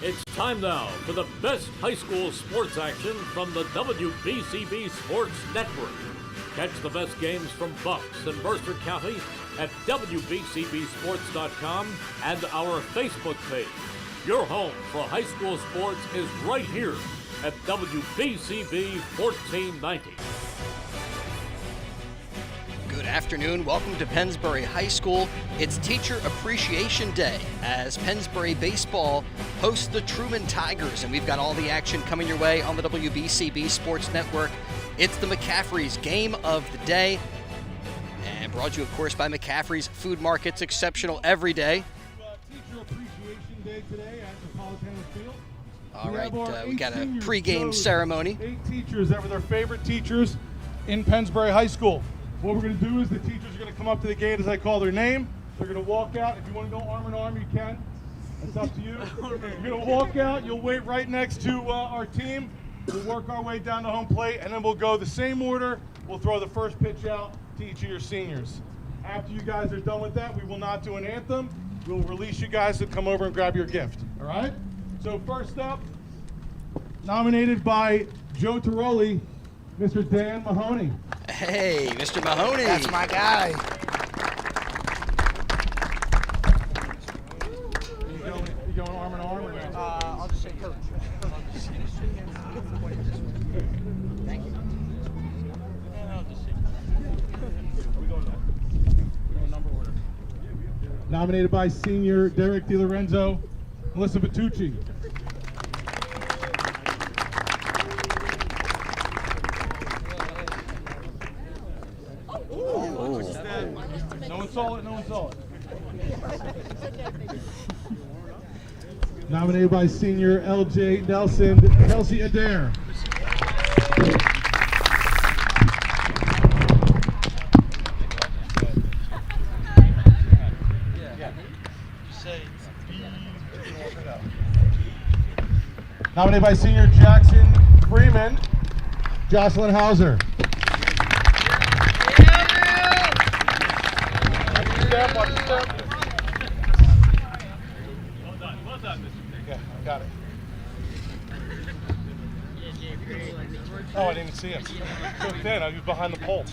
It's time now for the best high school sports action from the WBCB Sports Network. Catch the best games from Bucks and Mercer County at WBCBSports.com and our Facebook page. Your home for high school sports is right here at WBCB 1490. Good afternoon. Welcome to Pennsbury High School. It's Teacher Appreciation Day as Pennsbury Baseball hosts the Truman Tigers, and we've got all the action coming your way on the WBCB Sports Network. It's the McCaffrey's Game of the Day, and brought to you, of course, by McCaffrey's Food Markets, exceptional every day. Teacher Appreciation Day today at Napolitano Field. All right, we got a pregame ceremony. 8 teachers that were their favorite teachers in Pennsbury High School. What we're going to do is the teachers are going to come up to the gate as I call their name. They're going to walk out. If you want to go arm in arm, you can. It's up to you. You're going to walk out. You'll wait right next to our team. We'll work our way down to home plate, and then we'll go the same order. We'll throw the first pitch out to each of your seniors. After you guys are done with that, we will not do an anthem. We'll release you guys to come over and grab your gift. All right? So first up, nominated by Joe Tiroli, Mr. Dan Mahoney. Hey, Mr. Mahoney. That's my guy. You going arm in arm? Or I'll just say coach. Thank you. We're going number order. Nominated by Senior Derek DiLorenzo, Melissa Bertucci. No one saw it, no one saw it. Nominated by Senior LJ Nelson, Kelsey Adair. Nominated by Senior Jackson Freeman, Jocelyn Hauser. Well done, Mr. Yeah, I got it. Oh, I didn't even see him. So thin, I was behind the pole.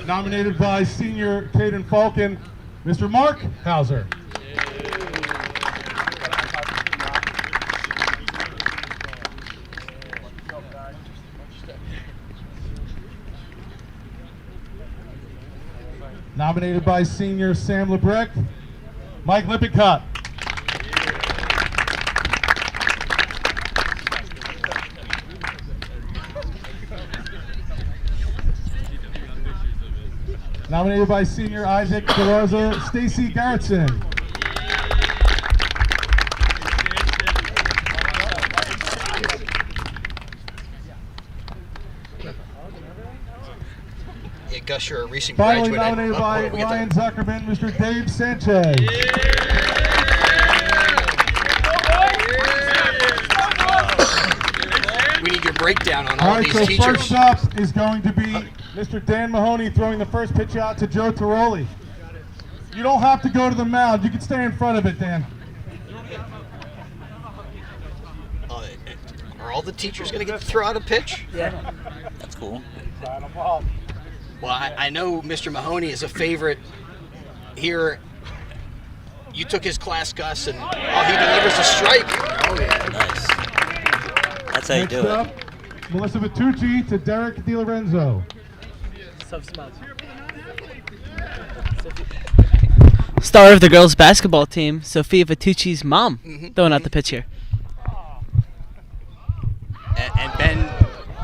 Nominated by Senior Pennsbury Falcon, Mr. Mark Hauser. Nominated by Senior Sam Lebrecht, Mike Lippincott. Nominated by Senior Isaac DeRosa, Stacy Garrettson. Yeah, Gus, you're a recent Finally graduate. nominated by Ryan Zuckerman, Mr. Dave Sanchez. We need your breakdown on all these so teachers. First up is going to be Mr. Dan Mahoney throwing the first pitch out to Joe Tiroli. You don't have to go to the mound. You can stay in front of it, Dan. Are all the teachers going to get to throw out a pitch? Yeah. That's cool. Well, I know Mr. Mahoney is a favorite here. You took his class, Gus, and he delivers a strike. Oh, yeah. Nice. That's how you do Next up, Melissa Bertucci to Derek DiLorenzo. Star of the girls basketball team, Sophia Vitucci's mom, throwing out the pitch here. And Ben,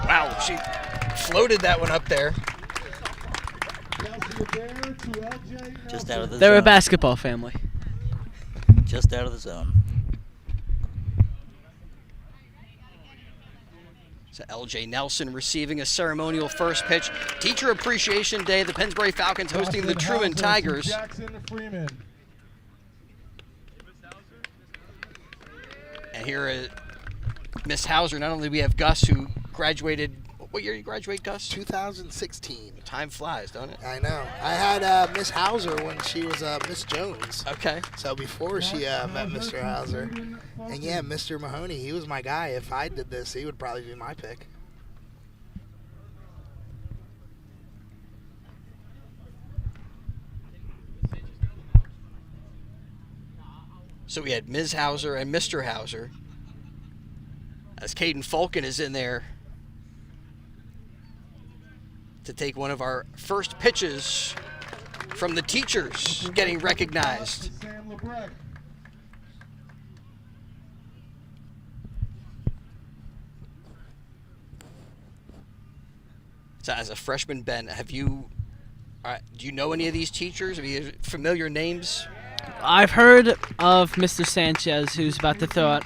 wow, she floated that one up there. Just out of the They're zone. a basketball family. Just out of the zone. So LJ Nelson receiving a ceremonial first pitch. Teacher Appreciation Day, the Pennsbury Falcons hosting the Truman Tigers. Jackson Freeman. And here Miss Hauser, not only do we have Gus, who graduated What year you graduate, Gus? 2016. Time flies, don't it? I know. I had Miss Hauser when she was Miss Jones. Okay. So before she met Mr. Hauser. And yeah, Mr. Mahoney, he was my guy. If I did this, he would probably be my pick. So we had Ms. Hauser and Mr. Hauser. As Caden Falcon is in there to take one of our first pitches from the teachers getting recognized. So as a freshman, Ben, do you know any of these teachers? Are you familiar names? I've heard of Mr. Sanchez, who's about to throw out,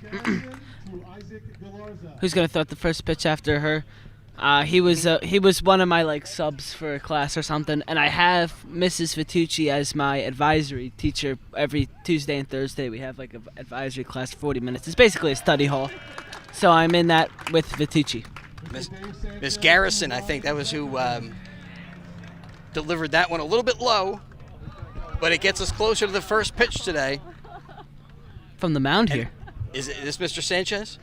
who's going to throw out the first pitch after her. He was one of my subs for a class or something, and I have Mrs. Vitucci as my advisory teacher. Every Tuesday and Thursday we have an advisory class for 40 minutes. It's basically a study hall, so I'm in that with Vitucci. Miss Garrison, I think that was who delivered that one a little bit low. But it gets us closer to the first pitch today. From the mound here. Is this Mr. Sanchez?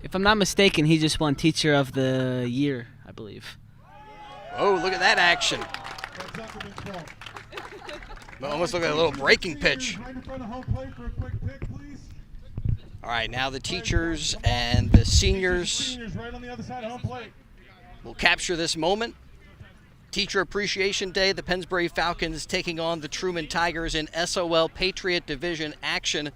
If I'm not mistaken, he just won Teacher of the Year, I believe. Oh, look at that action. Almost look like a little breaking pitch. All right, now the teachers and the seniors will capture this moment. Teacher Appreciation Day, the Pennsbury Falcons taking on the Truman Tigers in SOL Patriot Division action.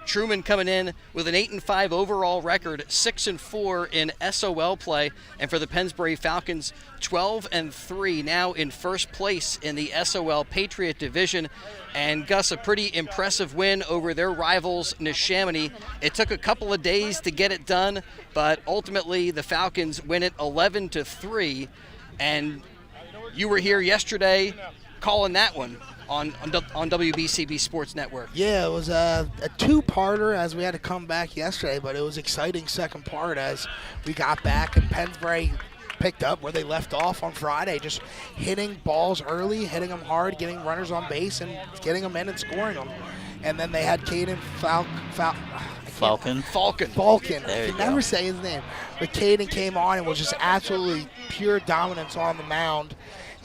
Truman coming in with an 8-5 overall record, 6-4 in SOL play, and for the Pennsbury Falcons, 12-3 now in first place in the SOL Patriot Division. And Gus, a pretty impressive win over their rivals, Neshaminy. It took a couple of days to get it done, but ultimately the Falcons win it 11-3. And you were here yesterday calling that one on WBCB Sports Network. Yeah, it was a two-parter as we had to come back yesterday, but it was exciting second part as we got back and Pennsbury picked up where they left off on Friday, just hitting balls early, hitting them hard, getting runners on base, and getting them in and scoring them. And then they had Caden Falcon. I can never say his name. But Caden came on and was just absolutely pure dominance on the mound.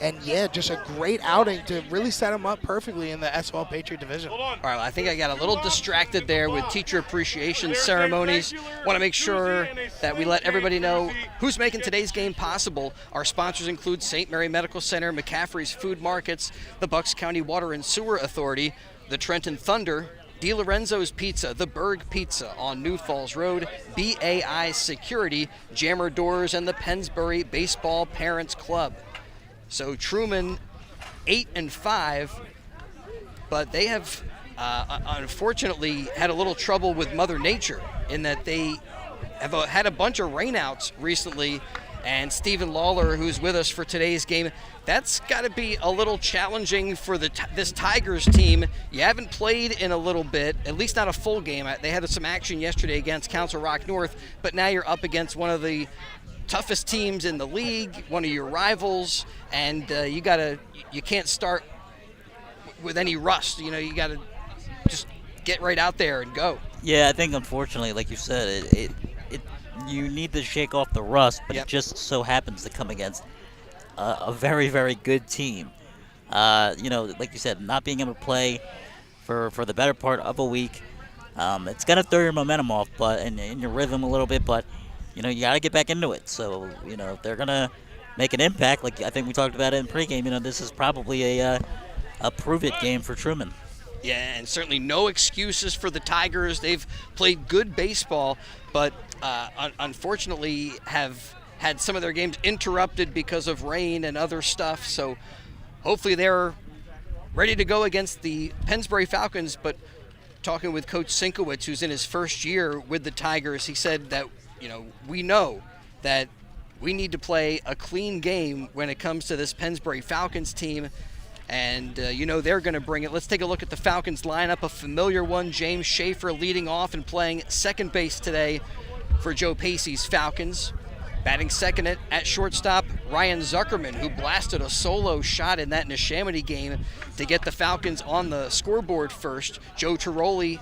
And, yeah, just a great outing to really set him up perfectly in the SOL Patriot Division. All right, I think I got a little distracted there with teacher appreciation ceremonies. Want to make sure that we let everybody know who's making today's game possible. Our sponsors include St. Mary Medical Center, McCaffrey's Food Markets, the Bucks County Water and Sewer Authority, the Trenton Thunder, DiLorenzo's Pizza, the Berg Pizza on New Falls Road, BAI Security, Jammer Doors, and the Pennsbury Baseball Parents Club. So Truman 8-5, but they have unfortunately had a little trouble with Mother Nature in that they have had a bunch of rainouts recently. And Stephen Lawler, who's with us for today's game, that's got to be a little challenging for this Tigers team. You haven't played in a little bit, at least not a full game. They had some action yesterday against Council Rock North, but now you're up against one of the toughest teams in the league, one of your rivals, and you can't start with any rust. You got to just get right out there and go. Yeah, I think unfortunately, like you said, you need to shake off the rust, but Yep. It just so happens to come against a very, very good team. Like you said, not being able to play for the better part of a week, it's going to throw your momentum off, but in your rhythm a little bit, but you got to get back into it. So, if they're going to make an impact, like I think we talked about it in pregame, this is probably a prove-it game for Truman. Yeah, and certainly no excuses for the Tigers. They've played good baseball, but unfortunately have had some of their games interrupted because of rain and other stuff. So hopefully they're ready to go against the Pennsbury Falcons. But talking with Coach Sinkowitz, who's in his first year with the Tigers, he said that, we know that we need to play a clean game when it comes to this Pennsbury Falcons team. And, they're going to bring it. Let's take a look at the Falcons lineup, a familiar one. James Schaefer leading off and playing second base today for Joe Pacey's Falcons. Batting second at shortstop, Ryan Zuckerman, who blasted a solo shot in that Neshaminy game to get the Falcons on the scoreboard first. Joe Tiroli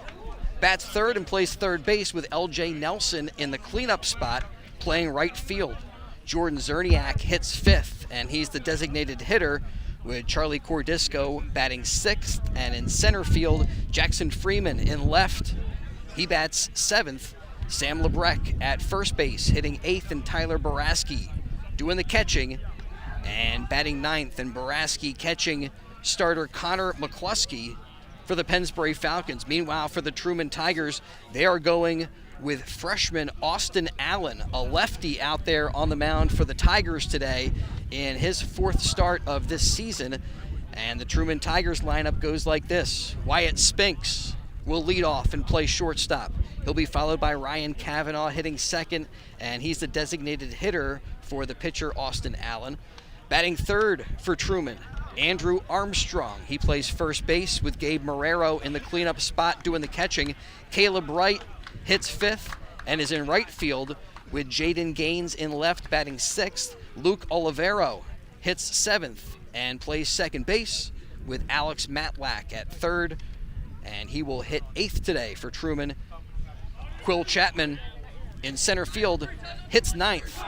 bats third and plays third base with L.J. Nelson in the cleanup spot playing right field. Jordan Zerniak hits fifth, and he's the designated hitter with Charlie Cordisco batting sixth. And in center field, Jackson Freeman in left. He bats seventh. Sam Lebrec at first base, hitting eighth, and Tyler Baraski doing the catching and batting ninth. And Baraski catching starter Connor McCluskey for the Pennsbury Falcons. Meanwhile, for the Truman Tigers, they are going with freshman Austin Allen, a lefty out there on the mound for the Tigers today in his fourth start of this season. And the Truman Tigers lineup goes like this. Wyatt Spinks will lead off and play shortstop. He'll be followed by Ryan Cavanaugh hitting second, and he's the designated hitter for the pitcher Austin Allen. Batting third for Truman, Andrew Armstrong. He plays first base with Gabe Marrero in the cleanup spot doing the catching. Caleb Wright hits fifth and is in right field with Jaden Gaines in left batting sixth. Luke Olivero hits seventh and plays second base with Alex Matlack at third, and he will hit eighth today for Truman. Quill Chapman in center field hits ninth.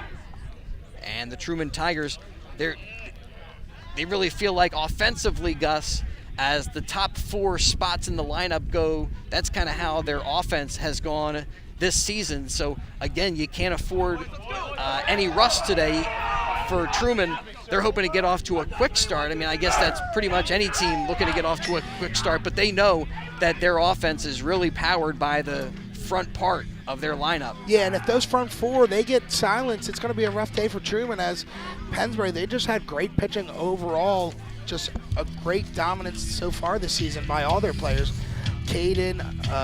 And the Truman Tigers, they really feel like offensively, Gus, as the top four spots in the lineup go, that's kind of how their offense has gone this season. So again, you can't afford any rust today for Truman. They're hoping to get off to a quick start. I mean, I guess that's pretty much any team looking to get off to a quick start, but they know that their offense is really powered by the front part of their lineup. Yeah, and if those front four, they get silenced, it's going to be a rough day for Truman, as Pennsbury, they just had great pitching overall, just a great dominance so far this season by all their players. Caden,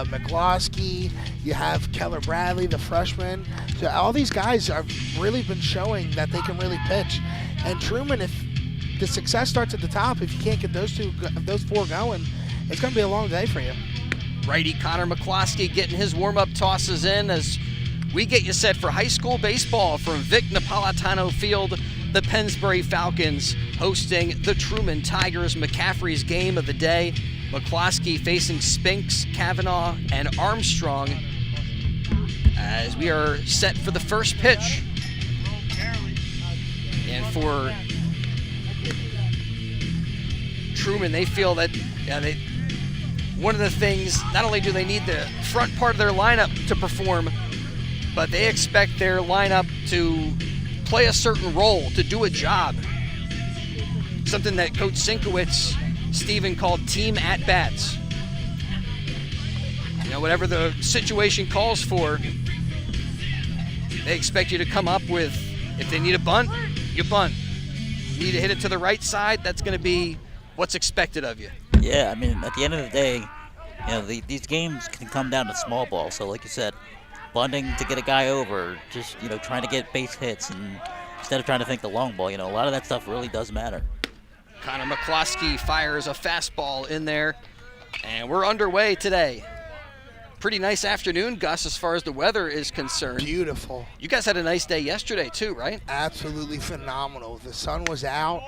McCloskey, you have Keller Bradley, the freshman. So all these guys have really been showing that they can really pitch. And Truman, if the success starts at the top, if you can't get those four going, it's going to be a long day for you. Righty Connor McCloskey getting his warm-up tosses in as we get you set for high school baseball from Vic Napolitano Field. The Pennsbury Falcons hosting the Truman Tigers. McCaffrey's game of the day. McCloskey facing Spinks, Cavanaugh, and Armstrong as we are set for the first pitch. And for Truman, they feel that one of the things, not only do they need the front part of their lineup to perform, but they expect their lineup to play a certain role, to do a job. Something that Coach Sinkowitz, Stephen, called team at-bats. You know, whatever the situation calls for, they expect you to come up with, if they need a bunt, you bunt. You need to hit it to the right side, that's going to be what's expected of you. Yeah, I mean, at the end of the day, you know, these games can come down to small ball. So, like you said, bunting to get a guy over, just, you know, trying to get base hits, and instead of trying to think the long ball, you know, a lot of that stuff really does matter. Connor McCloskey fires a fastball in there, and we're underway today. Pretty nice afternoon, Gus, as far as the weather is concerned. Beautiful. You guys had a nice day yesterday, too, right? Absolutely phenomenal. The sun was out.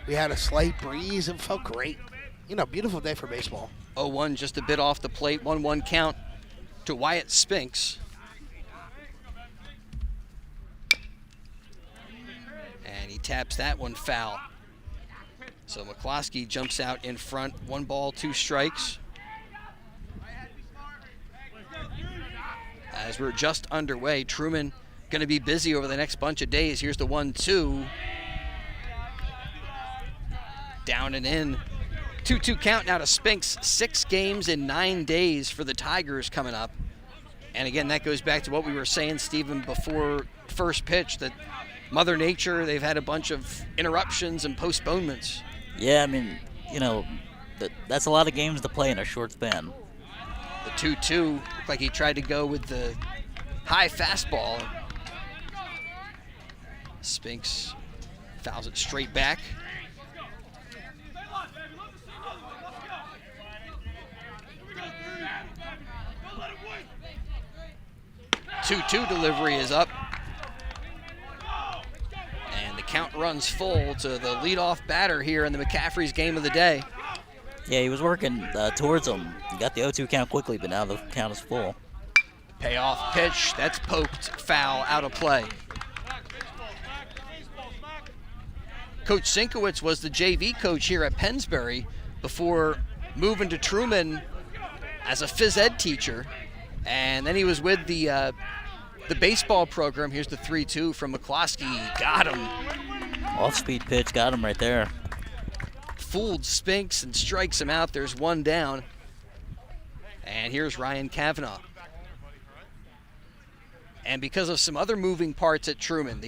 We had a slight breeze and felt great. You know, beautiful day for baseball. 0-1, just a bit off the plate. 1-1 count to Wyatt Spinks. And he taps that one foul. So McCloskey jumps out in front. 1 ball, 2 strikes. As we're just underway, Truman going to be busy over the next bunch of days. Here's the 1-2. Down and in. 2-2 count now to Spinks. 6 games in 9 days for the Tigers coming up. And again, that goes back to what we were saying, Stephen, before first pitch, that Mother Nature, they've had a bunch of interruptions and postponements. Yeah, I mean, you know, that's a lot of games to play in a short span. The 2-2 looked like he tried to go with the high fastball. Spinks fouls it straight back. 2-2 delivery is up. And the count runs full to the leadoff batter here in the McCaffrey's game of the day. Yeah, he was working towards him. He got the 0-2 count quickly, but now the count is full. Payoff pitch, that's poked, foul, out of play. Coach Sinkowitz was the JV coach here at Pennsbury before moving to Truman as a phys ed teacher. And then he was with the baseball program. Here's the 3-2 from McCloskey. Got him. Off-speed pitch, got him right there. Fooled Spinks and strikes him out. There's one down. And here's Ryan Kavanaugh. And because of some other moving parts at Truman,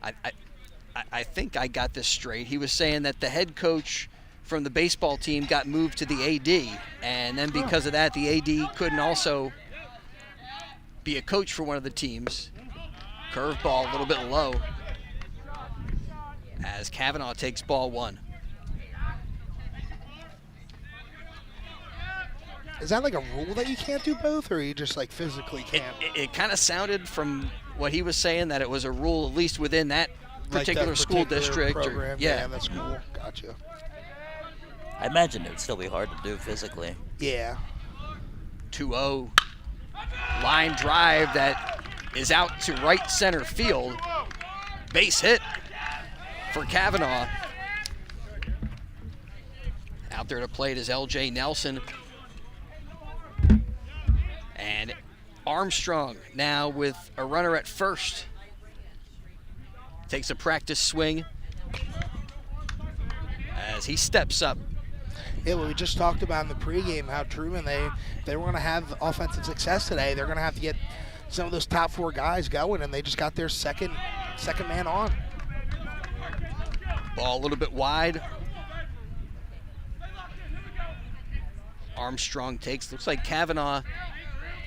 I think I got this straight. He was saying that the head coach from the baseball team got moved to the AD, and then because of that, the AD couldn't also be a coach for one of the teams. Curveball a little bit low as Kavanaugh takes ball one. Is that like a rule that you can't do both, or you just like physically can't? It kind of sounded from what he was saying that it was a rule, at least within that particular like that school particular district. program. Yeah, that's cool. Gotcha. I imagine it would still be hard to do physically. Yeah. 2-0. Line drive that is out to right center field. Base hit for Kavanaugh. Out there to plate is L.J. Nelson. And Armstrong now with a runner at first. Takes a practice swing as he steps up. Yeah, well, we just talked about in the pregame how Truman, they were going to have offensive success today. They're going to have to get some of those top four guys going, and they just got their second man on. Ball a little bit wide. Armstrong takes, looks like Kavanaugh,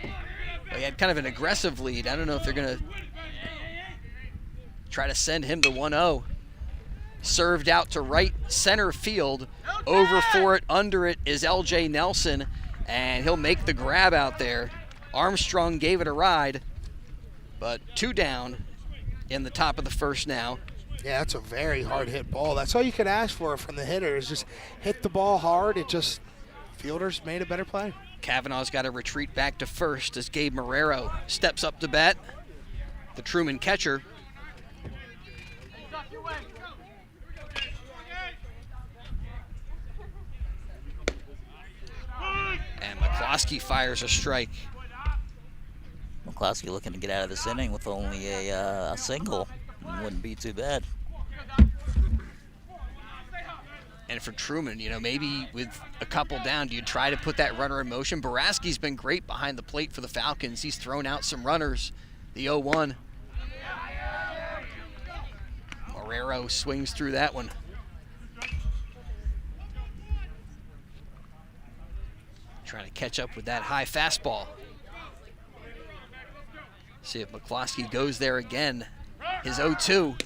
well, he had kind of an aggressive lead. I don't know if they're going to try to send him to 1-0. Served out to right center field. Over for it, under it is L.J. Nelson, and he'll make the grab out there. Armstrong gave it a ride, but 2 down in the top of the first now. Yeah, that's a very hard hit ball. That's all you could ask for from the hitter is just hit the ball hard. It just, fielders made a better play. Kavanaugh's got to retreat back to first as Gabe Marrero steps up to bat. The Truman catcher. And McCloskey fires a strike. McCloskey looking to get out of this inning with only a single. Wouldn't be too bad. And for Truman, you know, maybe with a couple down, do you try to put that runner in motion? Boraski's been great behind the plate for the Falcons. He's thrown out some runners. The 0-1. Marrero swings through that one. Trying to catch up with that high fastball. See if McCloskey goes there again. His 0-2.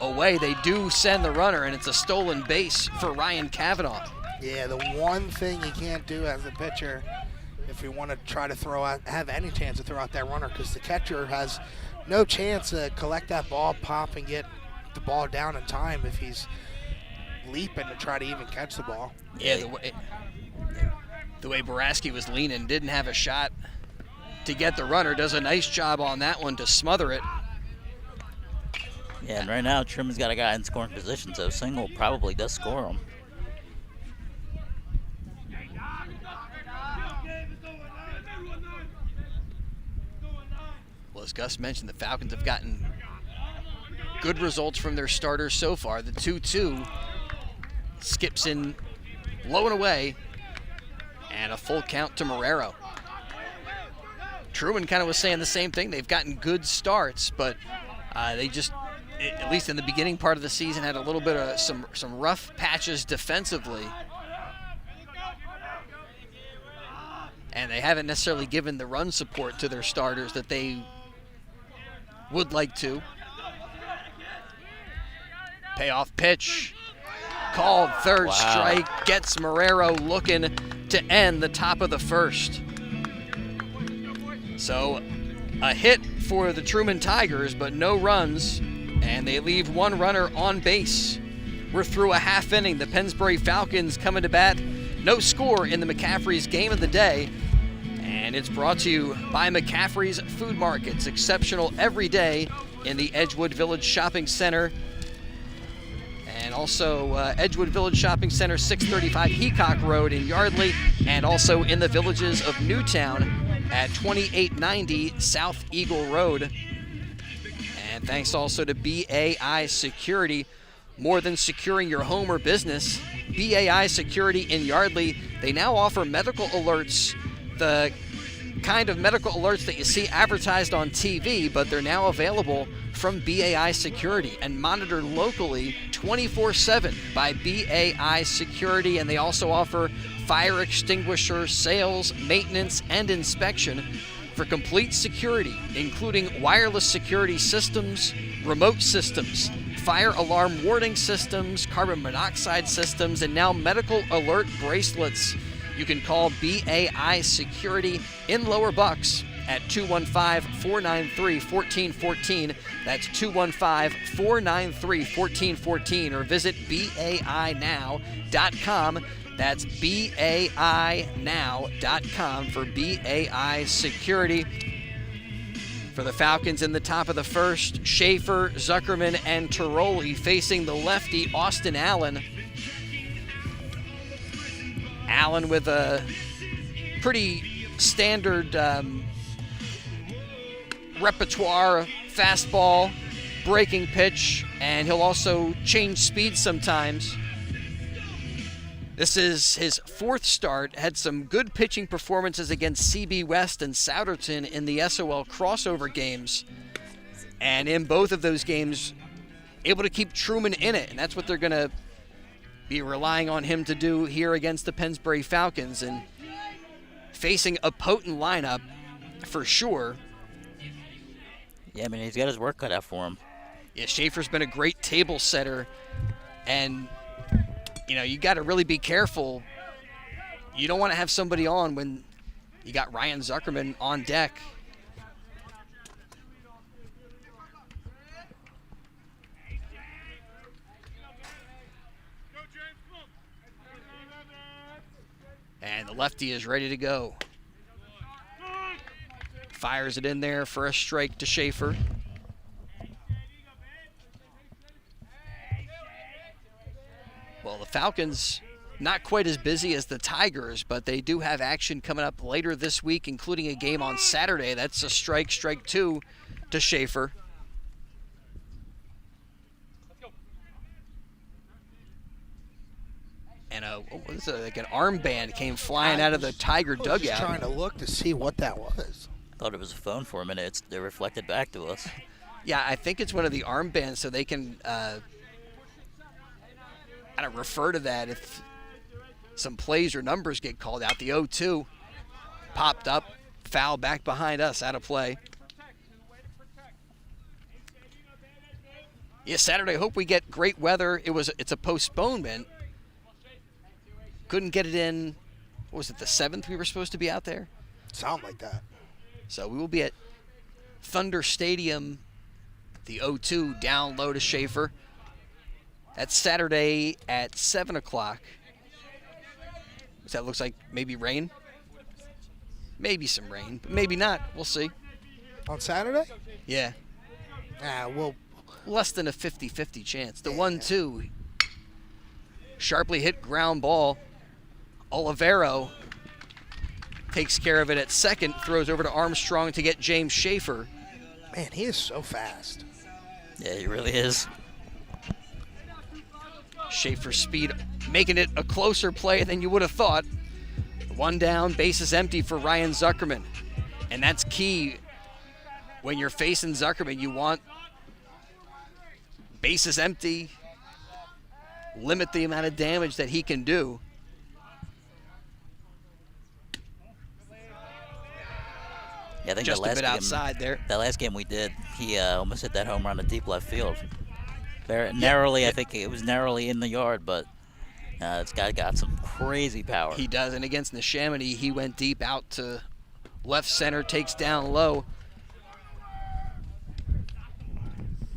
Away, they do send the runner, and it's a stolen base for Ryan Kavanaugh. Yeah, the one thing you can't do as a pitcher if you want to try to throw out, have any chance to throw out that runner, because the catcher has no chance to collect that ball, pop, and get the ball down in time if he's leaping to try to even catch the ball. Yeah, the way Boraski was leaning, didn't have a shot to get the runner. Does a nice job on that one to smother it. Yeah, and right now Truman's got a guy in scoring position, so single probably does score him. Well, as Gus mentioned, the Falcons have gotten good results from their starters so far. The 2-2 skips in low and away, and a full count to Marrero. Truman kind of was saying the same thing. They've gotten good starts, but they just, at least in the beginning part of the season, had a little bit of some rough patches defensively. And they haven't necessarily given the run support to their starters that they would like to. Payoff pitch. Called third strike. Gets Marrero looking to end the top of the first. So a hit for the Truman Tigers, but no runs, and they leave one runner on base. We're through a half inning. The Pennsbury Falcons coming to bat. No score in the McCaffrey's Game of the Day. And it's brought to you by McCaffrey's Food Markets. Exceptional every day in the Edgewood Village Shopping Center. And also Edgewood Village Shopping Center, 635 Heacock Road in Yardley. And also in the villages of Newtown at 2890 South Eagle Road. And thanks also to BAI Security. More than securing your home or business, BAI Security in Yardley, they now offer medical alerts, the kind of medical alerts that you see advertised on TV, but they're now available from BAI Security and monitored locally 24/7 by BAI Security. And they also offer fire extinguisher sales, maintenance, and inspection for complete security, including wireless security systems, remote systems, fire alarm warning systems, carbon monoxide systems, and now medical alert bracelets. You can call BAI Security in Lower Bucks at 215-493-1414. That's 215-493-1414, or visit BAInow.com. That's BAInow.com for BAI Security. For the Falcons in the top of the first, Schaefer, Zuckerman, and Tiroli facing the lefty Austin Allen. Allen with a pretty standard repertoire fastball, breaking pitch, and he'll also change speed sometimes. This is his fourth start, had some good pitching performances against CB West and Souderton in the SOL crossover games. And in both of those games, able to keep Truman in it, and that's what they're going to be relying on him to do here against the Pennsbury Falcons. And facing a potent lineup for sure. Yeah, I mean, he's got his work cut out for him. Yeah, Schaefer's been a great table setter, and you know, you got to really be careful. You don't want to have somebody on when you got Ryan Zuckerman on deck. And the lefty is ready to go. Fires it in there for a strike to Schaefer. Well, the Falcons not quite as busy as the Tigers, but they do have action coming up later this week, including a game on Saturday. That's a strike two to Schaefer. And like an armband came flying out of the Tiger dugout. I was just trying to look to see what that was. Thought it was a phone for a minute. They reflected back to us. Yeah, I think it's one of the armbands, so they can kind of refer to that if some plays or numbers get called out. The 0-2 popped up, foul back behind us, out of play. Yeah, Saturday, hope we get great weather. It's a postponement. Couldn't get it in, what was it, the 7th we were supposed to be out there? Sound like that. So we will be at Thunder Stadium, the 0-2 down low to Schaefer. That's Saturday at 7 o'clock. That looks like maybe rain. Maybe some rain, but maybe not. We'll see. On Saturday? Yeah. Well, less than a 50-50 chance. The 1-2. Sharply hit ground ball. Olivero takes care of it at second, throws over to Armstrong to get James Schaefer. Man, he is so fast. Yeah, he really is. Schaefer's speed making it a closer play than you would have thought. One down, bases empty for Ryan Zuckerman. And that's key when you're facing Zuckerman. You want bases empty, limit the amount of damage that he can do. Yeah, I think Just the last a bit game, outside there. That last game we did, he almost hit that home run to deep left field. Very narrowly, I think it was narrowly in the yard, but this guy got some crazy power. He does, and against Neshaminy, he went deep out to left center, takes down low.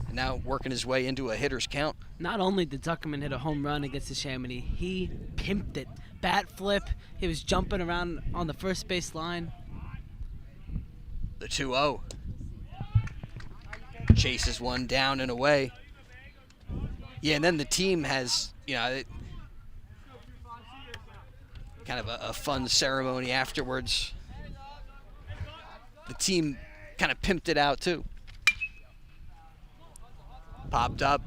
And now working his way into a hitter's count. Not only did Zuckerman hit a home run against the Chamonix, he pimped it. Bat flip, he was jumping around on the first base line. The 2-0. Chases one down and away. Yeah, and then the team has, kind of a fun ceremony afterwards. The team kind of pimped it out too. Popped up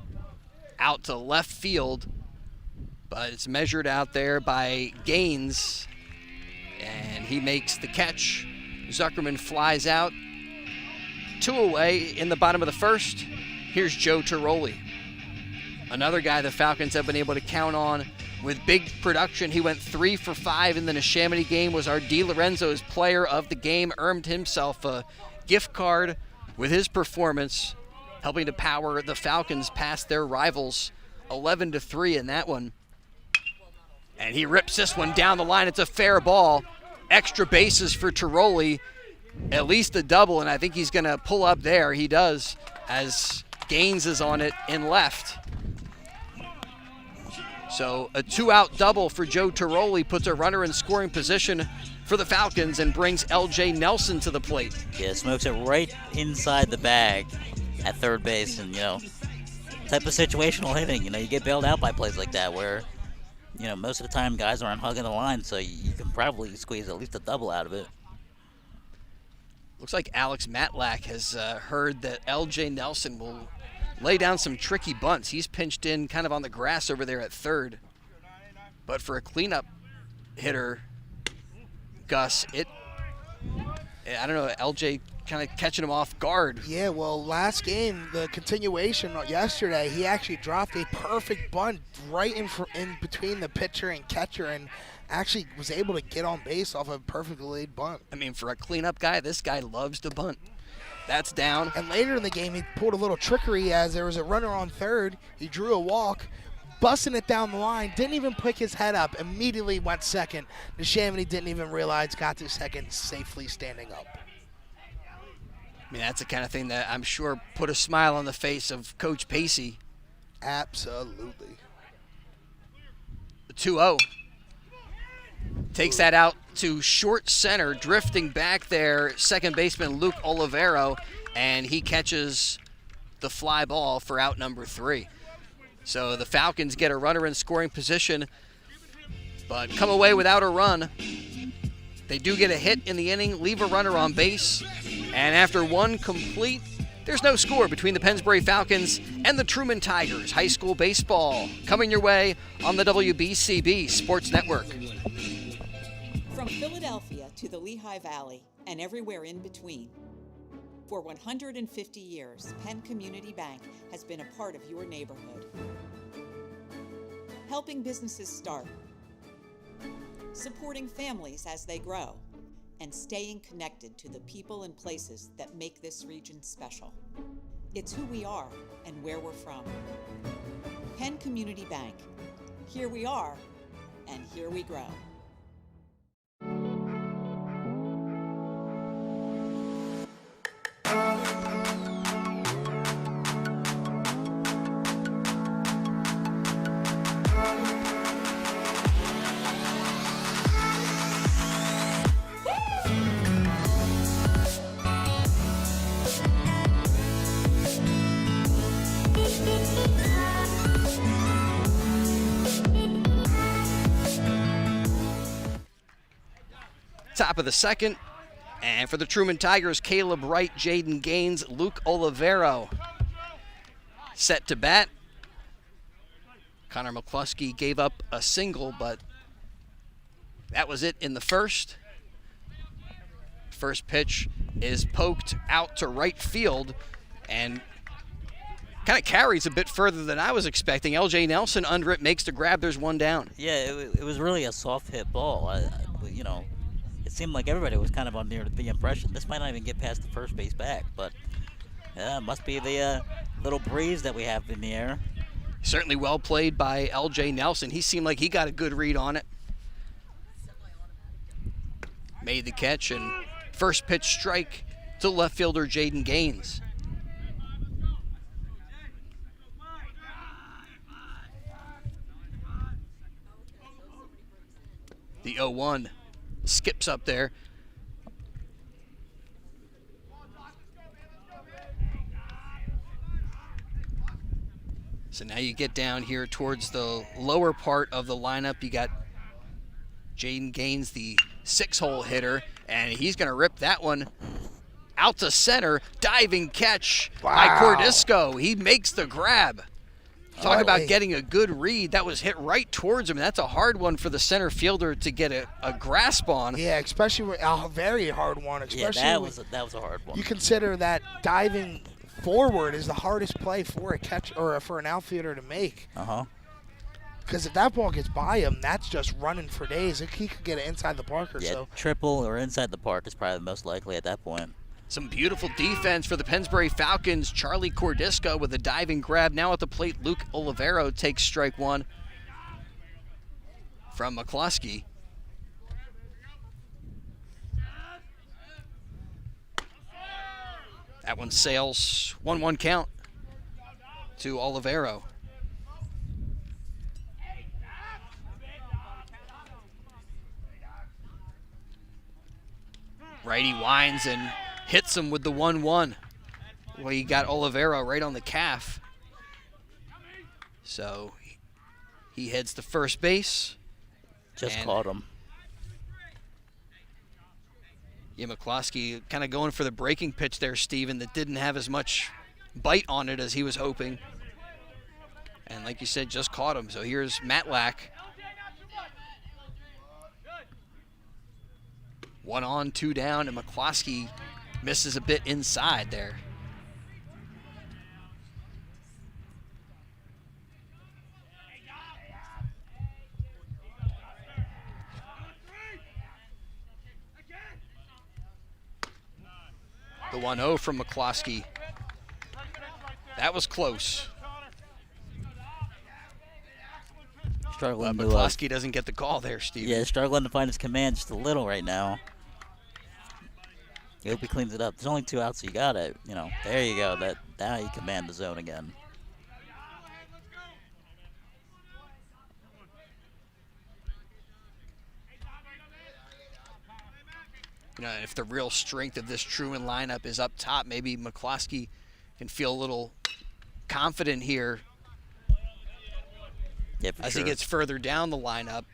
out to left field, but it's measured out there by Gaines, and he makes the catch. Zuckerman flies out. 2 away in the bottom of the first. Here's Joe Tiroli, another guy the Falcons have been able to count on with big production. He went 3 for 5 in the Neshaminy game, was our DiLorenzo's player of the game, earned himself a gift card with his performance, helping to power the Falcons past their rivals 11-3 in that one. And he rips this one down the line. It's a fair ball. Extra bases for Tiroli, at least a double, and I think he's going to pull up there. He does, as Gaines is on it in left. So a 2-out double for Joe Tiroli puts a runner in scoring position for the Falcons and brings L.J. Nelson to the plate. Yeah, smokes it right inside the bag at third base, and type of situational hitting. You get bailed out by plays like that where most of the time guys aren't hugging the line, so you can probably squeeze at least a double out of it. Looks like Alex Matlack has heard that L.J. Nelson will lay down some tricky bunts. He's pinched in kind of on the grass over there at third. But for a cleanup hitter, Gus, I don't know, LJ kind of catching him off guard. Yeah, well, last game, the continuation yesterday, he actually dropped a perfect bunt right in between the pitcher and catcher and actually was able to get on base off a perfectly laid bunt. I mean, for a cleanup guy, this guy loves to bunt. That's down. And later in the game, he pulled a little trickery as there was a runner on third. He drew a walk, busting it down the line, didn't even pick his head up, immediately went second. Neshaminy didn't even realize, got to second, safely standing up. I mean, that's the kind of thing that I'm sure put a smile on the face of Coach Pacey. Absolutely. The 2-0. Takes that out to short center, drifting back there, second baseman Luke Olivero, and he catches the fly ball for out number 3. So the Falcons get a runner in scoring position, but come away without a run. They do get a hit in the inning, leave a runner on base, and after one complete, there's no score between the Pennsbury Falcons and the Truman Tigers. High school baseball coming your way on the WBCB Sports Network. From Philadelphia to the Lehigh Valley and everywhere in between. For 150 years, Penn Community Bank has been a part of your neighborhood. Helping businesses start, supporting families as they grow, and staying connected to the people and places that make this region special. It's who we are and where we're from. Penn Community Bank. Here we are, and here we grow. Top of the second, and for the Truman Tigers, Caleb Wright, Jaden Gaines, Luke Olivero set to bat. Connor McCluskey gave up a single, but that was it in the first. First pitch is poked out to right field and kind of carries a bit further than I was expecting. L.J. Nelson under it, makes the grab. There's one down. Yeah, it was really a soft hit ball. It seemed like everybody was kind of under the impression this might not even get past the first base back, but it must be the little breeze that we have in the air. Certainly well played by L.J. Nelson. He seemed like he got a good read on it. Made the catch and First pitch strike to left fielder Jaden Gaines. The 0-1 skips up there. So now you get down here towards the lower part of the lineup. You got Jaden Gaines, the 6-hole hitter, and he's going to rip that one out to center. Diving catch by Cordisco. He makes the grab. Talk about getting a good read. That was hit right towards him. That's a hard one for the center fielder to get a grasp on. Yeah, especially with a very hard one. Especially that was a hard one. You consider that diving forward is the hardest play for a catch or for an outfielder to make. Because if that ball gets by him, that's just running for days. He could get it inside the park or so. Triple or inside the park is probably the most likely at that point. Some beautiful defense for the Pennsbury Falcons. Charlie Cordisco with a diving grab. Now at the plate, Luke Olivero takes strike one from McCloskey. That one sails 1-1 count to Olivero. Righty winds and hits him with the 1-1. Well, he got Olivero right on the calf. So he heads to first base. Just caught him. Yeah, McCloskey kind of going for the breaking pitch there, Steven, that didn't have as much bite on it as he was hoping. And like you said, just caught him. So here's Matlack. 1 on, 2 down, and McCloskey misses a bit inside there. The 1-0 from McCloskey. That was close. Struggling McCloskey doesn't get the call there, Steve. Yeah, struggling to find his command just a little right now. I hope he cleans it up. There's only 2 outs, so you got it. You know, there you go. Now you command the zone again. You know, if the real strength of this Truman lineup is up top, maybe McCloskey can feel a little confident here as he gets further down the lineup.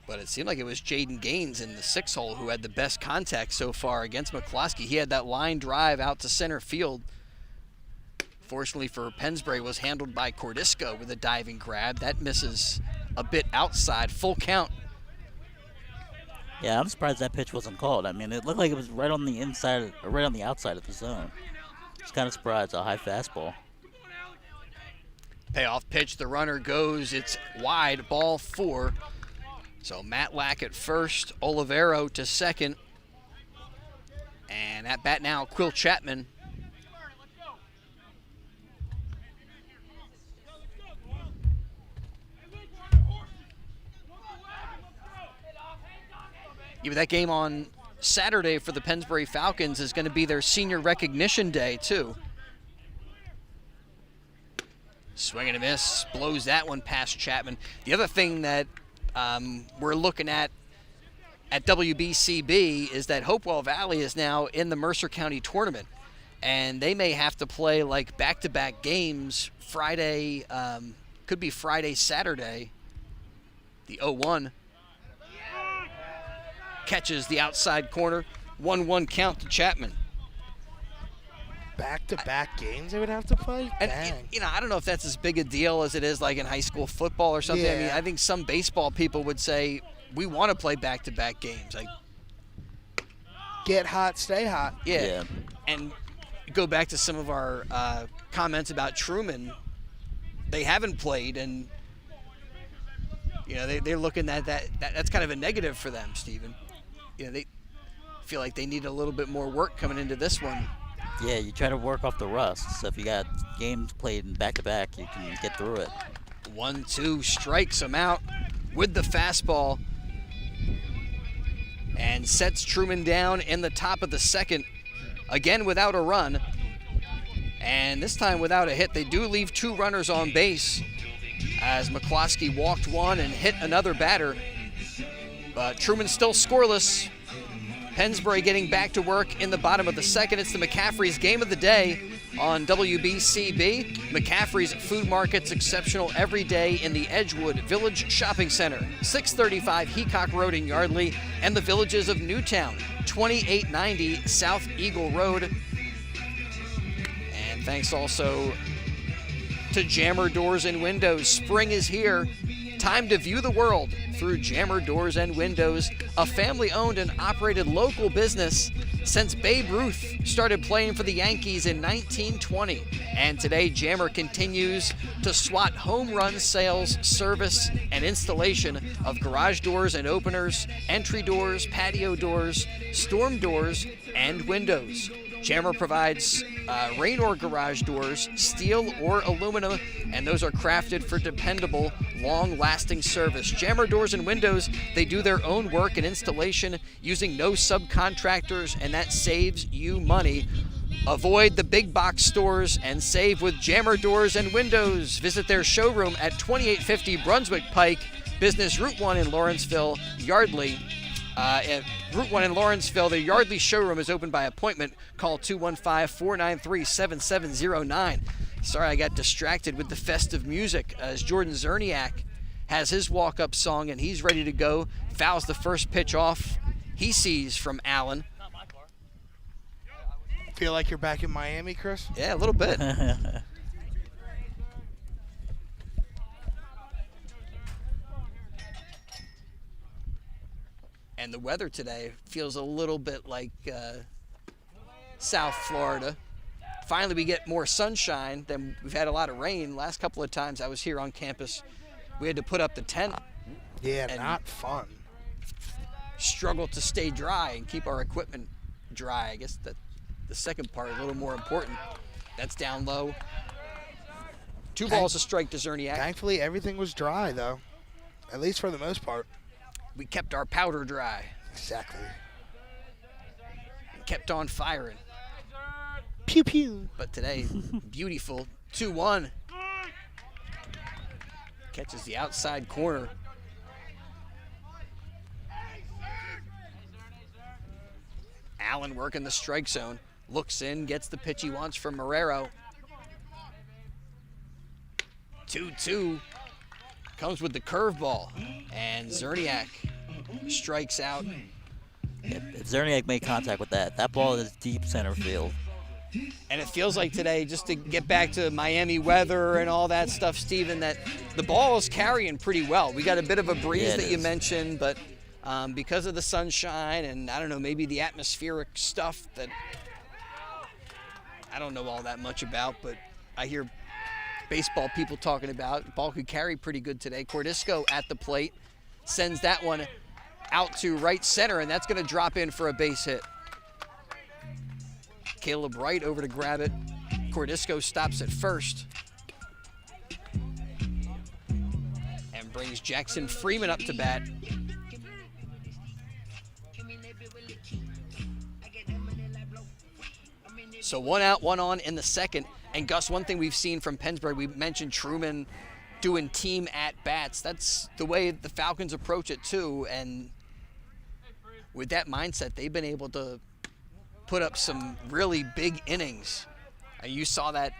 But it seemed like it was Jaden Gaines in the 6-hole who had the best contact so far against McCloskey. He had that line drive out to center field. Fortunately for Pennsbury, was handled by Cordisco with a diving grab. That misses a bit outside. Full count. Yeah, I'm surprised that pitch wasn't called. I mean, it looked like it was right on the inside, or right on the outside of the zone. Just kind of surprised. A high fastball. Payoff pitch. The runner goes. It's wide. Ball 4. So Matlack at first. Olivero to second. And at bat now, Quill Chapman. Yeah, that game on Saturday for the Pennsbury Falcons is going to be their senior recognition day, too. Swing and a miss, blows that one past Chapman. The other thing that we're looking at WBCB is that Hopewell Valley is now in the Mercer County tournament, and they may have to play like back-to-back games Friday, could be Friday, Saturday. The 0-1 catches the outside corner. 1-1 count to Chapman. Back-to-back games they would have to play? And, you know, I don't know if that's as big a deal as it is like in high school football or something. Yeah. I mean, I think some baseball people would say, we want to play back-to-back games. Like, get hot, stay hot. Yeah. And go back to some of our comments about Truman. They haven't played, and, you know, they're looking at that's kind of a negative for them, Stephen. You know, they feel like they need a little bit more work coming into this one. Yeah, you try to work off the rust. So if you got games played in back-to-back, you can get through it. 1-2, strikes him out with the fastball and sets Truman down in the top of the second, again without a run, and this time without a hit. They do leave 2 runners on base as McCloskey walked one and hit another batter, but Truman still scoreless. Pennsbury getting back to work in the bottom of the second. It's the McCaffrey's Game of the Day on WBCB. McCaffrey's Food Market's exceptional every day in the Edgewood Village Shopping Center, 635 Heacock Road in Yardley, and the villages of Newtown, 2890 South Eagle Road. And thanks also to Jammer Doors and Windows. Spring is here. Time to view the world through Jammer Doors and Windows, a family-owned and operated local business since Babe Ruth started playing for the Yankees in 1920. And today, Jammer continues to swat home run sales, service, and installation of garage doors and openers, entry doors, patio doors, storm doors, and windows. Jammer provides rain or garage doors, steel or aluminum, and those are crafted for dependable, long-lasting service. Jammer Doors and Windows, they do their own work and installation using no subcontractors, and that saves you money. Avoid the big box stores and save with Jammer Doors and Windows. Visit their showroom at 2850 Brunswick Pike, Business Route 1 in Lawrenceville, Yardley. At Route 1 in Lawrenceville, the Yardley showroom is open by appointment. Call 215-493-7709. Sorry, I got distracted with the festive music as Jordan Zerniak has his walk-up song, and he's ready to go. Fouls the first pitch off. He sees from Allen. Feel like you're back in Miami, Chris? Yeah, a little bit. And the weather today feels a little bit like South Florida. Finally, we get more sunshine than we've had a lot of rain. Last couple of times I was here on campus, we had to put up the tent. Yeah, not fun. Struggle to stay dry and keep our equipment dry. I guess that the second part is a little more important. That's down low. 2 balls a strike to Zerniak. Thankfully, everything was dry, though, at least for the most part. We kept our powder dry. Exactly. And kept on firing. Pew, pew. But today, beautiful. 2-1. Catches the outside corner. Allen working the strike zone. Looks in, gets the pitch he wants from Marrero. 2-2. Comes with the curveball. And Zerniak strikes out. If Zerniak made contact with that ball is deep center field. And it feels like today, just to get back to Miami weather and all that stuff, Steven, that the ball is carrying pretty well. We got a bit of a breeze that you mentioned, but because of the sunshine and, I don't know, maybe the atmospheric stuff that I don't know all that much about, but I hear baseball people talking about, the ball could carry pretty good today. Cordisco at the plate sends that one out to right center, and that's going to drop in for a base hit. Caleb Wright over to grab it. Cordisco stops at first and brings Jackson Freeman up to bat. So 1 out, 1 on in the second. And Gus, one thing we've seen from Pennsbury, we mentioned Truman doing team at-bats. That's the way the Falcons approach it too. And with that mindset, they've been able to put up some really big innings. You saw that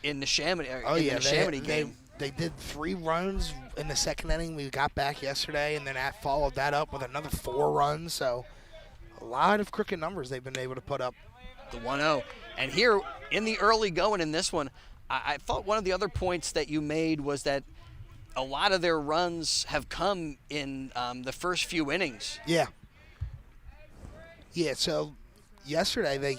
in the Chamonix, game. They did 3 runs in the second inning. We got back yesterday, and then followed that up with another 4 runs. So a lot of crooked numbers they've been able to put up. The 1-0. And here in the early going in this one, I thought one of the other points that you made was that a lot of their runs have come in the first few innings. Yeah. Yeah, so yesterday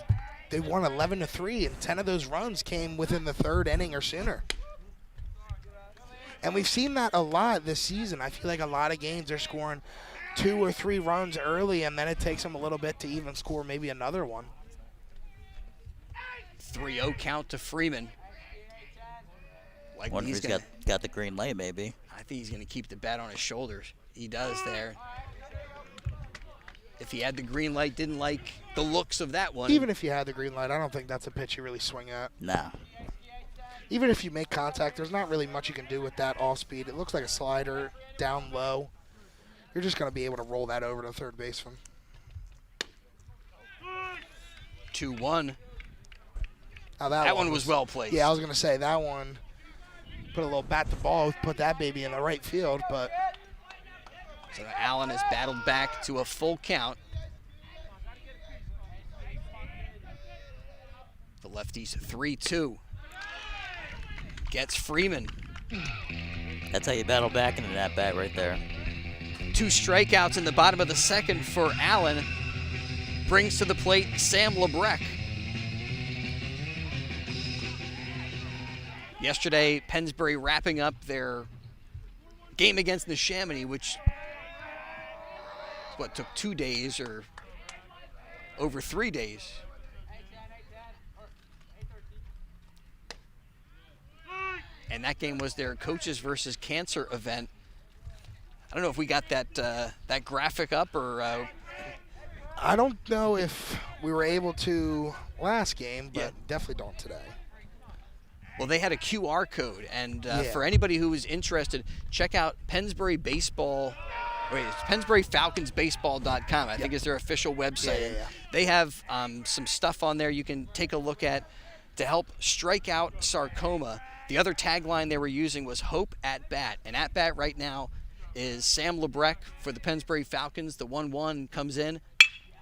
they won 11-3, and 10 of those runs came within the 3rd inning or sooner. And we've seen that a lot this season. I feel like a lot of games they're scoring 2 or 3 runs early, and then it takes them a little bit to even score maybe another one. 3-0 count to Freeman. Like Wonder if he's got the green light, maybe. I think he's going to keep the bat on his shoulders. He does there. If he had the green light, didn't like the looks of that one. Even if you had the green light, I don't think that's a pitch you really swing at. Nah. Even if you make contact, there's not really much you can do with that off speed. It looks like a slider down low. You're just going to be able to roll that over to third baseman. 2-1. Now that one was well placed. Yeah, I was going to say that one. Put a little bat to ball, put that baby in the right field, but. So Allen has battled back to a full count. The lefties 3-2. Gets Freeman. That's how you battle back into that bat right there. 2 strikeouts in the bottom of the second for Allen. Brings to the plate Sam Lebrecht. Yesterday, Pennsbury wrapping up their game against Neshaminy, which took 2 days or over 3 days. And that game was their coaches versus cancer event. I don't know if we got that graphic up or. I don't know if we were able to last game, but Yeah. definitely don't today. Well, they had a QR code, and Yeah. for anybody who is interested, check out Pennsbury Baseball. Wait, it's PensburyFalconsBaseball.com. I think is their official website. Yeah. They have some stuff on there you can take a look at to help strike out sarcoma. The other tagline they were using was Hope at Bat. And at bat right now is Sam Lebrecht for the Pennsbury Falcons. The 1-1 comes in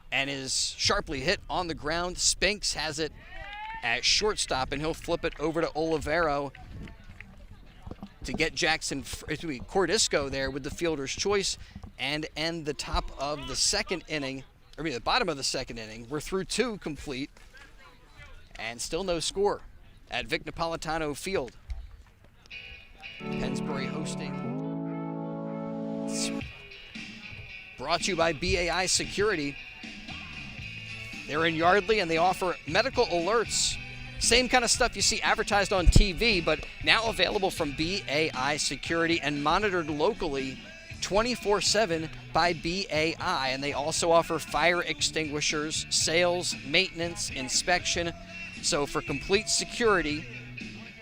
and is sharply hit on the ground. Spinks has it at shortstop, and he'll flip it over to Olivero to get Cordisco there with the fielder's choice and end the top of the second inning, the bottom of the second inning. We're through 2 complete and still no score at Vic Napolitano Field. Pennsbury hosting. Brought to you by BAI Security. They're in Yardley, and they offer medical alerts. Same kind of stuff you see advertised on TV, but now available from BAI Security and monitored locally 24/7 by BAI. And they also offer fire extinguishers, sales, maintenance, inspection. So for complete security,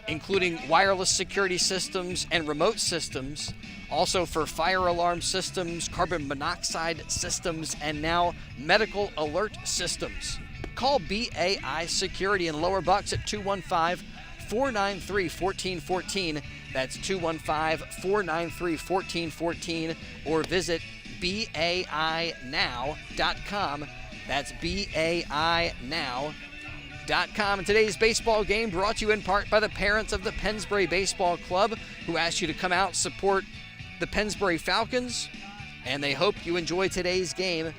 including wireless security systems and remote systems, also for fire alarm systems, carbon monoxide systems, and now medical alert systems. Call BAI Security in Lower Bucks at 215-493-1414. That's 215-493-1414, or visit BAInow.com. That's BAInow.com. And today's baseball game brought to you in part by the parents of the Pennsbury Baseball Club, who asked you to come out and support the Pennsbury Falcons, and they hope you enjoy today's game,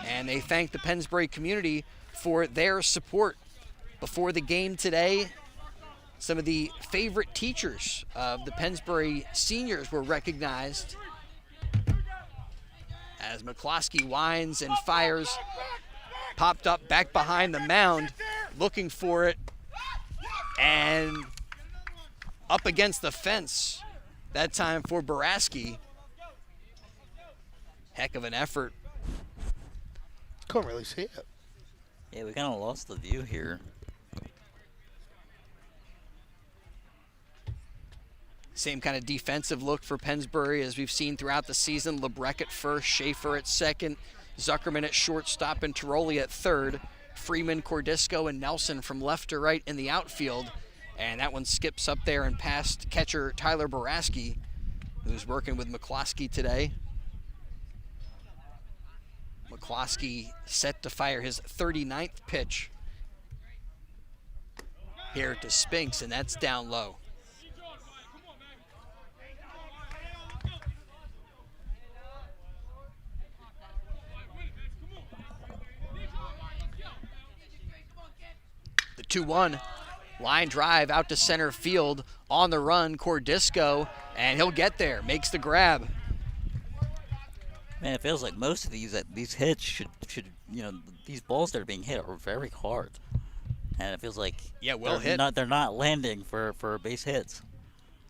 and they thank the Pennsbury community for their support. Before the game today, some of the favorite teachers of the Pennsbury seniors were recognized as McCloskey winds and fires, popped up back behind the mound, looking for it, and up against the fence. That time for Baraski. Heck of an effort. Couldn't really see it. Yeah, we kind of lost the view here. Same kind of defensive look for Pennsbury as we've seen throughout the season. Lebrecht at first, Schaefer at second, Zuckerman at shortstop, and Tiroli at third. Freeman, Cordisco, and Nelson from left to right in the outfield. And that one skips up there and past catcher Tyler Baraski, who's working with McCloskey today. McCloskey set to fire his 39th pitch here to Spinks, and that's down low. The 2-1. Line drive out to center field, on the run, Cordisco, and he'll get there, makes the grab. Man, it feels like most of these hits should these balls that are being hit are very hard, and it feels like Yeah, well they're hit. They're not landing for base hits.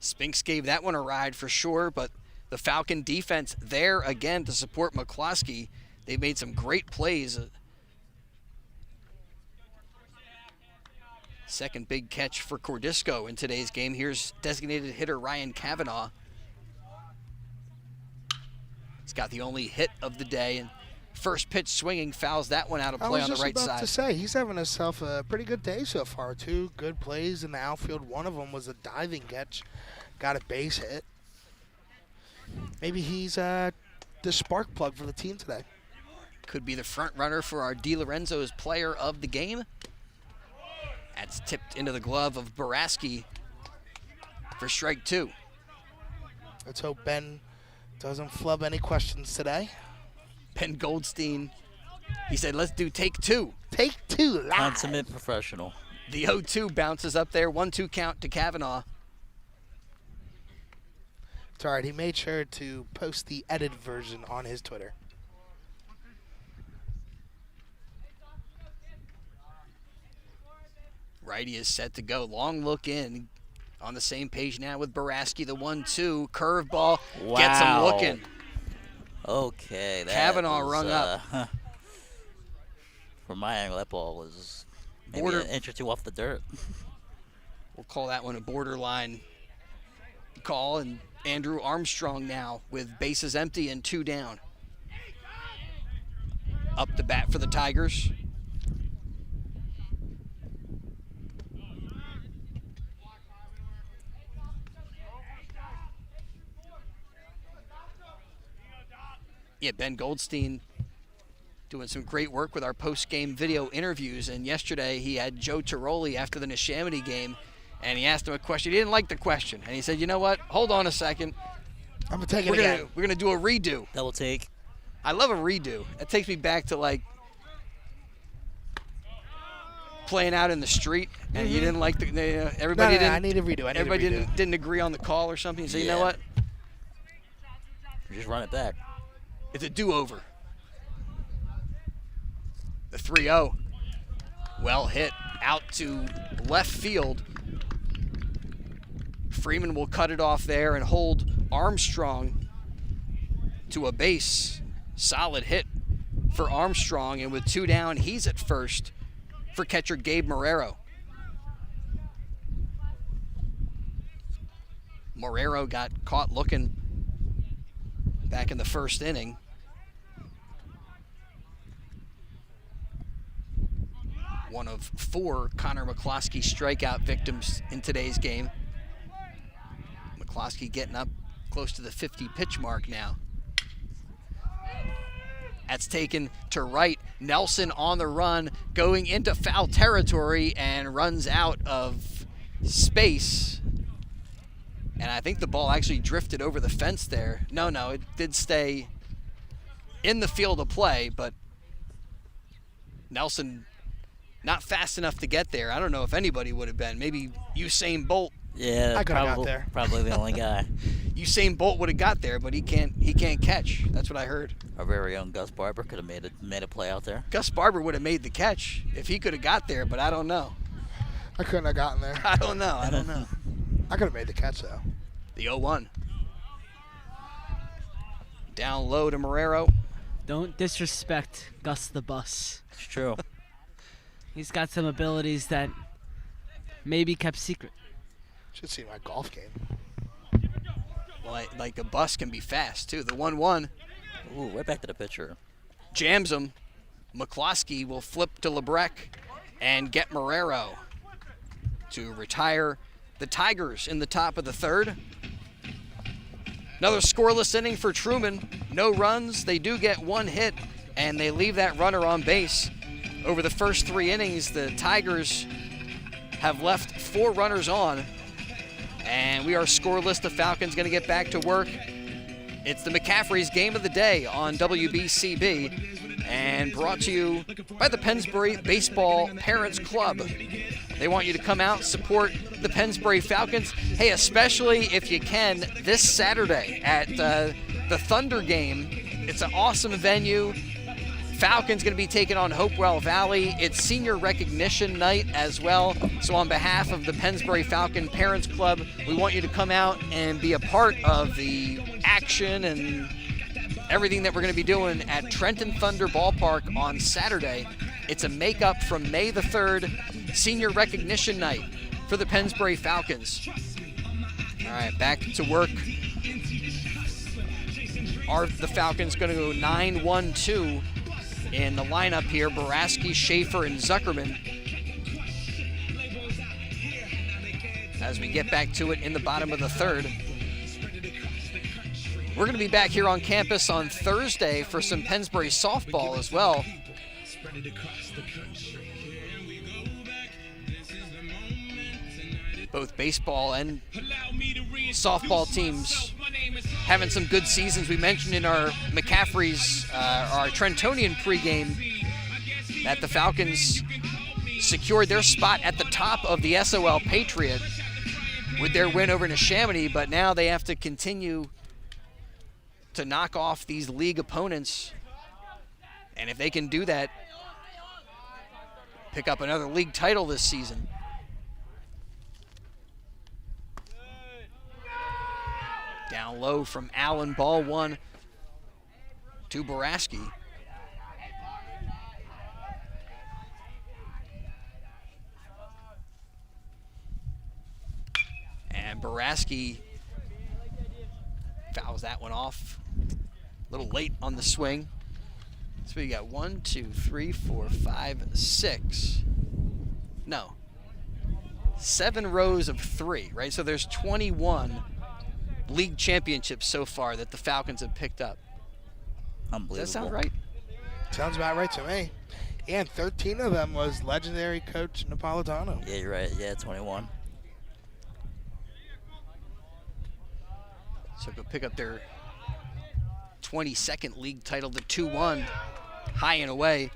Spinks gave that one a ride for sure, but the Falcon defense there again to support McCloskey. They made some great plays. Second big catch for Cordisco in today's game. Here's designated hitter Ryan Kavanaugh. He's got the only hit of the day, and first pitch swinging fouls that one out of play on the right I was just about side. to say, he's having himself a pretty good day so far. 2 good plays in the outfield. One of them was a diving catch. Got a base hit. Maybe he's the spark plug for the team today. Could be the front runner for our DiLorenzo's player of the game. That's tipped into the glove of Baraski for strike 2. Let's hope Ben doesn't flub any questions today. Ben Goldstein, he said, let's do take 2. Take 2 live. Consummate professional. The 0-2 bounces up there, 1-2 count to Kavanaugh. It's all right. He made sure to post the edited version on his Twitter. Righty is set to go. Long look in. On the same page now with Baraski. The 1-2 curveball gets him Wow. looking. Okay. Kavanaugh rung up. From my angle, that ball was maybe Border- an inch or two off the dirt. We'll call that one a borderline call. And Andrew Armstrong now with bases empty and 2 down. Up the bat for the Tigers. Yeah, Ben Goldstein doing some great work with our post-game video interviews. And yesterday he had Joe Tiroli after the Neshaminy game, and he asked him a question. He didn't like the question, and he said, you know what? Hold on a second. I'm going to take it again. We're gonna do a redo. Double take. I love a redo. It takes me back to, like, playing out in the street, and you didn't like the everybody didn't. I need a redo. Everybody didn't agree on the call or something. So you know Yeah. what? Just run it back. It's a do-over. The 3-0. Well hit out to left field. Freeman will cut it off there and hold Armstrong to a base. Solid hit for Armstrong, and with 2 down, he's at first for catcher Gabe Marrero. Marrero got caught looking back in the first inning. One of 4 Connor McCloskey strikeout victims in today's game. McCloskey getting up close to the 50 pitch mark now. That's taken to right. Nelson on the run, going into foul territory and runs out of space. And I think the ball actually drifted over the fence there. No, it did stay in the field of play, but Nelson not fast enough to get there. I don't know if anybody would have been. Maybe Usain Bolt. Yeah, I could've got there. Probably the only guy. Usain Bolt would have got there, but he can't catch. That's what I heard. Our very own Gus Barber could have made a play out there. Gus Barber would have made the catch if he could have got there, but I don't know. I couldn't have gotten there. I don't know. I could have made the catch, though. The 0-1. Down low to Marrero. Don't disrespect Gus the Bus. It's true. He's got some abilities that may be kept secret. Should see my golf game. Like a bus can be fast, too. The 1-1 Ooh, right back to the pitcher. jams him. McCloskey will flip to Lebrec and get Marrero to retire the Tigers in the top of the 3rd. Another scoreless inning for Truman. No runs. They do get 1 hit, and they leave that runner on base. Over the first 3 innings, the Tigers have left 4 runners on, and we are scoreless. The Falcons going to get back to work. It's the McCaffrey's Game of the Day on WBCB, and brought to you by the Pennsbury Baseball Parents Club. They want you to come out, support the Pennsbury Falcons. Hey, especially if you can, this Saturday at the Thunder game. It's an awesome venue. Falcons going to be taking on Hopewell Valley. It's senior recognition night as well. So on behalf of the Pennsbury Falcon Parents Club, we want you to come out and be a part of the action and everything that we're going to be doing at Trenton Thunder Ballpark on Saturday. It's a makeup from May the 3rd, senior recognition night for the Pennsbury Falcons. All right, back to work. Are the Falcons going to go 9-1-2 in the lineup here? Boraski, Schaefer, and Zuckerman. As we get back to it in the bottom of the 3rd. We're going to be back here on campus on Thursday for some Pennsbury softball as well. Both baseball and softball teams having some good seasons. We mentioned in our McCaffrey's, our Trentonian pregame, that the Falcons secured their spot at the top of the SOL Patriot with their win over Neshaminy, but now they have to continue to knock off these league opponents. And if they can do that, pick up another league title this season. Down low from Allen, ball 1 to Boraski. And Boraski fouls that one off. A little late on the swing. So we got 1, 2, 3, 4, 5, 6. No. 7 rows of 3, right? So there's 21 league championships so far that the Falcons have picked up. Unbelievable. Does that sound right? Sounds about right to me. And 13 of them was legendary coach Napolitano. Yeah, you're right. Yeah, 21. So go pick up their 22nd league title, the 2-1, high and away.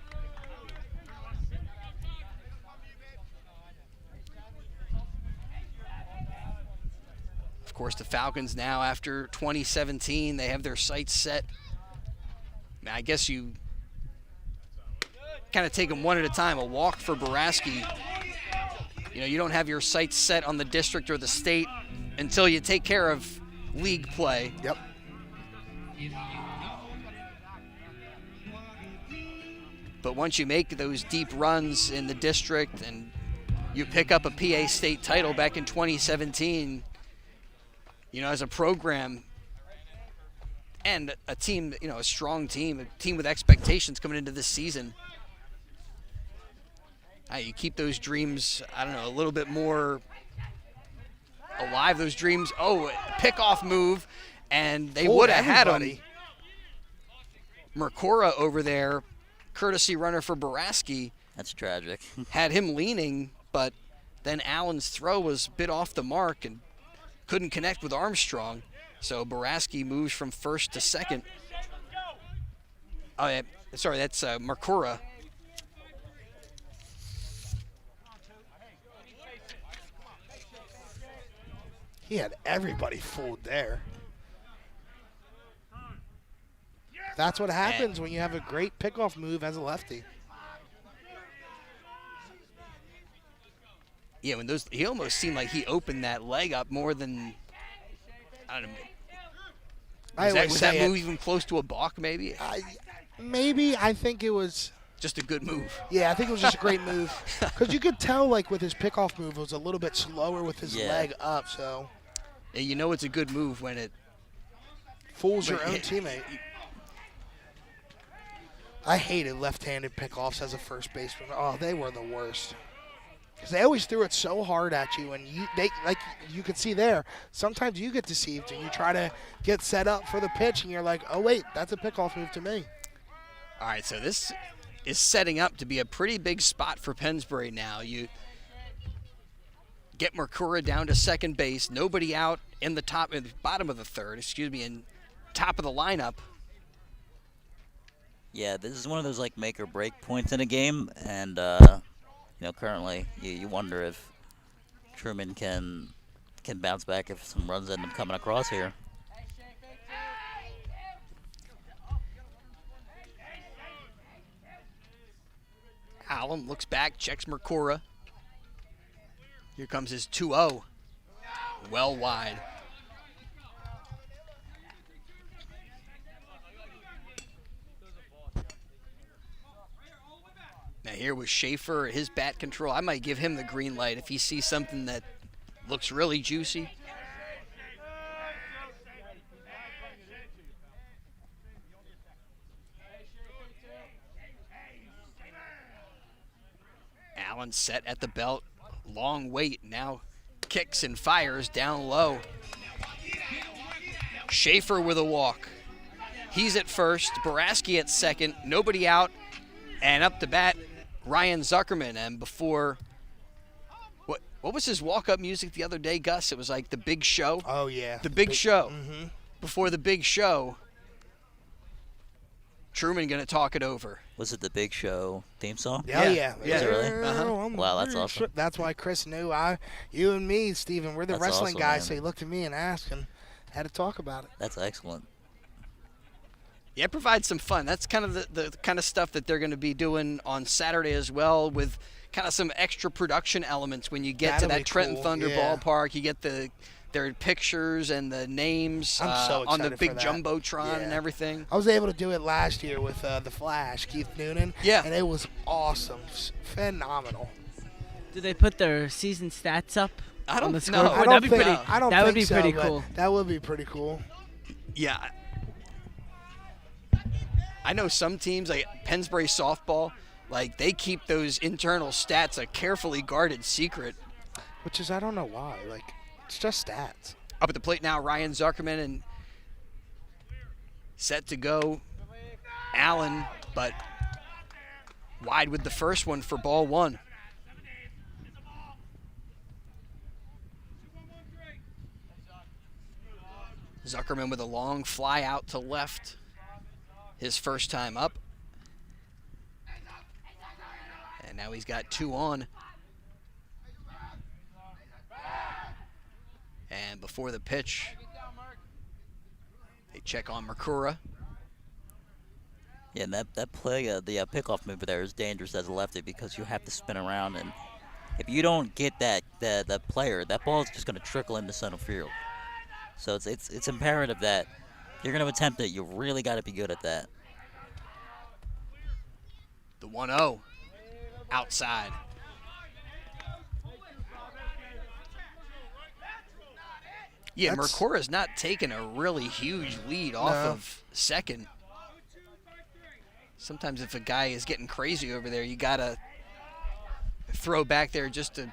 Of course, the Falcons now, after 2017, they have their sights set. I guess you kind of take them one at a time. A walk for Boraski. You know, you don't have your sights set on the district or the state until you take care of league play. Yep. But once you make those deep runs in the district and you pick up a PA state title back in 2017, you know, as a program and a team, you know, a strong team, a team with expectations coming into this season, you keep those dreams, I don't know, a little bit more alive, those dreams. Oh, pickoff move, and they would have had him. Mercora over there, courtesy runner for Boraski. That's tragic. Had him leaning, but then Allen's throw was a bit off the mark and couldn't connect with Armstrong. So Boraski moves from first to second. Oh, yeah, sorry, that's Mercora. He had everybody fooled there. That's what happens when you have a great pickoff move as a lefty. Yeah, when those, he almost seemed like he opened that leg up more than, I don't know. Was that move even close to a balk, maybe? Maybe. I think it was just a good move. Yeah, I think it was just a great move. Because you could tell, like, with his pickoff move, it was a little bit slower with his leg up, so. Yeah, you know it's a good move when it fools your own teammate. I hated left-handed pickoffs as a first baseman. Oh, they were the worst. Because they always threw it so hard at you, and like you could see there, sometimes you get deceived, and you try to get set up for the pitch, and you're like, oh, wait, that's a pickoff move to me. All right, so this is setting up to be a pretty big spot for Pennsbury now. You get Mercura down to second base, nobody out in the bottom of the third, in top of the lineup. Yeah, this is one of those like make or break points in a game, and you know, currently you wonder if Truman can bounce back if some runs end up coming across here. Allen looks back, checks Mercora. Here comes his 2-0. Well wide. Now here was Schaefer, his bat control. I might give him the green light if he sees something that looks really juicy. Allen set at the belt. Long wait. Now kicks and fires down low. Schaefer with a walk. He's at first. Boraski at second. Nobody out. And up to bat, Ryan Zuckerman. And before, what was his walk-up music the other day, Gus? It was like The Big Show. Oh, yeah. The Big Show. Mm-hmm. Before The Big Show, Truman going to talk it over. Was it the Big Show theme song? Oh, yeah. Yeah. Really? Uh-huh. Wow, that's awesome. That's why Chris knew. You and me, Steven, we're the That's wrestling awesome, guys, man. so he looked at me and asked and had to talk about it. That's excellent. Yeah, it provides some fun. That's kind of the kind of stuff that they're going to be doing on Saturday as well, with kind of some extra production elements when you get That'll to be that Trenton cool, Thunder yeah. ballpark. You get their pictures and the names I'm so on the excited big for that. jumbotron and Yeah. everything. I was able to do it last year with the Flash, Keith Noonan. Yeah. And it was awesome. Phenomenal. Do they put their season stats up? I don't on the know. scoreboard? I That'd be don't pretty. think- I don't that would think be pretty so, but cool. That would be pretty cool. Yeah. I know some teams, like Pennsbury softball, like they keep those internal stats a carefully guarded secret. Which is, I don't know why. Like, it's just stats. Up at the plate now, Ryan Zuckerman, and set to go Allen, but wide with the first one for ball one. Zuckerman with a long fly out to left. His first time up. And now he's got 2 on. And before the pitch, they check on Mercura. Yeah, and that play, the pickoff move there is dangerous as a lefty because you have to spin around, and if you don't get that player, that ball is just going to trickle into center field. So it's imperative that if you're going to attempt it, you really got to be good at that. The 1-0 outside. Yeah, Mercura's not taking a really huge lead off of second. Sometimes if a guy is getting crazy over there, you got to throw back there just to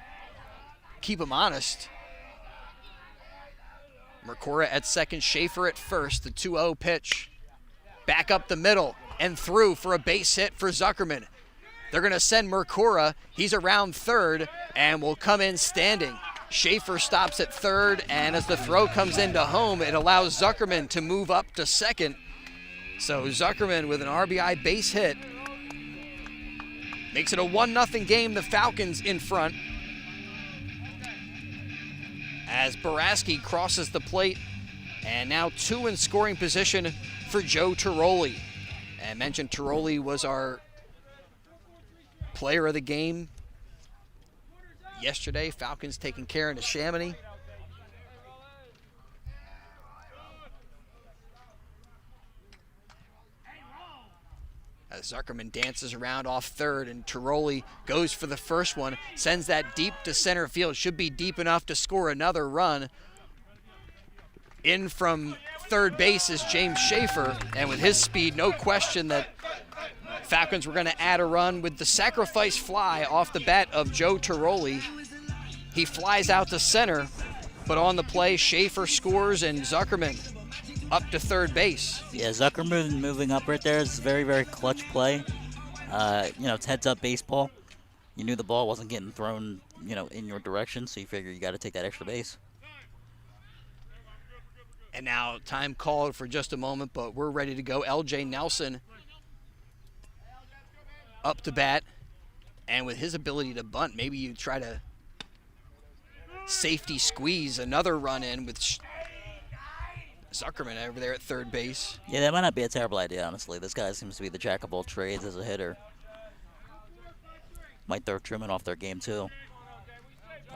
keep him honest. Mercura at second, Schaefer at first, the 2-0 pitch. Back up the middle and through for a base hit for Zuckerman. They're going to send Mercura. He's around third and will come in standing. Schaefer stops at third, and as the throw comes into home, it allows Zuckerman to move up to second. So Zuckerman with an RBI base hit makes it a 1-0 game. The Falcons in front. As Boraski crosses the plate, and now 2 in scoring position for Joe Tiroli. And mentioned Tiroli was our player of the game yesterday. Falcons taking care of Neshaminy. As Zuckerman dances around off third, and Tiroli goes for the first one, sends that deep to center field. Should be deep enough to score another run. In from third base is James Schaefer, and with his speed, no question that Falcons were going to add a run with the sacrifice fly off the bat of Joe Tiroli. He flies out to center, but on the play, Schaefer scores, and Zuckerman up to third base. Yeah, Zuckerman moving up right there is a very, very clutch play. It's heads-up baseball. You knew the ball wasn't getting thrown, in your direction, so you figure you got to take that extra base. And now time called for just a moment, but we're ready to go. L.J. Nelson up to bat, and with his ability to bunt, maybe you try to safety squeeze another run in with Zuckerman over there at third base. Yeah, that might not be a terrible idea, honestly. This guy seems to be the jack of all trades as a hitter. might throw Truman off their game too.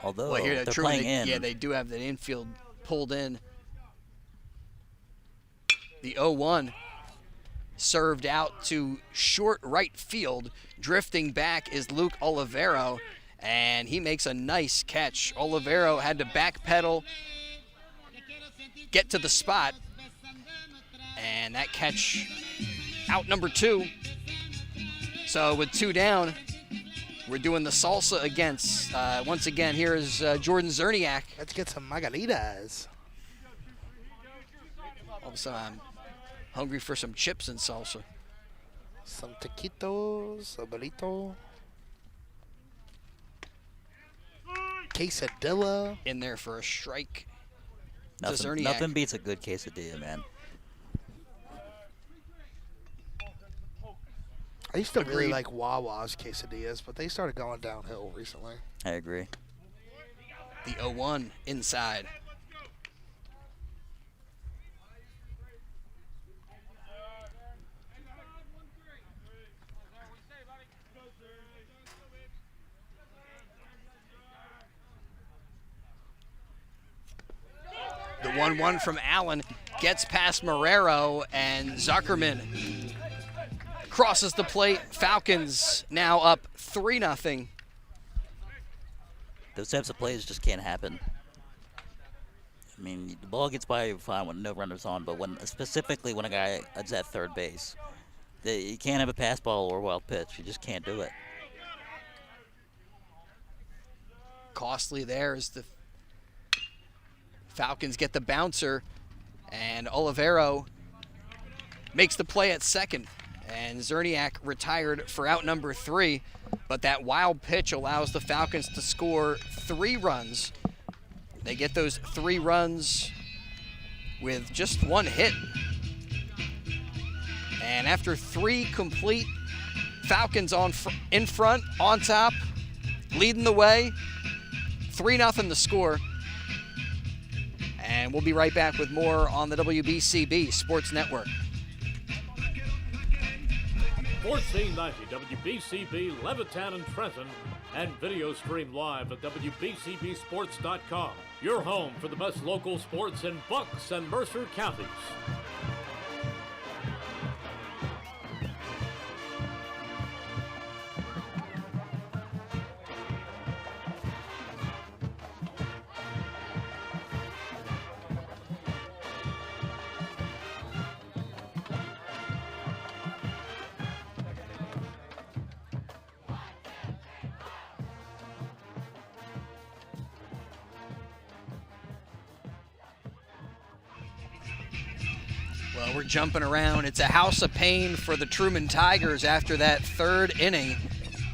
Although Well, here they're Truman, playing in. yeah, they do have the infield pulled in. The 0-1 served out to short right field. Drifting back is Luke Olivero, and he makes a nice catch. Olivero had to backpedal, get to the spot, and that catch out number 2. So with 2 down, we're doing the salsa against, once again, here is Jordan Zerniak. Let's get some margaritas. All of a sudden, I'm hungry for some chips and salsa. Some taquitos, a burrito. Quesadilla. In there for a strike. to Nothing, Zerniak. nothing beats a good quesadilla, man. I used to really Agreed. like Wawa's quesadillas, but they started going downhill recently. I agree. The 0-1 inside. The 1-1 from Allen gets past Marrero, and Zuckerman crosses the plate. Falcons now up 3-0. Those types of plays just can't happen. I mean, the ball gets by fine when no runners on, but specifically when a guy is at third base, you can't have a pass ball or a wild pitch. You just can't do it. Costly there as the Falcons get the bouncer, and Olivero makes the play at second, and Zerniak retired for out number 3, but that wild pitch allows the Falcons to score 3 runs. They get those 3 runs with just 1 hit, and after 3 complete, Falcons in front, on top, leading the way, 3-0 the score. And we'll be right back with more on the WBCB Sports Network. 1490 WBCB Levittown and Trenton, and video stream live at WBCBsports.com. Your home for the best local sports in Bucks and Mercer counties. Well, we're jumping around. It's a house of pain for the Truman Tigers after that 3rd inning,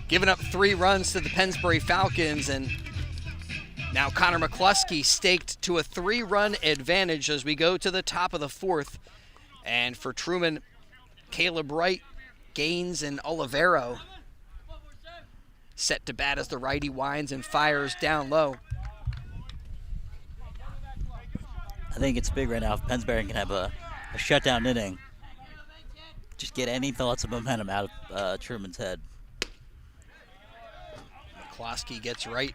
giving up 3 runs to the Pennsbury Falcons, and now Connor McCluskey staked to a 3-run advantage as we go to the top of the 4th. And for Truman, Caleb Wright, Gaines, and Olivero set to bat as the righty winds and fires down low. I think it's big right now if Pennsbury can have a shutdown inning. Just get any thoughts of momentum out of Truman's head. McCloskey gets right.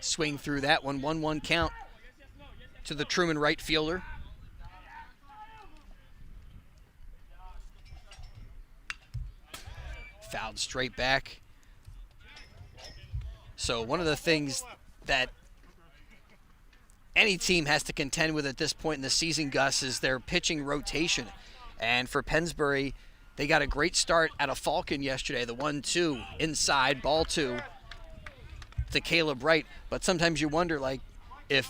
Swing through that one. 1-1 count to the Truman right fielder. Fouled straight back. So one of the things that any team has to contend with at this point in the season, Gus, is their pitching rotation. And for Pennsbury, they got a great start at a Falcon yesterday. The 1-2 inside, ball 2 to Caleb Wright. But sometimes you wonder, like, if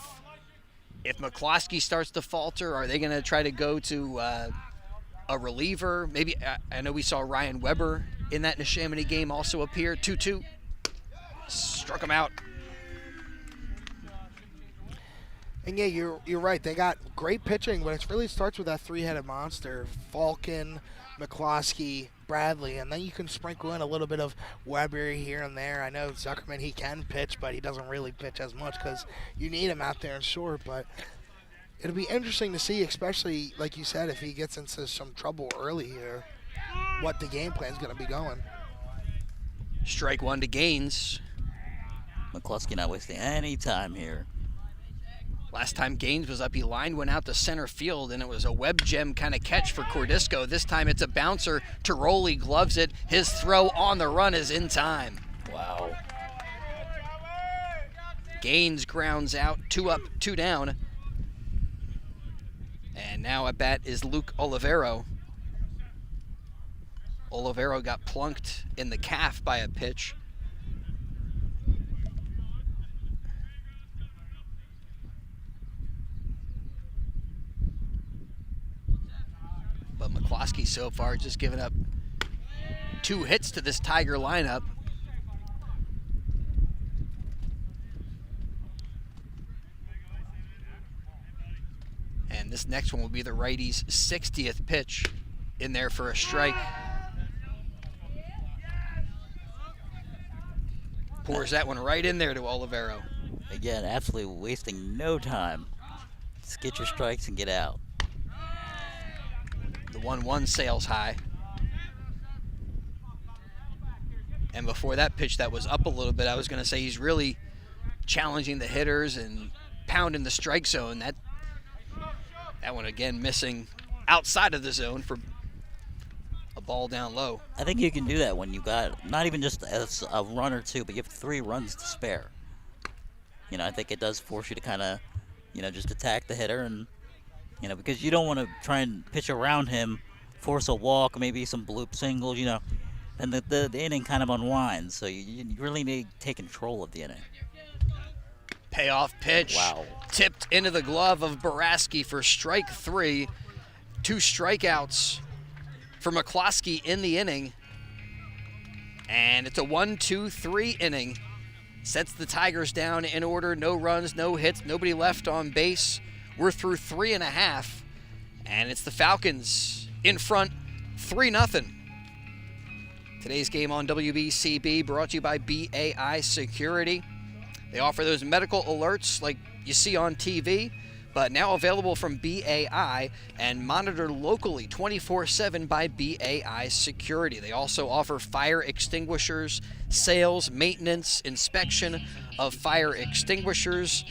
McCloskey starts to falter, are they going to try to go to a reliever? Maybe, I know we saw Ryan Weber in that Neshaminy game also appear. 2-2. Struck him out. And yeah, you're right. They got great pitching, but it really starts with that 3-headed monster: Falcon, McCloskey, Bradley, and then you can sprinkle in a little bit of Weber here and there. I know Zuckerman, he can pitch, but he doesn't really pitch as much because you need him out there in short. But it'll be interesting to see, especially like you said, if he gets into some trouble early here, what the game plan is going to be going. Strike one to Gaines. McCluskey not wasting any time here. Last time Gaines was up, he lined one out to center field, and it was a web gem kind of catch for Cordisco. This time it's a bouncer. Tiroli gloves it. His throw on the run is in time. Wow. Gaines grounds out, 2 up, 2 down. And now at bat is Luke Olivero. Olivero got plunked in the calf by a pitch. But McCloskey so far just given up 2 hits to this Tiger lineup. And this next one will be the righty's 60th pitch in there for a strike. Pours that one right in there to Olivero. Again, absolutely wasting no time. Just get your strikes and get out. The 1-1 sails high. And before that pitch that was up a little bit, I was going to say he's really challenging the hitters and pounding the strike zone. That one again missing outside of the zone for a ball down low. I think you can do that when you got not even just a run or two, but you have 3 runs to spare. You know, I think it does force you to kind of, you know, just attack the hitter and, you know, because you don't want to try and pitch around him, force a walk, maybe some bloop singles, you know, and the inning kind of unwinds. So you really need to take control of the inning. Payoff pitch. Wow. Tipped into the glove of Baraski for strike 3. 2 strikeouts for McCloskey in the inning. And it's a 1-2-3 inning. Sets the Tigers down in order. No runs, no hits, nobody left on base. We're through 3.5. And it's the Falcons in front 3-0. Today's game on WBCB brought to you by BAI Security. They offer those medical alerts like you see on TV, but now available from BAI and monitored locally 24/7 by BAI Security. They also offer fire extinguishers, sales, maintenance, inspection of fire extinguishers.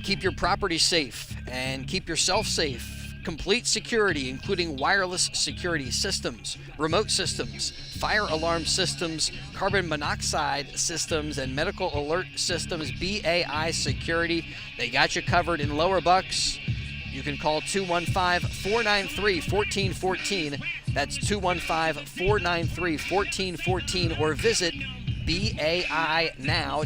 Keep your property safe and keep yourself safe. Complete security, including wireless security systems, remote systems, fire alarm systems, carbon monoxide systems, and medical alert systems. BAI Security, they got you covered in Lower Bucks. You can call 215-493-1414. That's 215-493-1414, or visit BAInow.com.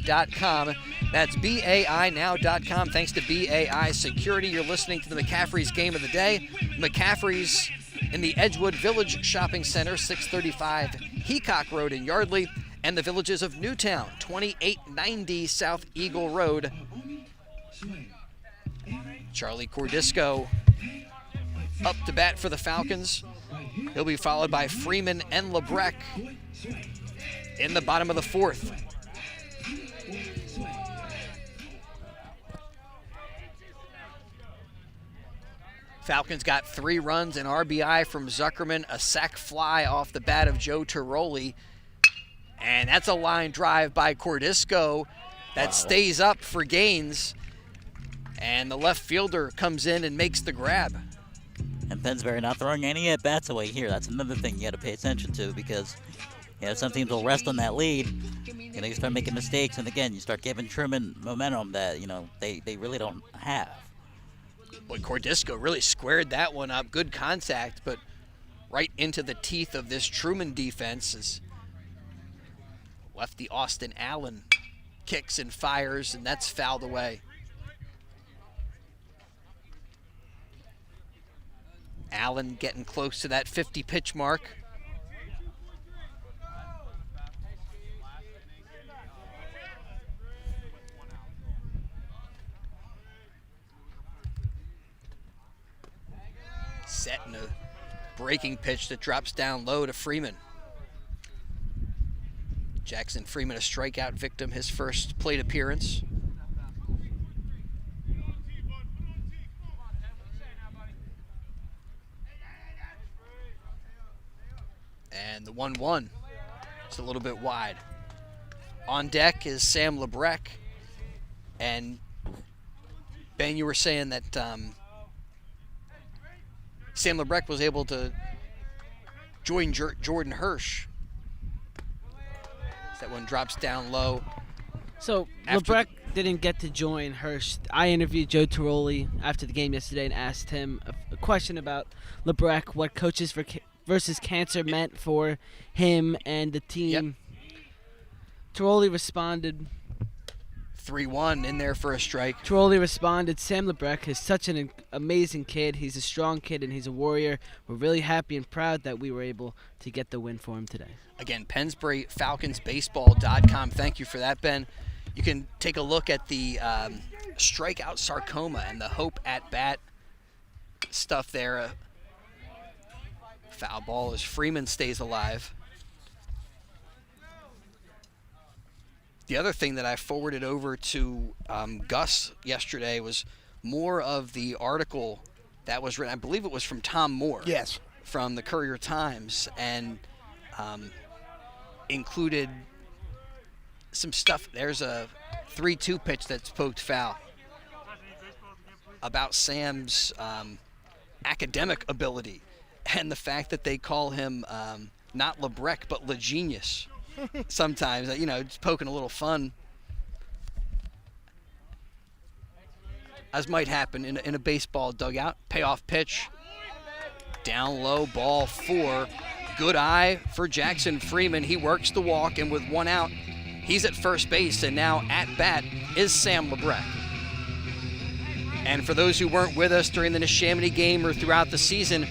That's BAInow.com. Thanks to BAI Security, you're listening to the McCaffrey's Game of the Day. McCaffrey's in the Edgewood Village Shopping Center, 635 Heacock Road in Yardley, and the villages of Newtown, 2890 South Eagle Road. Charlie Cordisco up to bat for the Falcons. He'll be followed by Freeman and Lebrecht in the bottom of the 4th. Falcons got 3 runs, an RBI from Zuckerman, a sac fly off the bat of Joe Tiroli, and that's a line drive by Cordisco that stays up for Gaines, and the left fielder comes in and makes the grab. And Pennsbury not throwing any at-bats away here. That's another thing you got to pay attention to, because you know, some teams will rest on that lead. You know, you start making mistakes, and again, you start giving Truman momentum that, you know, they really don't have. Boy, Cordisco really squared that one up. Good contact, but right into the teeth of this Truman defense as lefty Austin Allen kicks and fires, and that's fouled away. Allen getting close to that 50 pitch mark. Setting a breaking pitch that drops down low to Freeman. Jackson Freeman, a strikeout victim, his first plate appearance. And the 1-1, it's a little bit wide. On deck is Sam Lebrec. And Ben, you were saying that Sam Lebrec was able to join Jordan Hirsch. That one drops down low. So Lebrec didn't get to join Hirsch. I interviewed Joe Tiroli after the game yesterday and asked him a question about Lebrec, what coaches versus cancer meant for him and the team. Yep. Tiroli responded. 3-1 in there for a strike. Tiroli responded, Sam Lebrec is such an amazing kid. He's a strong kid and he's a warrior. We're really happy and proud that we were able to get the win for him today. Again, Pennsbury Falcons Baseball.com. Thank you for that, Ben. You can take a look at the strikeout sarcoma and the hope at bat stuff there. Foul ball as Freeman stays alive. The other thing that I forwarded over to Gus yesterday was more of the article that was written. I believe it was from Tom Moore. Yes. From the Courier-Times, and included some stuff. There's a 3-2 pitch that's poked foul. About Sam's academic ability and the fact that they call him not Lebrec but LeGenius. Sometimes, just poking a little fun, as might happen in a baseball dugout. Payoff pitch, down low, ball 4. Good eye for Jackson Freeman. He works the walk, and with 1 out, he's at first base, and now at bat is Sam Lebrec. And for those who weren't with us during the Neshaminy game or throughout the season,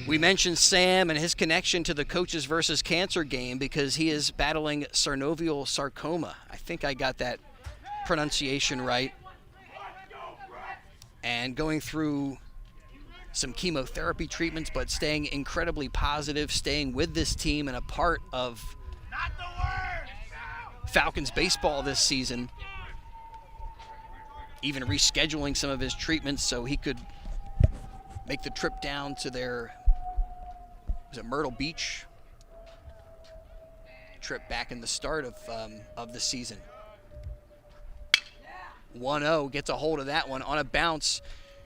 we mentioned Sam and his connection to the Coaches versus Cancer game because he is battling synovial sarcoma. I think I got that pronunciation right. And going through some chemotherapy treatments, but staying incredibly positive, staying with this team and a part of Falcons baseball this season. Even rescheduling some of his treatments so he could make the trip down to their Myrtle Beach trip back in the start of the season. 1-0 gets a hold of that one on a bounce.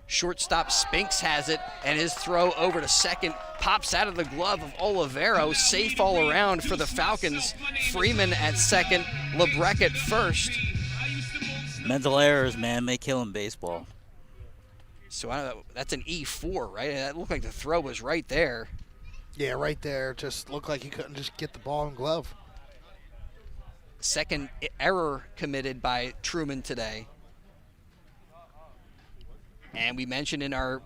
Shortstop Spinks has it, and his throw over to second pops out of the glove of Olivero. Safe all around for the Falcons. Freeman at second, Lebrec at first. Mental errors, man, may kill in baseball. So that's an E4, right? That looked like the throw was right there. Yeah, right there. Just looked like he couldn't just get the ball in glove. Second error committed by Truman today. And we mentioned in our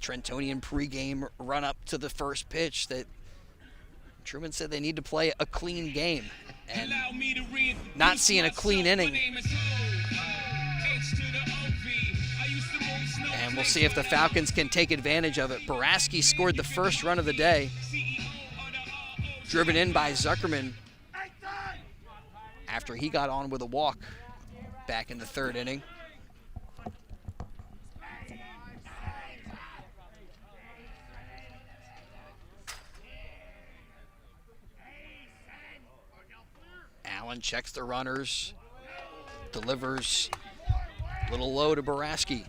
Trentonian pregame run-up to the first pitch that Truman said they need to play a clean game. And not seeing a clean inning. And we'll see if the Falcons can take advantage of it. Baraski scored the first run of the day. Driven in by Zuckerman after he got on with a walk back in the third inning. Allen checks the runners, delivers a little low to Baraski.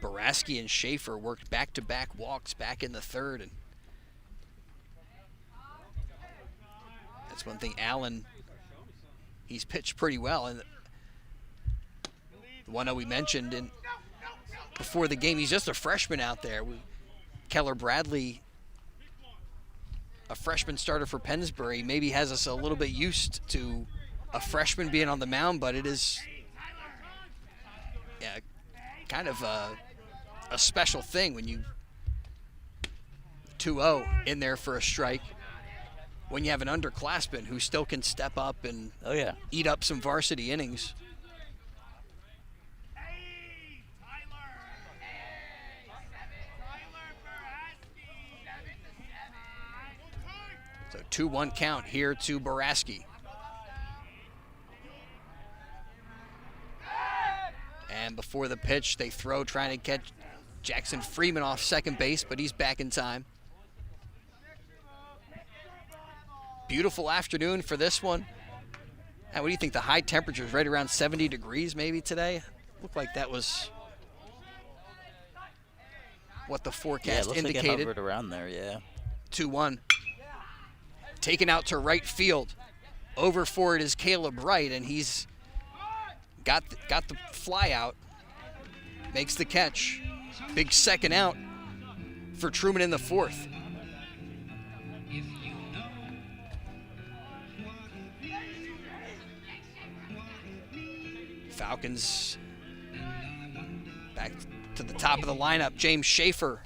Baraski and Schaefer worked back-to-back walks back in the third. And that's one thing Allen, he's pitched pretty well. And the one that we mentioned before the game, he's just a freshman out there. Keller Bradley, a freshman starter for Pennsbury, maybe has us a little bit used to a freshman being on the mound, but it is kind of a special thing when you 2-0 in there for a strike, when you have an underclassman who still can step up and eat up some varsity innings. So 2-1 count here to Baraski. And before the pitch, they throw trying to Jackson Freeman off second base, but he's back in time. Beautiful afternoon for this one. What do you think? The high temperature is right around 70 degrees maybe today? Looked like that was what the forecast indicated. Like it hovered around there, yeah. 2-1. Taken out to right field. Over for it is Caleb Wright, and he's got the fly out. Makes the catch. Big second out for Truman in the fourth. Falcons back to the top of the lineup. James Schaefer.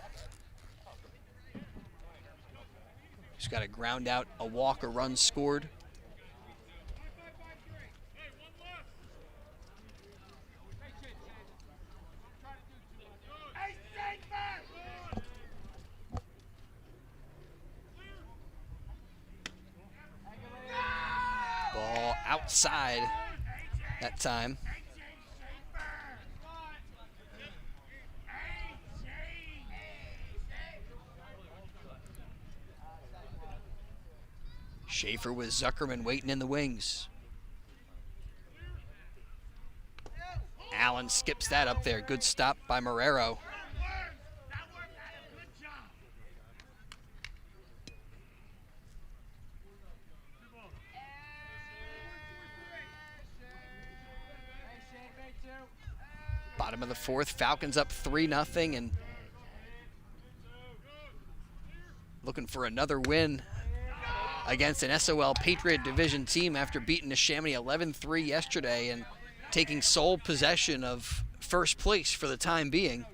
Just got to ground out a walk, a run scored. Ball outside that time. Schaefer with Zuckerman waiting in the wings. Allen skips that up there. Good stop by Marrero. Bottom of the fourth, Falcons up 3-0 and looking for another win against an SOL Patriot Division team after beating the Chamonix 11-3 yesterday and taking sole possession of first place for the time being.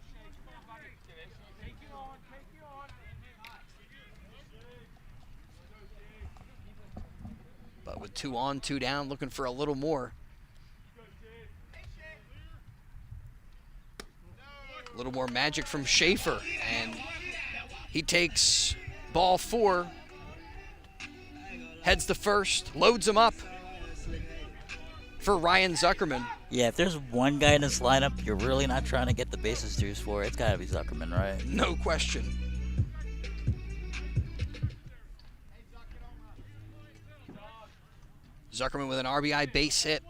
But with 2 on, 2 down, looking for a little more. A little more magic from Schaefer, and he takes ball 4. Heads to first, loads him up for Ryan Zuckerman. Yeah, if there's one guy in this lineup you're really not trying to get the bases juice for, it's got to be Zuckerman, right? No question. Zuckerman with an RBI base hit.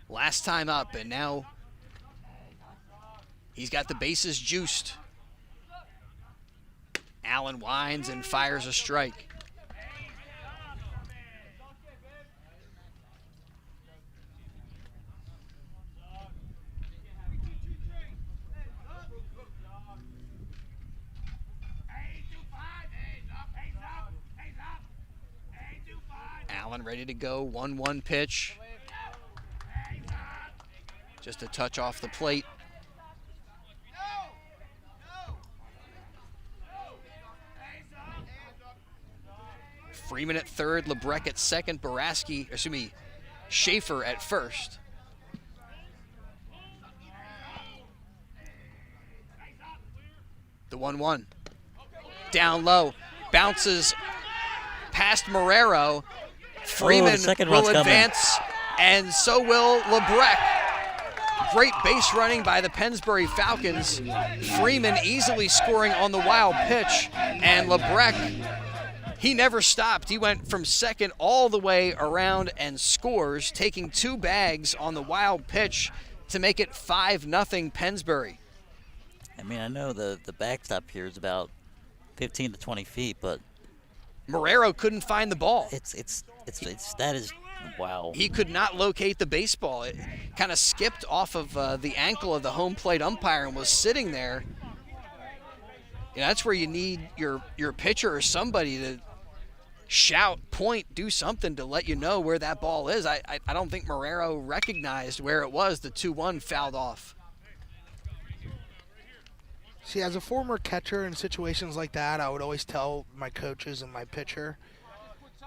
Last time up, and now he's got the bases juiced. Allen winds and fires a strike. Allen ready to go, 1-1 pitch. Just a touch off the plate. Freeman at third, Lebrecht at second, Schaefer at first. The 1-1. Down low, bounces past Marrero. Freeman will advance, and so will Lebrecht. Great base running by the Pennsbury Falcons. Freeman easily scoring on the wild pitch, and Lebrecht, he never stopped. He went from second all the way around and scores, taking 2 bags on the wild pitch to make it 5-0 Pennsbury. I mean, I know the backstop here is about 15 to 20 feet, but Marrero couldn't find the ball. That is wow. He could not locate the baseball. It kind of skipped off of the ankle of the home plate umpire and was sitting there. You know, that's where you need your pitcher or somebody to shout, point, do something to let you know where that ball is. I don't think Marrero recognized where it was. The 2-1 fouled off. See, as a former catcher in situations like that, I would always tell my coaches and my pitcher,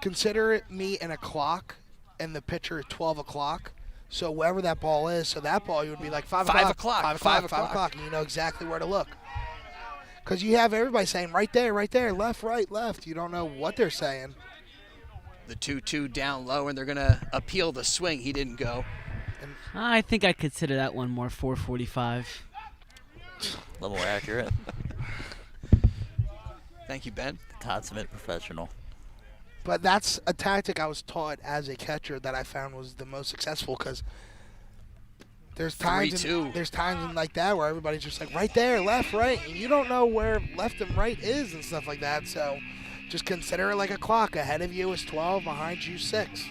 consider it me and a clock and the pitcher at 12 o'clock. So wherever that ball is, so that ball you would be like 5 o'clock. 5 o'clock, and you know exactly where to look. Because you have everybody saying right there, left, right, left. You don't know what they're saying. The 2-2 down low, and they're going to appeal the swing. He didn't go. I think I consider that one more 445. A little more accurate. Thank you, Ben. Consummate professional. But that's a tactic I was taught as a catcher that I found was the most successful, because there's times in like that where everybody's just like right there, left, right, and you don't know where left and right is and stuff like that. So just consider it like a clock. Ahead of you is 12, behind you 6.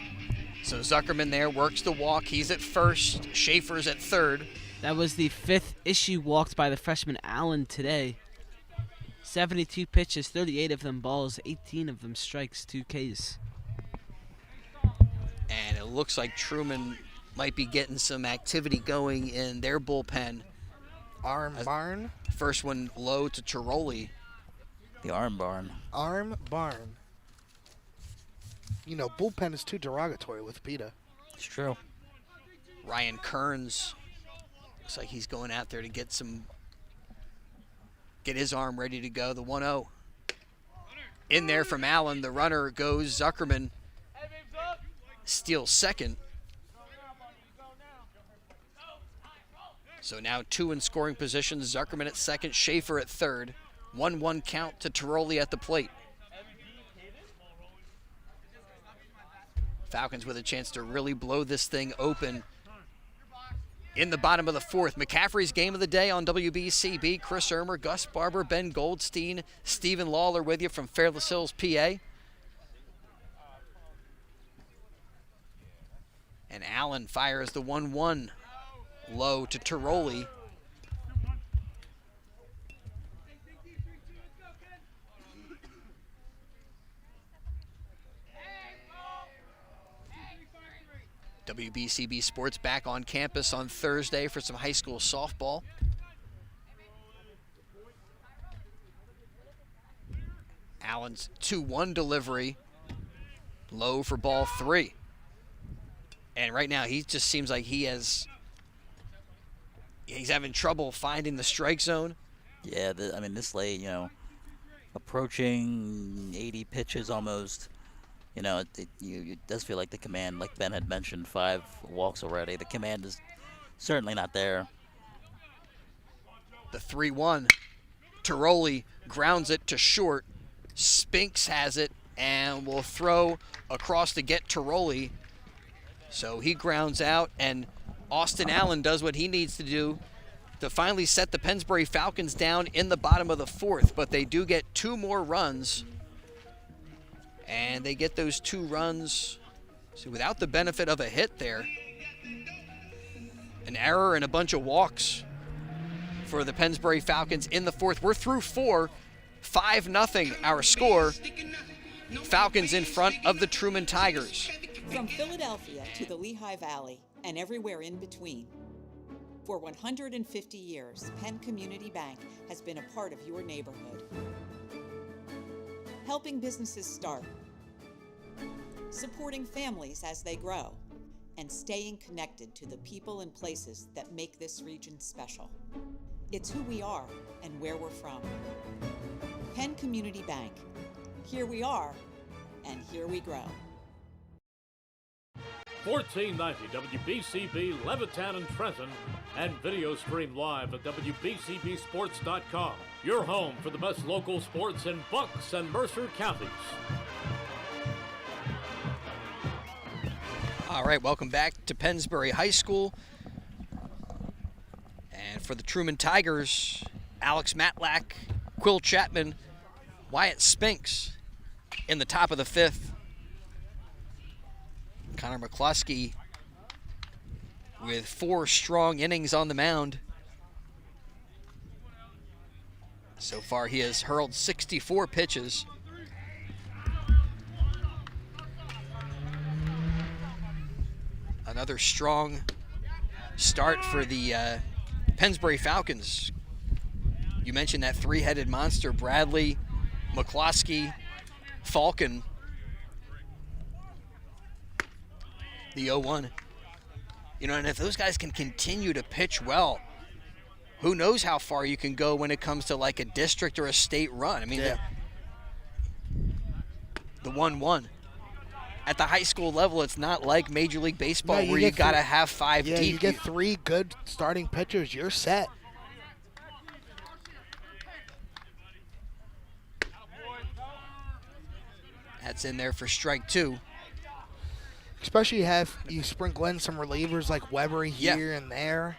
So Zuckerman there works the walk. He's at first. Schaefer's at third. That was the 5th issue walked by the freshman Allen today. 72 pitches, 38 of them balls, 18 of them strikes, 2 Ks. And it looks like Truman might be getting some activity going in their bullpen. Arm barn. First one low to Tiroli. The arm barn. Arm barn. You know, bullpen is too derogatory with PETA. It's true. Ryan Kearns looks like he's going out there to get his arm ready to go. The 1-0. In there from Allen. The runner goes. Zuckerman steals second. So now 2 in scoring position. Zuckerman at second. Schaefer at third. 1-1 count to Tiroli at the plate. Falcons with a chance to really blow this thing open in the bottom of the 4th. McCaffrey's game of the day on WBCB. Chris Ermer, Gus Barber, Ben Goldstein, Stephen Lawler with you from Fairless Hills, PA. And Allen fires the 1-1 low to Tiroli. WBCB Sports back on campus on Thursday for some high school softball. Allen's 2-1 delivery, low for ball 3. And right now he just seems like he's having trouble finding the strike zone. Yeah, I mean, this late, approaching 80 pitches almost. It does feel like the command, like Ben had mentioned, 5 walks already. The command is certainly not there. The 3-1. Tiroli grounds it to short. Spinks has it and will throw across to get Tiroli. So he grounds out, and Austin Allen does what he needs to do to finally set the Pennsbury Falcons down in the bottom of the 4th. But they do get 2 more runs. And they get those 2 runs without the benefit of a hit there. An error and a bunch of walks for the Pennsbury Falcons in the 4th. We're through 4, 5-0 our score. Falcons in front of the Truman Tigers. From Philadelphia to the Lehigh Valley and everywhere in between. For 150 years, Penn Community Bank has been a part of your neighborhood. Helping businesses start, supporting families as they grow, and staying connected to the people and places that make this region special. It's who we are and where we're from. Penn Community Bank. Here we are, and here we grow. 1490 WBCB Levittown and Trenton, and video stream live at WBCBsports.com. Your home for the best local sports in Bucks and Mercer counties. All right, welcome back to Pennsbury High School. And for the Truman Tigers, Alex Matlack, Quill Chapman, Wyatt Spinks in the top of the 5th. Connor McCluskey with 4 strong innings on the mound. So far, he has hurled 64 pitches. Another strong start for the Pennsbury Falcons. You mentioned that 3-headed monster, Bradley, McCluskey, Falcon. The 0-1. And if those guys can continue to pitch well, who knows how far you can go when it comes to like a district or a state run. I mean, Yeah. the 1-1. At the high school level, it's not like Major League Baseball No, where you got to have 5 Yeah, deep. you get 3 good starting pitchers, you're set. That's in there for strike 2. Especially you sprinkle in some relievers like Weber here and there.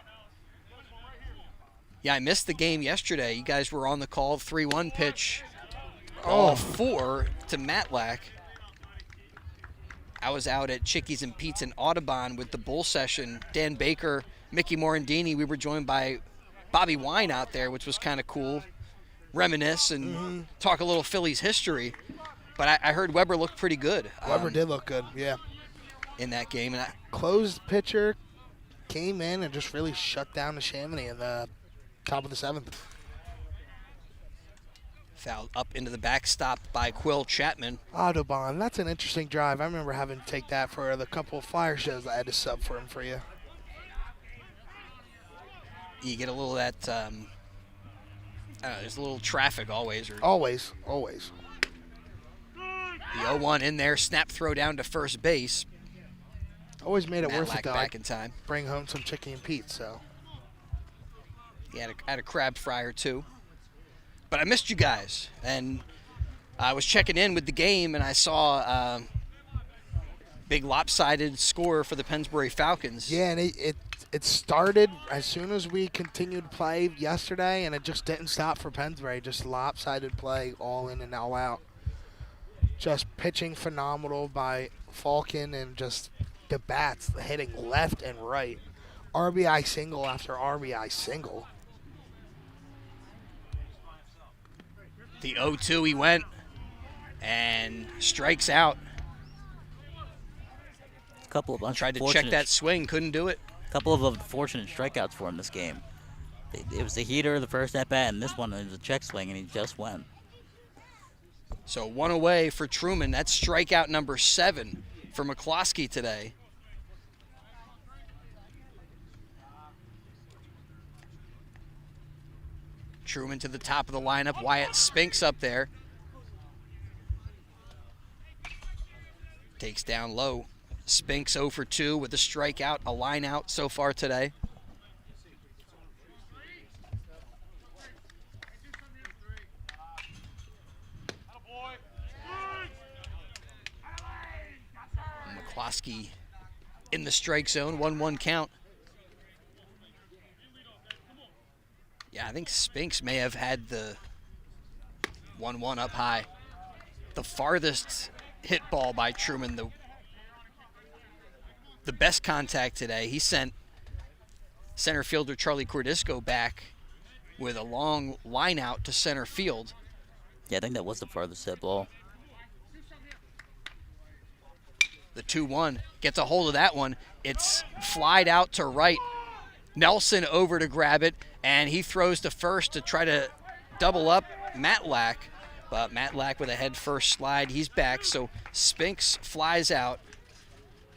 Yeah, I missed the game yesterday. You guys were on the call. 3-1 pitch. Ball 4 to Matlack. I was out at Chickies and Pete's in Audubon with the Bull Session. Dan Baker, Mickey Morandini. We were joined by Bobby Wine out there, which was kind of cool. Reminisce and talk a little Phillies history. But I heard Weber looked pretty good. Weber did look good, yeah. In that game. And closed pitcher came in and just really shut down the Chamonix in the top of the 7th. Fouled up into the backstop by Quill Chapman. Audubon, that's an interesting drive. I remember having to take that for the couple of Flyer shows I had to sub for him for you. You get a little of that, I don't know, there's a little traffic always. Always. The 0-1 in there, snap throw down to first base. Always made it Matlack worth it, though. Back in time. Bring home some Chicky and Pete, so. He had a crab fry or two. But I missed you guys, and I was checking in with the game, and I saw a big lopsided score for the Pennsbury Falcons. Yeah, and it started as soon as we continued to play yesterday, and it just didn't stop for Pennsbury. Just lopsided play, all in and all out. Just pitching phenomenal by Falcon, and just the bats hitting left and right. RBI single after RBI single. The 0-2 he went and strikes out. Couple of Tried to check that swing, couldn't do it. Couple of unfortunate strikeouts for him this game. It was the heater the first at bat, and this one it was a check swing, and he just went. So 1 away for Truman. That's strikeout number 7 for McCloskey today. Truman to the top of the lineup. Wyatt Spinks up there. Takes down low. Spinks 0 for 2 with a strikeout, a line out so far today. McCloskey in the strike zone, 1-1 count. Yeah, I think Spinks may have had the 1-1 up high. The farthest hit ball by Truman, the best contact today. He sent center fielder Charlie Cordisco back with a long line out to center field. Yeah, I think that was the farthest hit ball. The 2-1 gets a hold of that one. It's flied out to right. Nelson over to grab it, and he throws to first to try to double up Matlack. But Matlack with a head first slide, he's back. So Spinks flies out.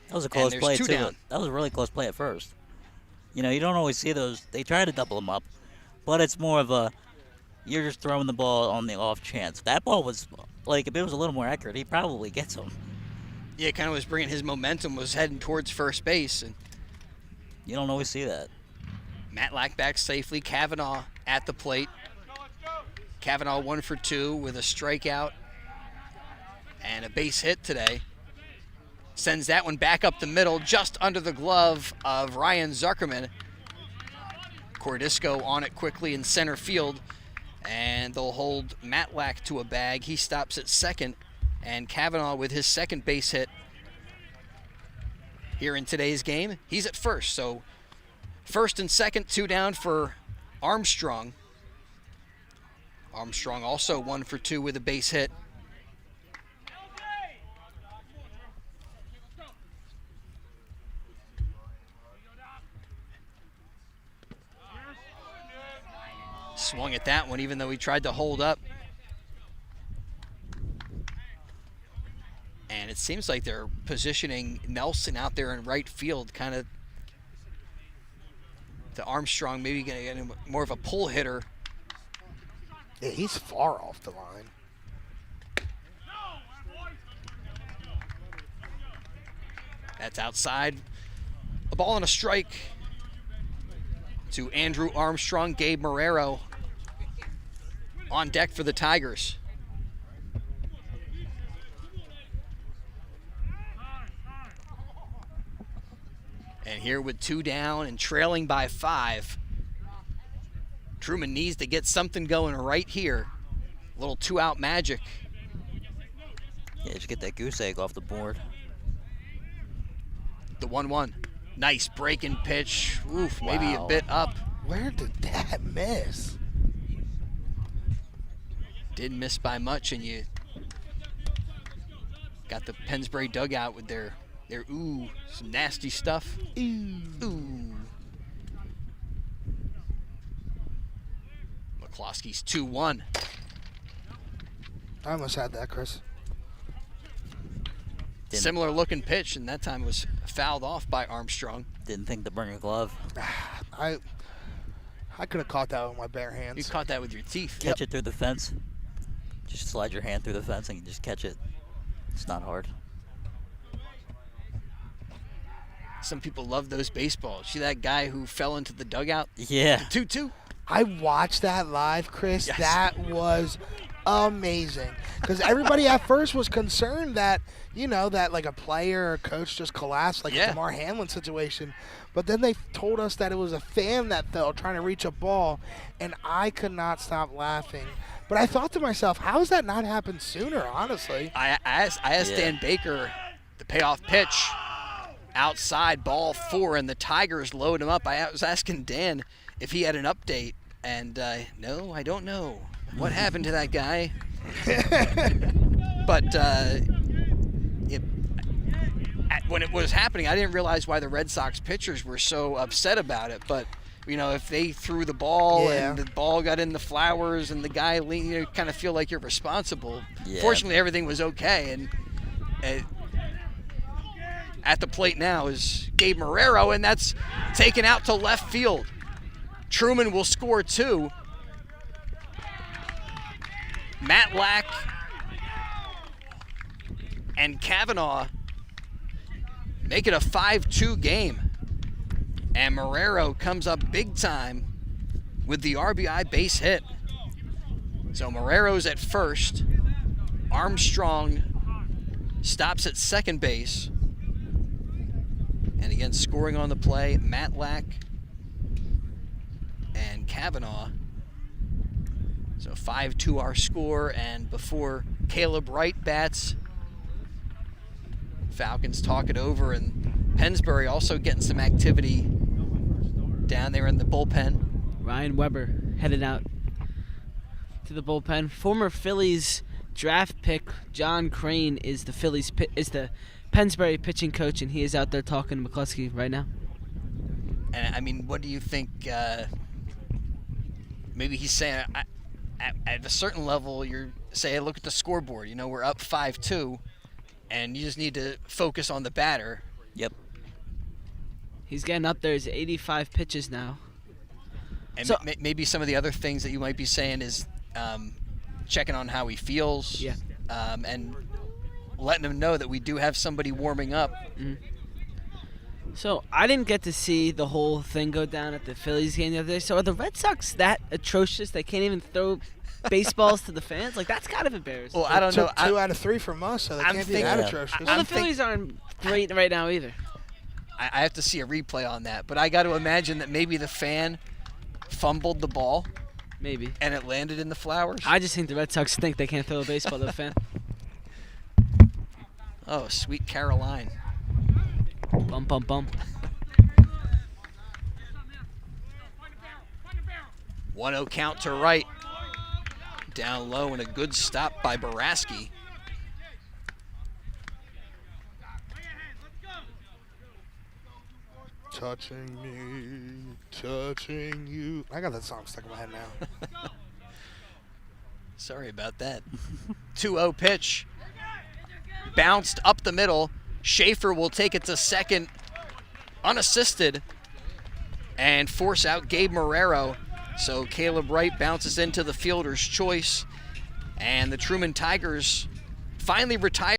That was a close play, too. Down. That was a really close play at first. You know, you don't always see those. They try to double them up, but it's more of a, you're just throwing the ball on the off chance. That ball was, like, if it was a little more accurate, he probably gets him. Yeah, kind of was bringing his momentum, was heading towards first base. And you don't always see that. Matlack back safely. Kavanaugh at the plate. Kavanaugh 1 for 2 with a strikeout and a base hit today. Sends that one back up the middle, just under the glove of Ryan Zuckerman. Cordisco on it quickly in center field, and they'll hold Matlack to a bag. He stops at second, and Kavanaugh with his second base hit here in today's game. He's at first, so first and second, 2 down for Armstrong. Armstrong also 1 for 2 with a base hit. Swung at that one, even though he tried to hold up. And it seems like they're positioning Nelson out there in right field, kind of to Armstrong, maybe going to get him more of a pull hitter. Yeah, he's far off the line. That's outside. A ball and a strike to Andrew Armstrong. Gabe Marrero on deck for the Tigers. And here with 2 down and trailing by 5, Truman needs to get something going right here. A little 2-out magic. Yeah, just get that goose egg off the board. The 1-1. Nice breaking pitch. Oof, maybe a bit up. Where did that miss? Didn't miss by much, and you got the Pennsbury dugout with their some nasty stuff. Ooh. McCloskey's 2-1. I almost had that, Chris. Similar looking pitch, and that time was fouled off by Armstrong. Didn't think to bring a glove. I could have caught that with my bare hands. You caught that with your teeth. Catch it through the fence. Just slide your hand through the fence and you just catch it. It's not hard. Some people love those baseballs. See that guy who fell into the dugout? Yeah. 2-2. I watched that live, Chris. Yes. That was amazing. Because everybody at first was concerned that, that like a player or coach just collapsed, like a DeMar Hamlin situation. But then they told us that it was a fan that fell trying to reach a ball, and I could not stop laughing. But I thought to myself, how has that not happened sooner, honestly? I asked Dan Baker the payoff pitch. Outside, ball 4, and the Tigers load him up. I was asking Dan if he had an update, and no, I don't know. What happened to that guy? But when it was happening, I didn't realize why the Red Sox pitchers were so upset about it. But, if they threw the ball and the ball got in the flowers and the guy leaned, you kind of feel like you're responsible. Yeah. Fortunately, everything was okay. And at the plate now is Gabe Marrero, and that's taken out to left field. Truman will score 2. Matlack and Kavanaugh make it a 5-2 game. And Marrero comes up big time with the RBI base hit. So Marrero's at first. Armstrong stops at second base. And again, scoring on the play, Matlack and Kavanaugh. So 5-2 our score, and before Caleb Wright bats, Falcons talk it over, and Pennsbury also getting some activity down there in the bullpen. Ryan Weber headed out to the bullpen. Former Phillies draft pick John Crane is the Pennsbury pitching coach, and he is out there talking to McCluskey right now. And I mean, what do you think? Maybe he's saying at a certain level, you're saying, look at the scoreboard. We're up 5-2, and you just need to focus on the batter. Yep. He's getting up there. He's 85 pitches now. And maybe some of the other things that you might be saying is checking on how he feels. Yeah. And letting him know that we do have somebody warming up. Mm-hmm. So I didn't get to see the whole thing go down at the Phillies game the other day. So are the Red Sox that atrocious they can't even throw baseballs to the fans? Like, that's kind of embarrassing. Well, I don't know. 2 out of 3 from us, so they can't be that atrocious. Well, the Phillies aren't great right now either. I have to see a replay on that, but I got to imagine that maybe the fan fumbled the ball. Maybe. And it landed in the flowers. I just think the Red Sox think they can't throw a baseball to the fan. Oh, sweet Caroline. Bum, bum, bum. 1-0 count to right. Down low and a good stop by Baraski. Touching me, touching you. I got that song stuck in my head now. Sorry about that. 2-0 pitch. Bounced up the middle. Schaefer will take it to second unassisted and force out Gabe Marrero. So Caleb Wright bounces into the fielder's choice, and the Truman Tigers finally retire.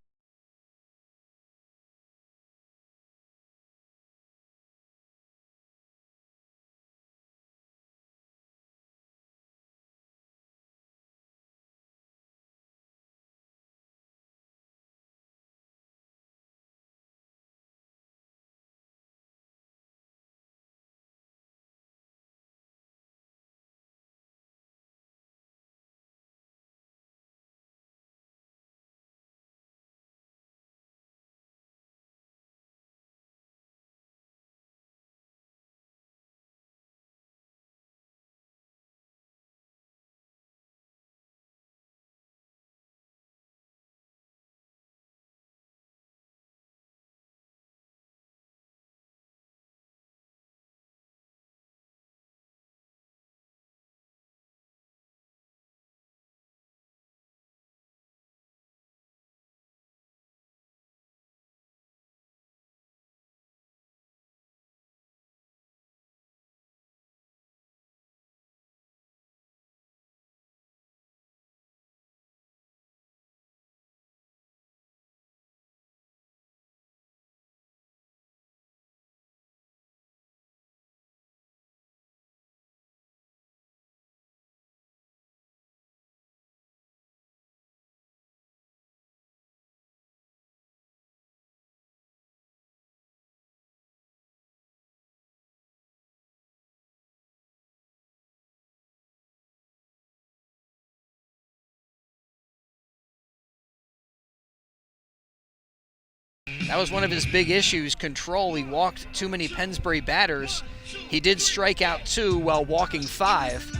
That was one of his big issues, control. He walked too many Pennsbury batters. He did strike out 2 while walking 5.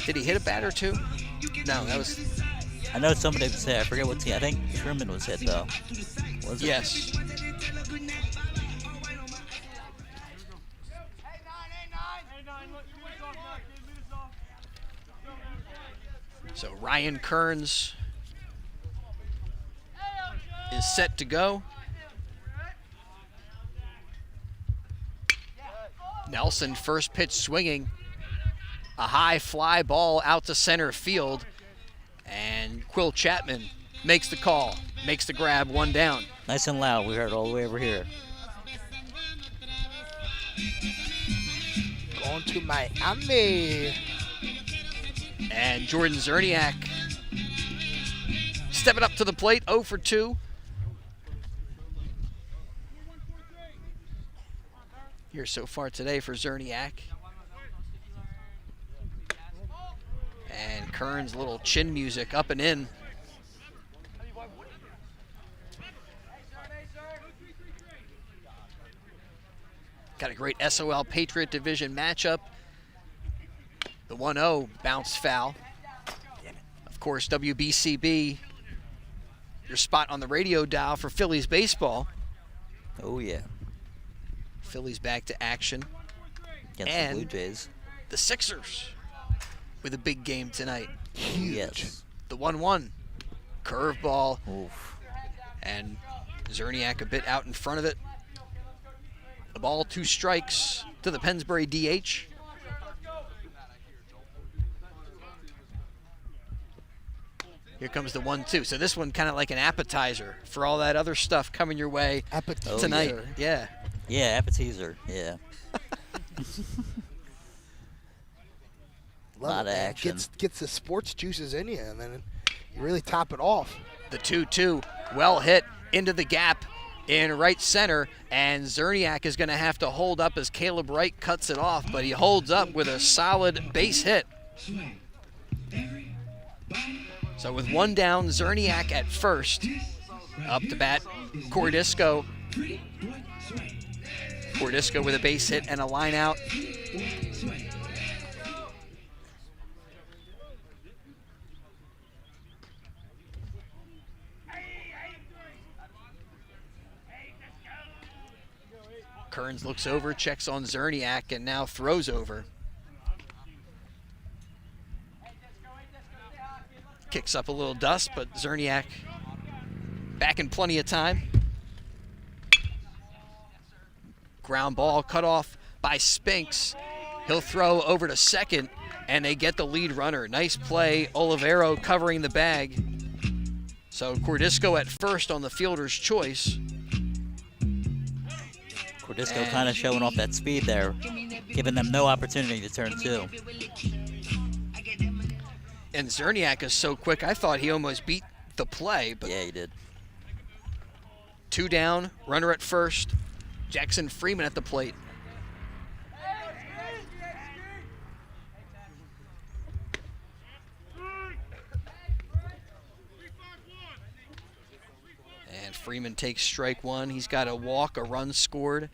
Did he hit a batter too? No, that was... I know somebody was hit. I forget what team. I think Truman was hit, though. Was it? Yes. So Ryan Kearns is set to go. Nelson, first pitch swinging. A high fly ball out to center field. And Quill Chapman makes the call, makes the grab, 1 down. Nice and loud. We heard it all the way over here. Going to Miami. And Jordan Zerniak stepping up to the plate, 0 for 2. Here so far today for Zerniak. And Kearns, little chin music up and in. Got a great SOL Patriot Division matchup. The 1-0 bounce foul. Of course, WBCB, your spot on the radio dial for Phillies baseball. Oh, yeah. Phillies back to action. Against And the Blue Jays. the Sixers with a big game tonight. Huge. Yes. The 1-1 curveball, Oof. and Zerniak a bit out in front of it. The ball, 2 strikes to the Pennsbury DH. Here comes the 1-2. So this one kind of like an appetizer for all that other stuff coming your way Appetizer. tonight. Yeah. Yeah, appetizer. Yeah. Love Lot it, of man. action. Gets the sports juices in you, and then you really top it off. The 2-2, well hit into the gap in right center, and Zerniak is going to have to hold up as Caleb Wright cuts it off, but he holds up with a solid base hit. So with 1 down, Zerniak at first. Up to bat, Cordisco. Cordisco with a base hit and a line out. Kearns looks over, checks on Zerniak, and now throws over. Kicks up a little dust, but Zerniak back in plenty of time. Ground ball cut off by Spinks. He'll throw over to second, and they get the lead runner. Nice play, Olivero covering the bag. So Cordisco at first on the fielder's choice. Cordisco kind of showing off that speed there, giving them no opportunity to turn 2. And Zerniak is so quick, I thought he almost beat the play. But Yeah, he did. 2 down, runner at first. Jackson Freeman at the plate. And Freeman takes strike 1. He's got a walk, a run scored,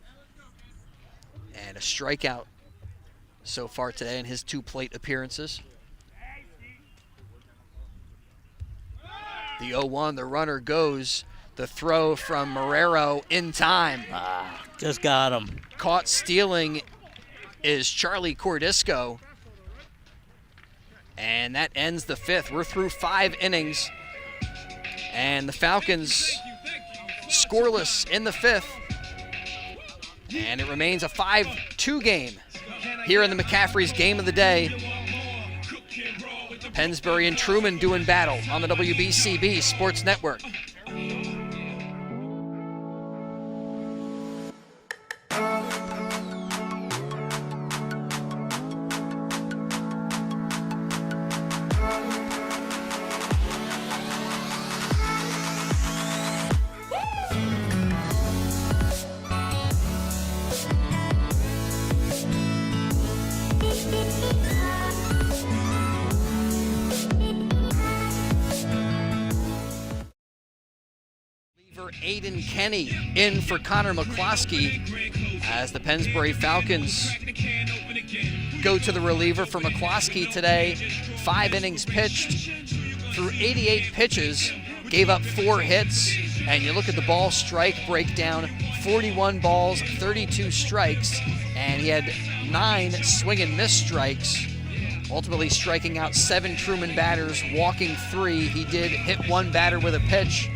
and a strikeout so far today in his 2 plate appearances. The 0-1, the runner goes. The throw from Marrero in time. Just got him. Caught stealing is Charlie Cordisco. And that ends the 5th. We're through 5 innings. And the Falcons scoreless in the 5th. And it remains a 5-2 game here in the McCaffrey's Game of the Day. Pennsbury and Truman doing battle on the WBCB Sports Network. Aiden Kenny in for Connor McCloskey as the Pennsbury Falcons go to the reliever for McCloskey today. 5 innings pitched through 88 pitches, gave up 4 hits, and you look at the ball strike breakdown, 41 balls, 32 strikes, and he had 9 swing and miss strikes, ultimately striking out 7 Truman batters, walking 3. He did hit 1 batter with a pitch.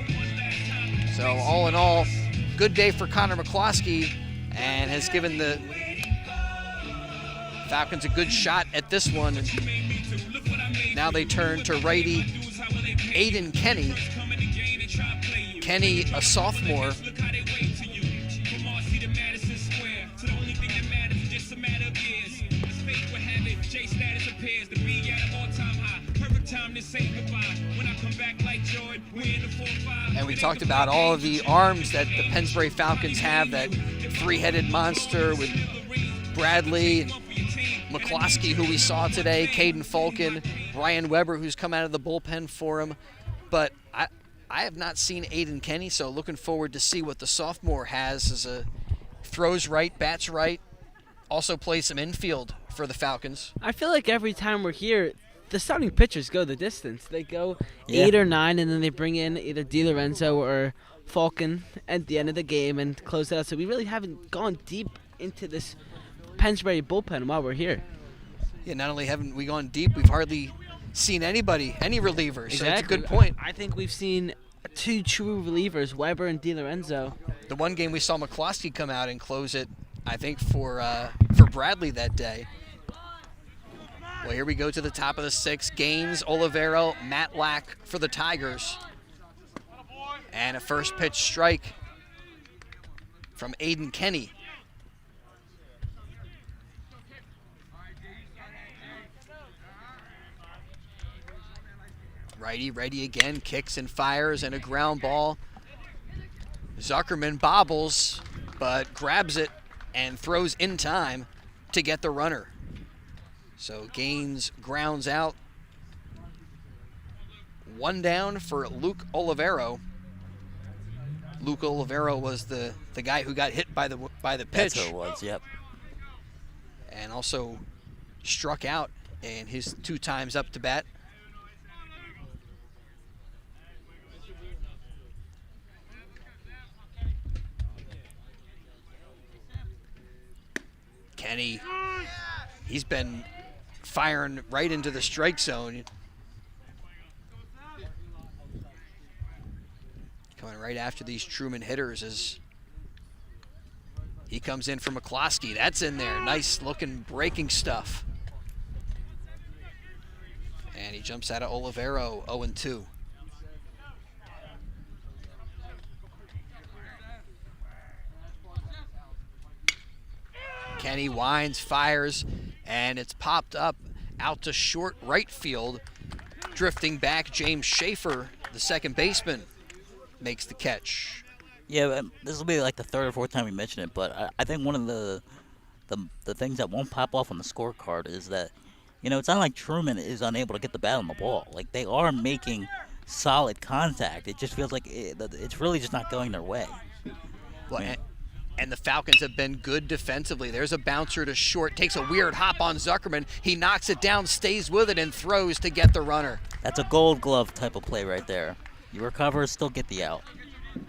So all in all, good day for Connor McCloskey, and has given the Falcons a good shot at this one. Now they turn to righty Aiden Kenny. Kenny, a sophomore. And we talked about all of the arms that the Pennsbury Falcons have, that 3-headed monster with Bradley, McCloskey, who we saw today, Caden Falcon, Ryan Weber, who's come out of the bullpen for him. But I have not seen Aiden Kenny, so looking forward to see what the sophomore has as a throws right, bats right, also plays some infield for the Falcons. I feel like every time we're here, the starting pitchers go the distance. They go 8 or 9, and then they bring in either DiLorenzo or Falcon at the end of the game and close it out. So we really haven't gone deep into this Pennsbury bullpen while we're here. Yeah, not only haven't we gone deep, we've hardly seen any relievers. Exactly. So it's a good point. I think we've seen 2 true relievers, Weber and DiLorenzo. The one game we saw McCloskey come out and close it, I think, for Bradley that day. Well, here we go to the top of the 6th. Gaines, Olivero, Matlack for the Tigers. And a first pitch strike from Aiden Kenny. Righty, ready again, kicks and fires, and a ground ball. Zuckerman bobbles, but grabs it and throws in time to get the runner. So Gaines grounds out. 1 down for Luke Olivero. Luke Olivero was the guy who got hit by the pitch. That's who it was, yep. And also struck out in his 2 times up to bat. Kenny, he's been firing right into the strike zone. Coming right after these Truman hitters as he comes in for McCloskey. That's in there. Nice looking breaking stuff. And he jumps out of Olivero, 0-2. Kenny winds, fires, and it's popped up out to short right field. Drifting back, James Schaefer, the second baseman, makes the catch. Yeah, this will be like the 3rd or 4th time we mention it, but I think one of the things that won't pop off on the scorecard is that, it's not like Truman is unable to get the bat on the ball. Like, they are making solid contact. It just feels like it's really just not going their way. Well, and the Falcons have been good defensively. There's a bouncer to short, takes a weird hop on Zuckerman. He knocks it down, stays with it, and throws to get the runner. That's a gold glove type of play right there. You recover, still get the out.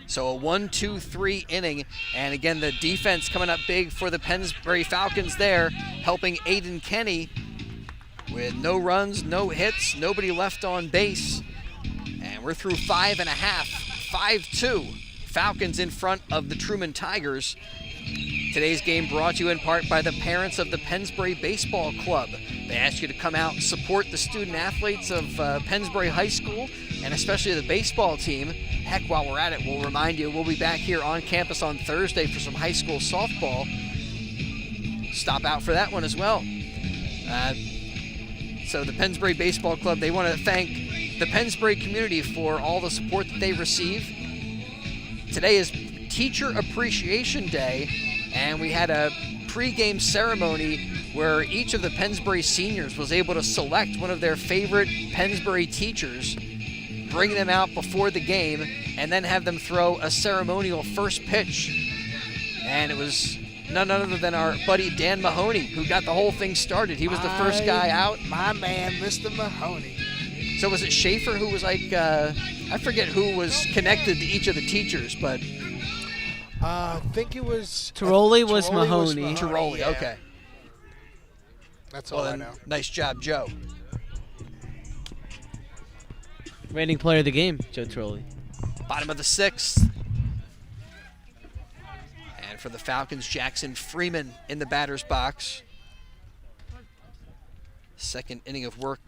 So a 1-2-3 inning, and again, the defense coming up big for the Pennsbury Falcons there, helping Aiden Kenny with no runs, no hits, nobody left on base. And we're through 5.5, 5-2. Falcons in front of the Truman Tigers. Today's game brought to you in part by the parents of the Pennsbury Baseball Club. They ask you to come out and support the student athletes of Pennsbury High School, and especially the baseball team. Heck, while we're at it, we'll remind you, we'll be back here on campus on Thursday for some high school softball. Stop out for that one as well. So the Pennsbury Baseball Club, they want to thank the Pennsbury community for all the support that they receive. Today is Teacher Appreciation Day, and we had a pre-game ceremony where each of the Pennsbury seniors was able to select one of their favorite Pennsbury teachers bring them out before the game, and then have them throw a ceremonial first pitch. And it was none other than our buddy Dan Mahoney who got the whole thing started. He was the first guy out. My man, Mr. Mahoney. So was it Schaefer who was like, I forget who was connected to each of the teachers, but... I think it was... Tiroli was Mahoney. Tiroli, yeah. okay. That's all I Then, know. nice job, Joe. Reigning player of the game, Joe Tiroli. Bottom of the 6th. And for the Falcons, Jackson Freeman in the batter's box. Second inning of work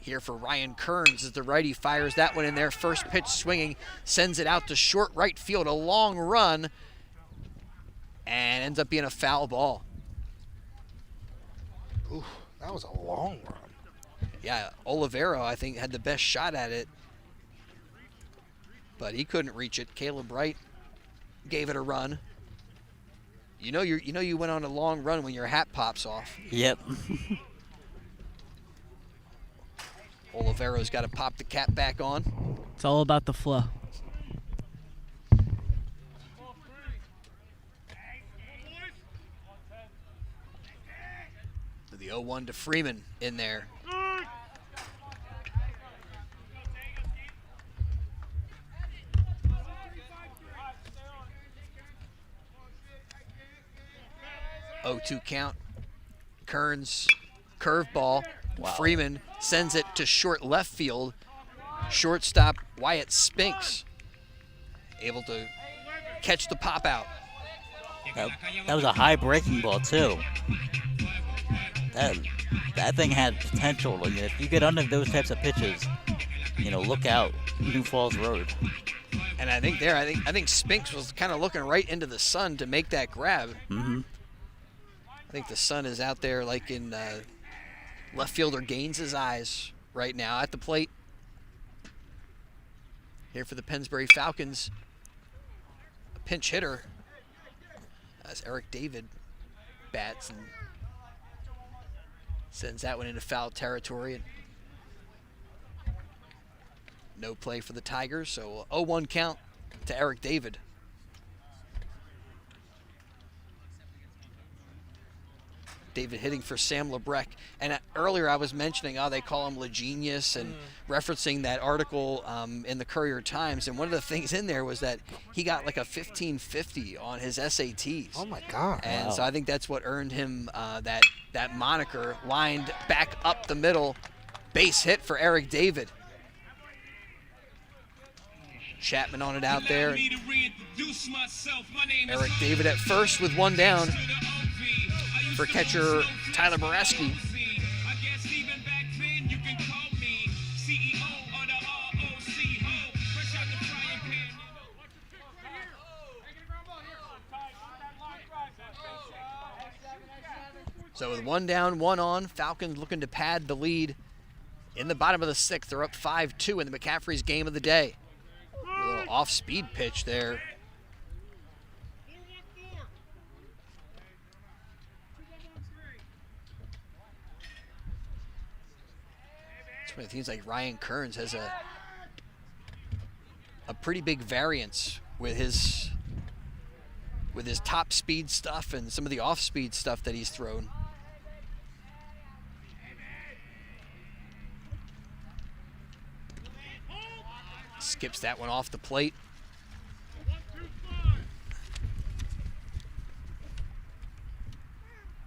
here for Ryan Kearns as the righty fires that one in there. First pitch swinging, sends it out to short right field. A long run, and ends up being a foul ball. Ooh, that was a long run. Yeah, Olivero, I think, had the best shot at it, but he couldn't reach it. Caleb Wright gave it a run. You know you went on a long run when your hat pops off. Yep. Olivero's got to pop the cap back on. It's all about the flow. The 0-1 to Freeman in there. Oh, 2 count. Kearns, curveball. Wow. Freeman sends it to short left field. Shortstop Wyatt Spinks able to catch the pop out. That was a high breaking ball too. That thing had potential. I mean, if you get under those types of pitches, look out, New Falls Road. And I think Spinks was kind of looking right into the sun to make that grab. Mm-hmm. I think the sun is out there like in left fielder Gaines's eyes right now at the plate. Here for the Pennsbury Falcons, a pinch hitter as Eric David bats and sends that one into foul territory. And no play for the Tigers, so 0-1 count to Eric David. David hitting for Sam Lebrecht. And earlier I was mentioning, they call him LeGenius, and referencing that article in the Courier Times. And one of the things in there was that he got like a 1550 on his SATs. Oh, my God. And so I think that's what earned him that moniker. Lined back up the middle, base hit for Eric David. Chapman on it out there. Eric David at first with one down for catcher Tyler Boreski. So with one down, one on, Falcons looking to pad the lead in the bottom of the 6th. They're up 5-2 in the McCaffrey's game of the day. A little off-speed pitch there. It's one of the things like Ryan Kearns has a pretty big variance with his top speed stuff and some of the off-speed stuff that he's thrown. Skips that one off the plate.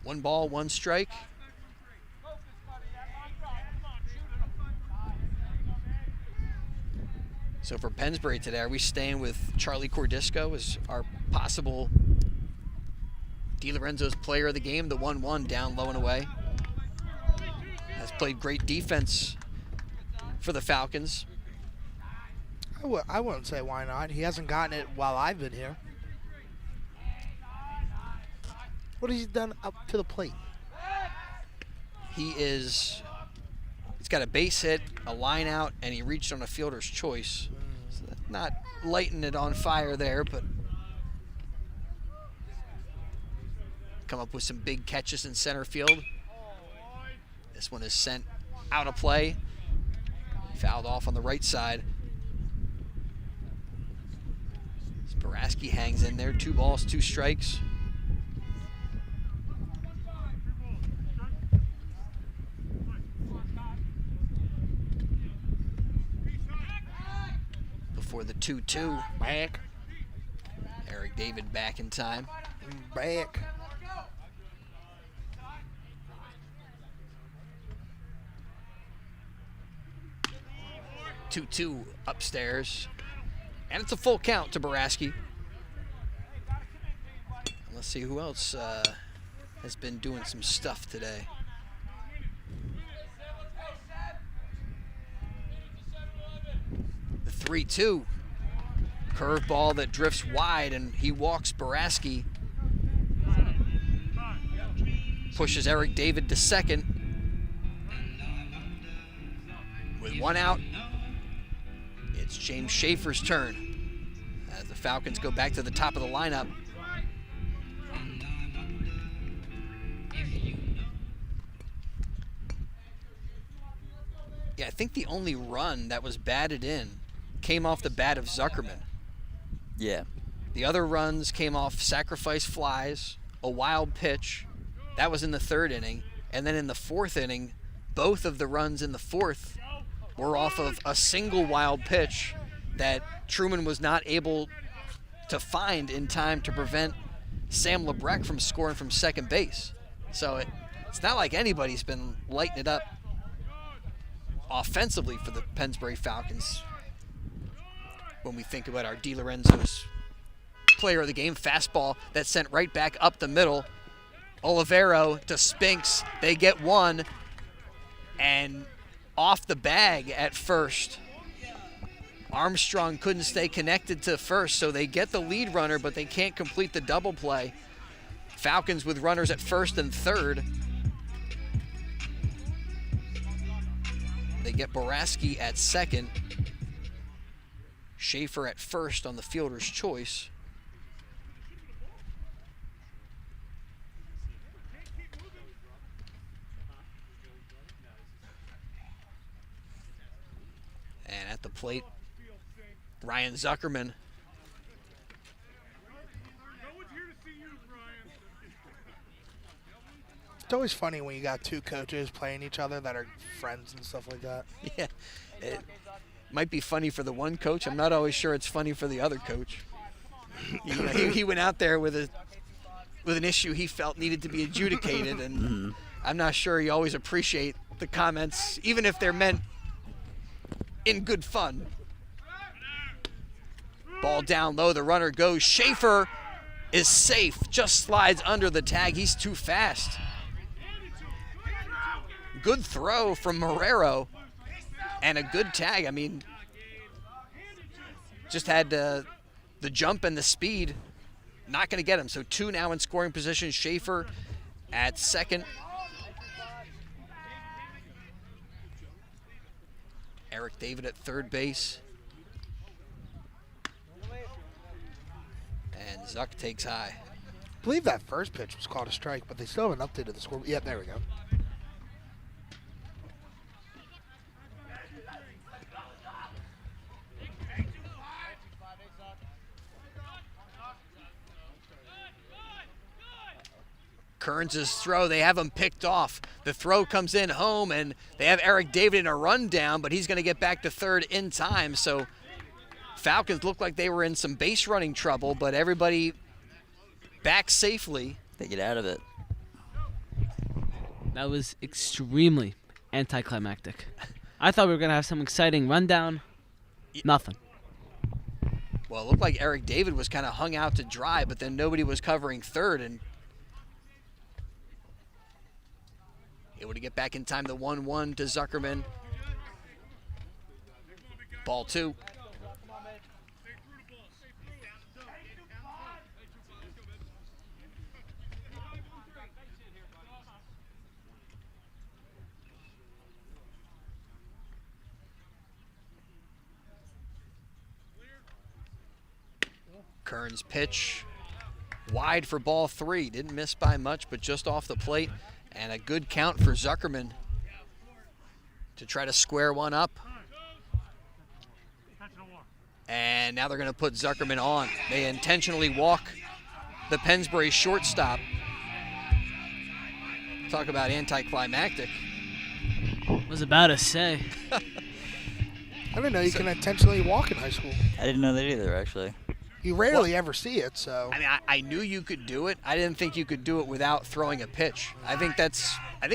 One ball, one strike. So for Pennsbury today, are we staying with Charlie Cordisco as our possible DiLorenzo's player of the game, the 1-1 down low and away? Has played great defense for the Falcons. I wouldn't say why not. He hasn't gotten it while I've been here. What has he done up to the plate? He's got a base hit, a line out, and he reached on a fielder's choice. So that's not lighting it on fire there, but come up with some big catches in center field. This one is sent out of play. Fouled off on the right side. Boraski hangs in there. 2 balls, 2 strikes. Before the 2-2. Back. Eric David back in time. Back. Two upstairs. And it's a full count to Boraski. Let's see who else has been doing some stuff today. The 3-2. Curveball that drifts wide, and he walks Boraski. Pushes Eric David to second. With 1 out, it's James Schaefer's turn as the Falcons go back to the top of the lineup. Yeah, I think the only run that was batted in came off the bat of Zuckerman. Yeah. The other runs came off sacrifice flies, a wild pitch. That was in the 3rd inning. And then in the 4th inning, both of the runs in the 4th were off of a single wild pitch that Truman was not able to find in time to prevent Sam Lebrecht from scoring from second base. So it's not like anybody's been lighting it up offensively for the Pennsbury Falcons. When we think about our Di Lorenzo's player of the game, fastball that sent right back up the middle. Olivero to Spinks. They get 1, and off the bag at first. Armstrong couldn't stay connected to first, so they get the lead runner, but they can't complete the double play. Falcons with runners at first and third. They get Boraski at second. Schaefer at first on the fielder's choice. And at the plate, Ryan Zuckerman. It's always funny when you got 2 coaches playing each other that are friends and stuff like that. Yeah, it might be funny for the one coach. I'm not always sure it's funny for the other coach. He went out there with an issue he felt needed to be adjudicated, and I'm not sure he always appreciate the comments, even if they're meant in good fun. Ball down low, the runner goes. Schaefer is safe, just slides under the tag. He's too fast. Good throw from Marrero and a good tag. I mean, just had the jump and the speed. Not going to get him. So 2 now in scoring position. Schaefer at second. Eric David at third base. And Zuck takes high. I believe that first pitch was called a strike, but they still haven't updated the score. Yep, there we go. Kearns' throw, they have him picked off. The throw comes in home, and they have Eric David in a rundown, but he's going to get back to third in time. So Falcons looked like they were in some base running trouble, but everybody back safely. They get out of it. That was extremely anticlimactic. I thought we were going to have some exciting rundown. Nothing. Well, it looked like Eric David was kind of hung out to dry, but then nobody was covering third, and able to get back in time. The 1-1 to Zuckerman. Ball 2. Kearns' pitch wide for ball 3. Didn't miss by much, but just off the plate. And a good count for Zuckerman to try to square one up. And now they're going to put Zuckerman on. They intentionally walk the Pennsbury shortstop. Talk about anticlimactic. Was about to say. I didn't know you can intentionally walk in high school. I didn't know that either, actually. You rarely ever see it, so. I mean, I knew you could do it. I didn't think you could do it without throwing a pitch. I think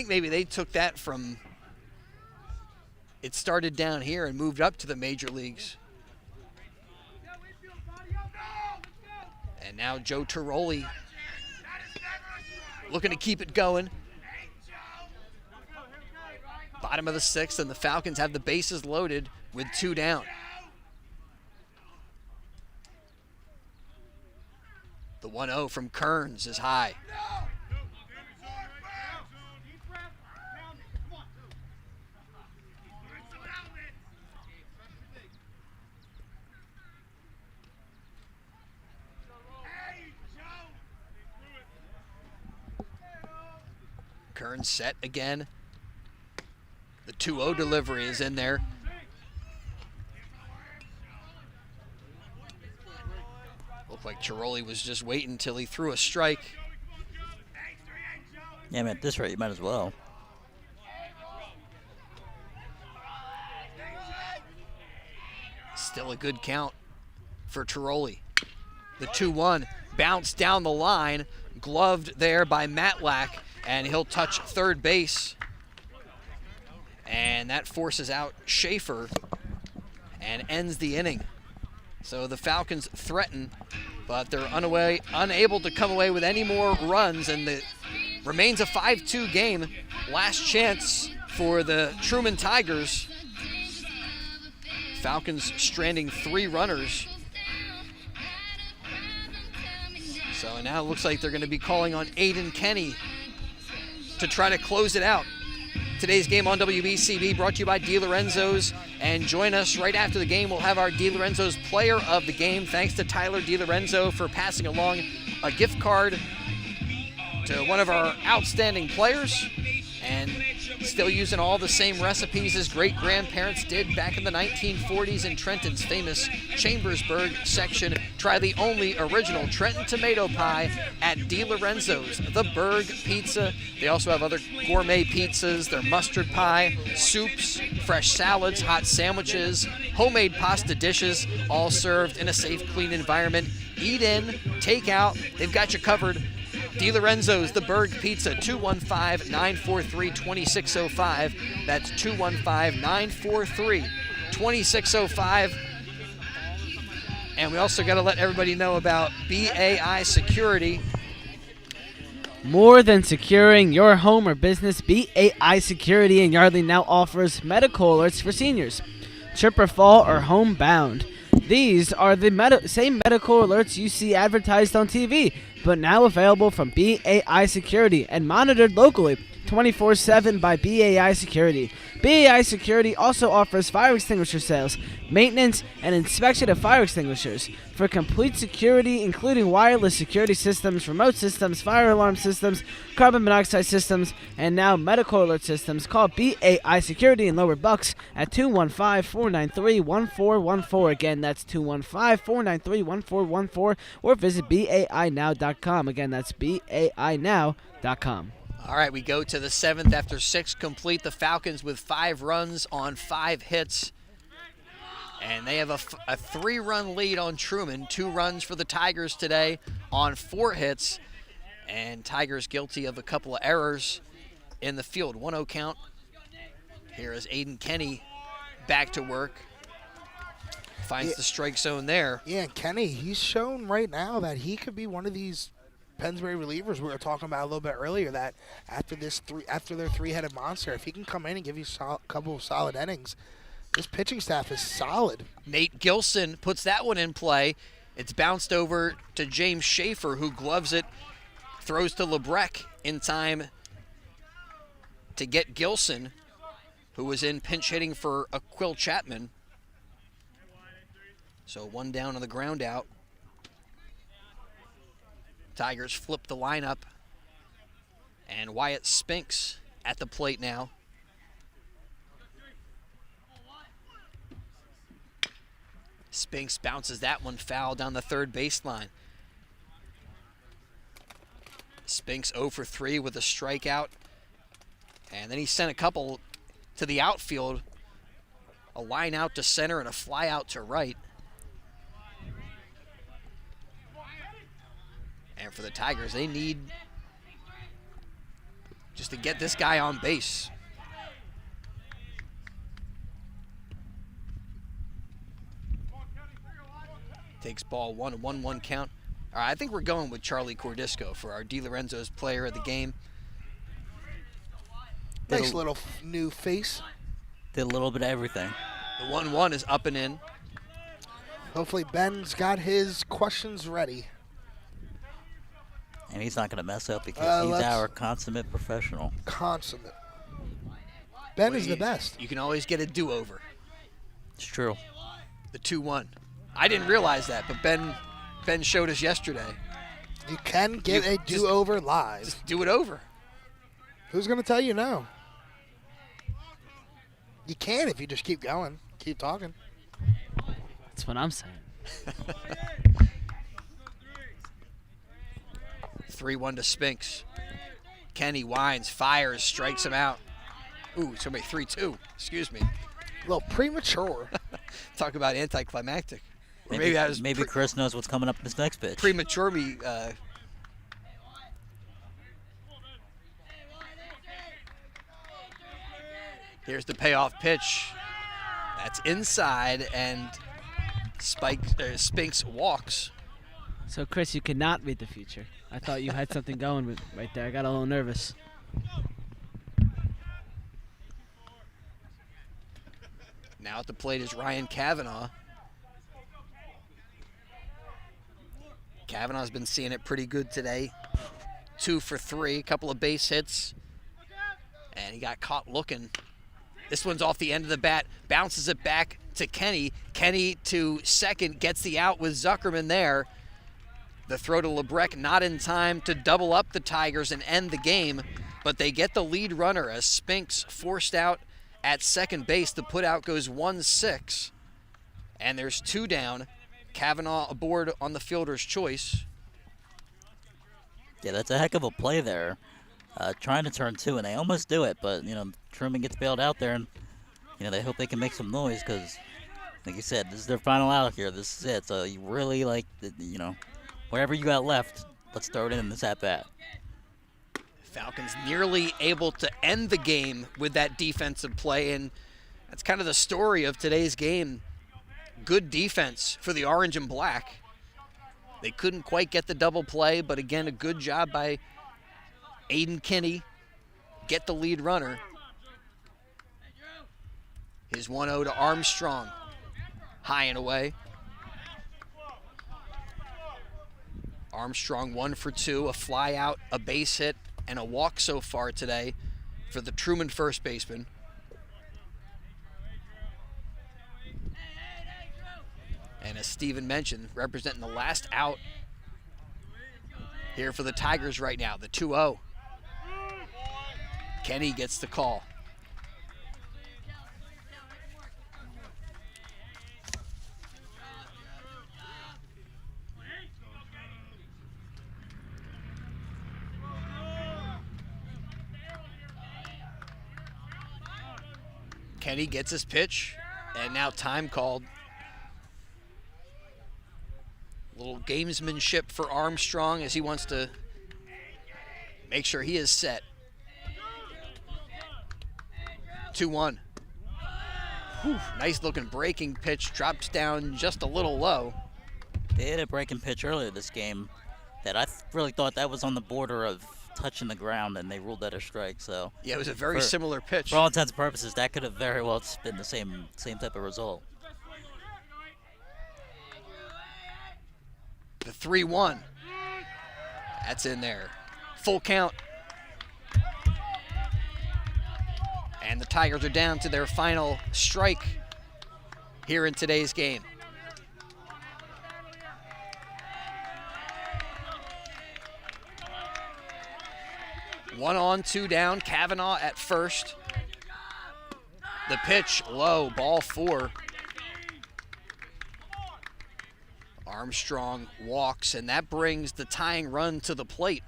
maybe they took that from, it started down here and moved up to the major leagues. And now Joe Tiroli looking to keep it going. Bottom of the 6th, and the Falcons have the bases loaded with 2 down. The 1-0 from Kearns is high. Kearns set again. The 2-0 delivery is in there. Looked like Tiroli was just waiting until he threw a strike. Yeah, man, at this rate, you might as well. Still a good count for Tiroli. The 2-1 bounced down the line, gloved there by Matlack, and he'll touch third base. And that forces out Schaefer and ends the inning. So the Falcons threaten, but they're unable to come away with any more runs, and it remains a 5-2 game. Last chance for the Truman Tigers. Falcons stranding 3 runners. So now it looks like they're going to be calling on Aiden Kenny to try to close it out. Today's game on WBCB brought to you by DiLorenzo's. And join us right after the game. We'll have our DiLorenzo's player of the game. Thanks to Tyler DiLorenzo for passing along a gift card to one of our outstanding players. And still using all the same recipes his great-grandparents did back in the 1940s in Trenton's famous Chambersburg section. Try the only original Trenton tomato pie at DiLorenzo's, the Berg Pizza. They also have other gourmet pizzas, their mustard pie, soups, fresh salads, hot sandwiches, homemade pasta dishes, all served in a safe, clean environment. Eat in, take out, they've got you covered. DiLorenzo's, the Berg Pizza, 215-943-2605. That's 215-943-2605. And we also got to let everybody know about BAI Security. More than securing your home or business, BAI Security in Yardley now offers medical alerts for seniors, trip or fall, or homebound. These are the same medical alerts you see advertised on TV, but now available from BAI Security and monitored locally 24/7 by BAI Security. BAI Security also offers fire extinguisher sales, maintenance, and inspection of fire extinguishers. For complete security, including wireless security systems, remote systems, fire alarm systems, carbon monoxide systems, and now medical alert systems, call BAI Security in Lower Bucks at 215-493-1414. Again, that's 215-493-1414, or visit BAInow.com. Again, that's BAInow.com. All right, we go to the 7th after 6 complete. The Falcons with 5 runs on 5 hits. And they have a 3-run lead on Truman. 2 runs for the Tigers today on 4 hits. And Tigers guilty of a couple of errors in the field. 1-0 count. Here is Aiden Kenny back to work. Finds the strike zone there. Yeah, and Kenny, he's shown right now that he could be one of these Pennsbury relievers we were talking about a little bit earlier, that after their 3-headed monster, if he can come in and give you a couple of solid innings, this pitching staff is solid. Nate Gilson puts that one in play. It's bounced over to James Schaefer, who gloves it, throws to LeBrecq in time to get Gilson, who was in pinch hitting for Quill Chapman. So 1 down on the ground out. Tigers flip the lineup, and Wyatt Spinks at the plate now. Spinks bounces that one foul down the third baseline. Spinks 0 for 3 with a strikeout. And then he sent a couple to the outfield. A line out to center and a fly out to right. And for the Tigers, they need just to get this guy on base. Takes ball 1-1 count. All right, I think we're going with Charlie Cordisco for our DiLorenzo's player of the game. Nice little new face. Did a little bit of everything. The 1-1 is up and in. Hopefully Ben's got his questions ready. And he's not going to mess up because he's our consummate professional. Consummate. Ben is the best. You can always get a do-over. It's true. The 2-1. I didn't realize that, but Ben showed us yesterday. You can get a do-over live. Just do it over. Who's going to tell you no? You can if you just keep going. Keep talking. That's what I'm saying. 3-1 to Spinks. Kenny winds, fires, strikes him out. Ooh, somebody 3-2. Excuse me. A little premature. Talk about anticlimactic. Or Maybe Chris knows what's coming up in this next pitch. Premature me. Here's the payoff pitch. That's inside, and Spinks walks. So, Chris, you cannot read the future. I thought you had something going right there. I got a little nervous. Now at the plate is Ryan Cavanaugh. Cavanaugh's been seeing it pretty good today. 2 for 3, a couple of base hits. And he got caught looking. This one's off the end of the bat, bounces it back to Kenny. Kenny to second, gets the out with Zuckerman there. The throw to LeBrecq not in time to double up the Tigers and end the game, but they get the lead runner as Spinks forced out at second base. The putout goes 1-6, and there's 2 down. Cavanaugh aboard on the fielder's choice. Yeah, that's a heck of a play there. Trying to turn 2, and they almost do it, but, Truman gets bailed out there, and, they hope they can make some noise because, like you said, this is their final out here. This is it. So you really, whatever you got left, let's throw it in this at-bat. Falcons nearly able to end the game with that defensive play, and that's kind of the story of today's game. Good defense for the orange and black. They couldn't quite get the double play, but again, a good job by Aiden Kinney. Get the lead runner. His 1-0 to Armstrong. High and away. Armstrong 1 for 2, a fly out, a base hit, and a walk so far today for the Truman first baseman. And as Steven mentioned, representing the last out here for the Tigers right now, the 2-0. Kenny gets the call. Kenny gets his pitch, and now time called. Little gamesmanship for Armstrong as he wants to make sure he is set. 2-1. Nice looking breaking pitch, drops down just a little low. They had a breaking pitch earlier this game that I really thought that was on the border of touching the ground, and they ruled that a strike. So yeah, it was a very similar pitch. For all intents and purposes, that could have very well been the same type of result. The 3-1. That's in there. Full count. And the Tigers are down to their final strike here in today's game. One on, 2 down. Cavanaugh at first. The pitch low, ball 4. Armstrong walks, and that brings the tying run to the plate.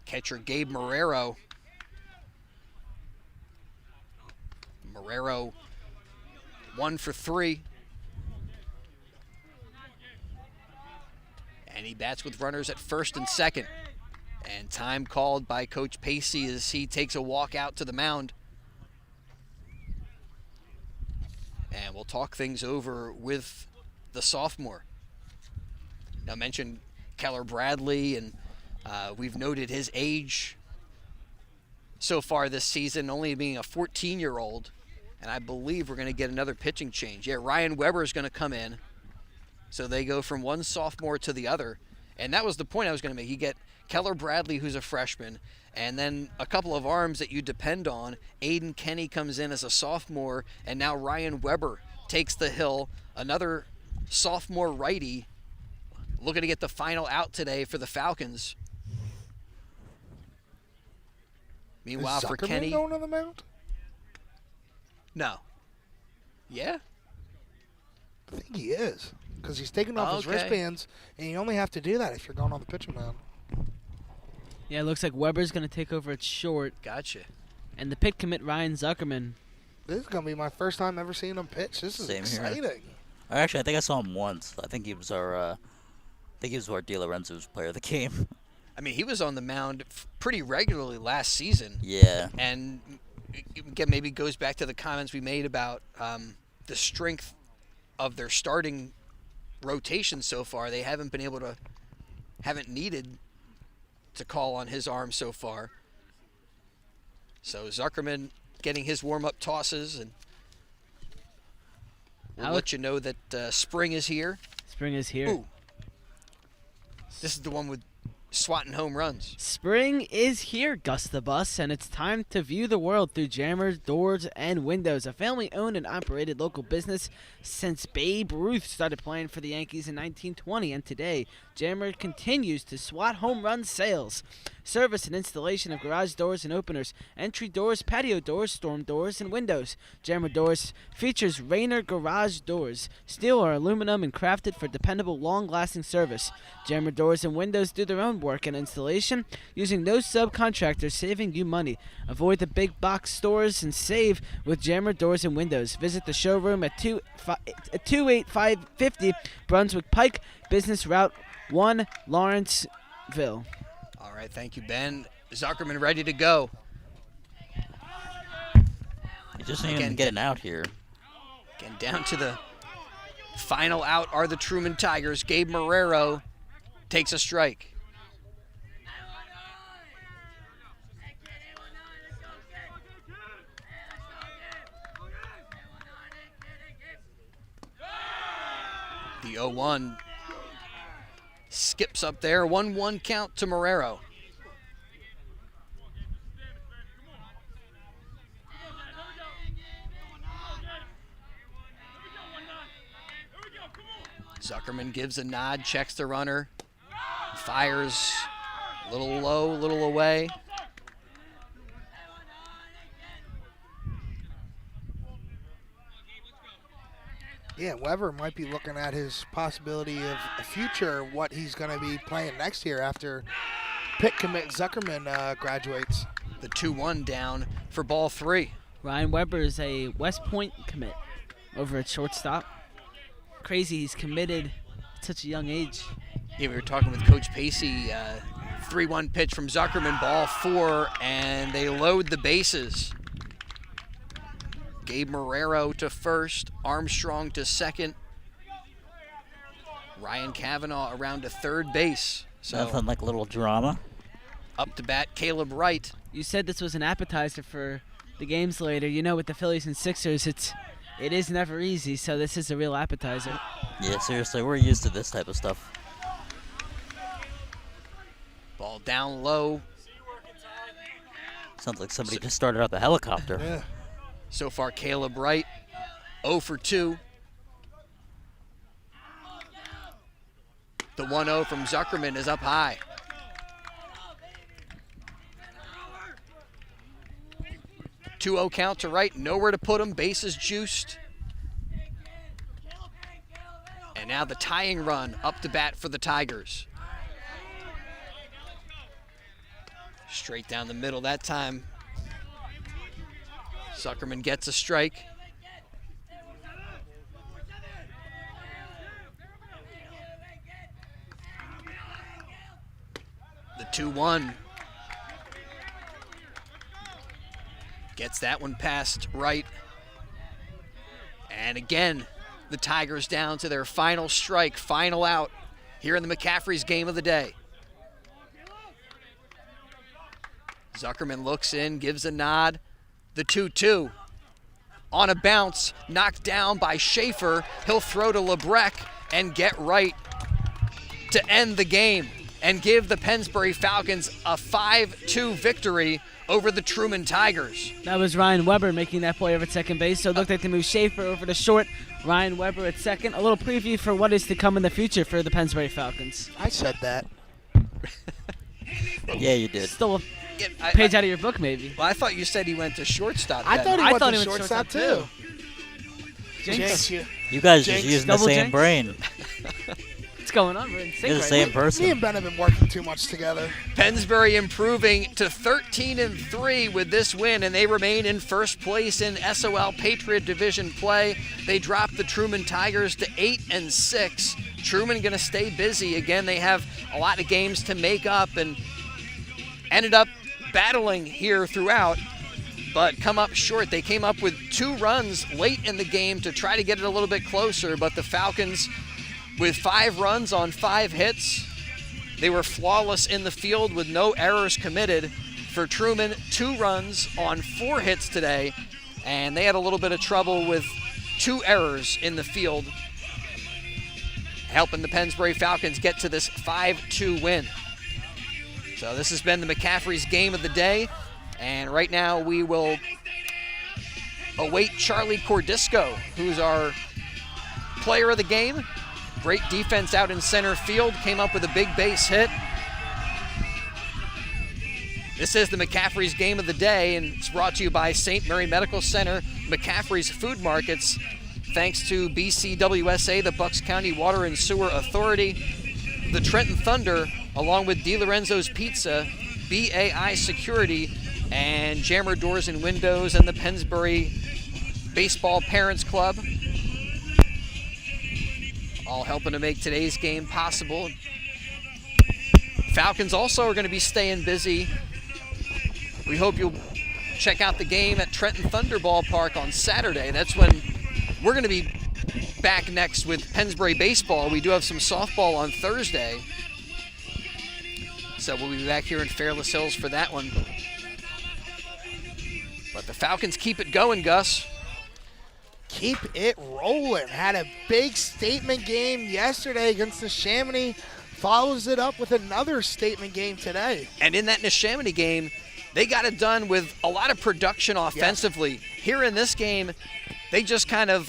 Catcher Gabe Marrero. Marrero 1 for 3. And he bats with runners at first and second. And time called by Coach Pacey as he takes a walk out to the mound. And we'll talk things over with the sophomore. Now, I mentioned Keller Bradley, and we've noted his age so far this season, only being a 14-year-old. And I believe we're going to get another pitching change. Yeah, Ryan Weber is going to come in. So they go from one sophomore to the other. And that was the point I was going to make. You get Keller Bradley, who's a freshman, and then a couple of arms that you depend on. Aiden Kenny comes in as a sophomore, and now Ryan Weber takes the hill. Another sophomore righty looking to get the final out today for the Falcons. Meanwhile, for Kenny, going on the mound? No. Yeah? I think he is, because he's taking off his wristbands, and you only have to do that if you're going on the pitching mound. Yeah, it looks like Weber's going to take over at short. Gotcha. And the pit commit, Ryan Zuckerman. This is going to be my first time ever seeing him pitch. This is exciting. Here. Actually, I think I saw him once. I think he was our De Lorenzo's player of the game. I mean, he was on the mound pretty regularly last season. Yeah. And again, maybe goes back to the comments we made about the strength of their starting rotation so far. They haven't needed to call on his arm so far. So Zuckerman getting his warm-up tosses, and we'll let you know that spring is here. Spring is here. Ooh. This is the one with swatting home runs. Spring is here, Gus the Bus, and it's time to view the world through Jammer's Doors and Windows, a family-owned and operated local business since Babe Ruth started playing for the Yankees in 1920, and today, Jammer continues to swat home run sales. Service and installation of garage doors and openers, entry doors, patio doors, storm doors, and windows. Jammer Doors features Rainer garage doors, steel or aluminum, and crafted for dependable, long-lasting service. Jammer Doors and Windows do their own work and installation using no subcontractors, saving you money. Avoid the big box stores and save with Jammer Doors and Windows. Visit the showroom at 28550 Brunswick Pike, Business Route 1, Lawrenceville. All right, thank you, Ben. Zuckerman ready to go. You just need to get an out here. Again, down to the final out are the Truman Tigers. Gabe Marrero takes a strike. The 0-1 skips up there. 1-1 count to Marrero. Zuckerman gives a nod, checks the runner, fires a little low, a little away. Yeah, Weber might be looking at his possibility of a future, what he's going to be playing next year after pit commit Zuckerman graduates. The 2-1 down for ball 3. Ryan Weber is a West Point commit over at shortstop. Crazy, he's committed at such a young age. Yeah, we were talking with Coach Pacey. 3-1 pitch from Zuckerman, ball 4, and they load the bases. Gabe Marrero to first, Armstrong to second, Ryan Kavanaugh around to third base. So nothing like a little drama. Up to bat, Caleb Wright. You said this was an appetizer for the games later. You know, with the Phillies and Sixers, it is never easy, so this is a real appetizer. Yeah, seriously, we're used to this type of stuff. Ball down low. Sounds like somebody just started up a helicopter. Yeah. So far, Caleb Wright, 0 for 2. The 1-0 from Zuckerman is up high. Two 2-0 count to Wright, nowhere to put him, bases juiced. And now the tying run up to bat for the Tigers. Straight down the middle that time. Zuckerman gets a strike. The 2-1. Gets that one past right. And again, the Tigers down to their final strike, final out here in the McCaffrey's game of the day. Zuckerman looks in, gives a nod. The 2-2 on a bounce, knocked down by Schaefer. He'll throw to Lebrecht and get right to end the game and give the Pennsbury Falcons a 5-2 victory over the Truman Tigers. That was Ryan Weber making that play over at second base, so it looked like they moved Schaefer over to short. Ryan Weber at second. A little preview for what is to come in the future for the Pennsbury Falcons. I said that. Yeah, you did. Still a page out of your book, maybe. Well, I thought you said he went to shortstop. I thought he went to went shortstop too. Jinx. You guys just using the Double same jinx? brain. What's going on? We're in sync You're the right same now. person. Me and Ben have been working too much together. Pennsbury improving to 13-3 with this win, and they remain in first place in SOL Patriot Division play. They dropped the Truman Tigers to 8-6. Truman going to stay busy. Again, they have a lot of games to make up and ended up battling here throughout, but come up short. They came up with 2 runs late in the game to try to get it a little bit closer, but the Falcons, with 5 runs on 5 hits, they were flawless in the field with no errors committed. For Truman, 2 runs on 4 hits today, and they had a little bit of trouble with 2 errors in the field, helping the Pennsbury Falcons get to this 5-2 win. So this has been the McCaffrey's game of the day, and right now we will await Charlie Cordisco, who's our player of the game. Great defense out in center field, came up with a big base hit. This is the McCaffrey's game of the day, and it's brought to you by St. Mary Medical Center, McCaffrey's Food Markets, thanks to BCWSA, the Bucks County Water and Sewer Authority, the Trenton Thunder, along with DiLorenzo's Pizza, BAI Security, and Jammer Doors and Windows, and the Pennsbury Baseball Parents Club, all helping to make today's game possible. Falcons also are going to be staying busy. We hope you'll check out the game at Trenton Thunder Ballpark on Saturday. That's when we're going to be back next with Pennsbury Baseball. We do have some softball on Thursday, so we'll be back here in Fairless Hills for that one. But the Falcons keep it going, Gus. Keep it rolling. Had a big statement game yesterday against the Neshaminy. Follows it up with another statement game today. And in that Neshaminy game, they got it done with a lot of production offensively. Yeah. Here in this game, they just kind of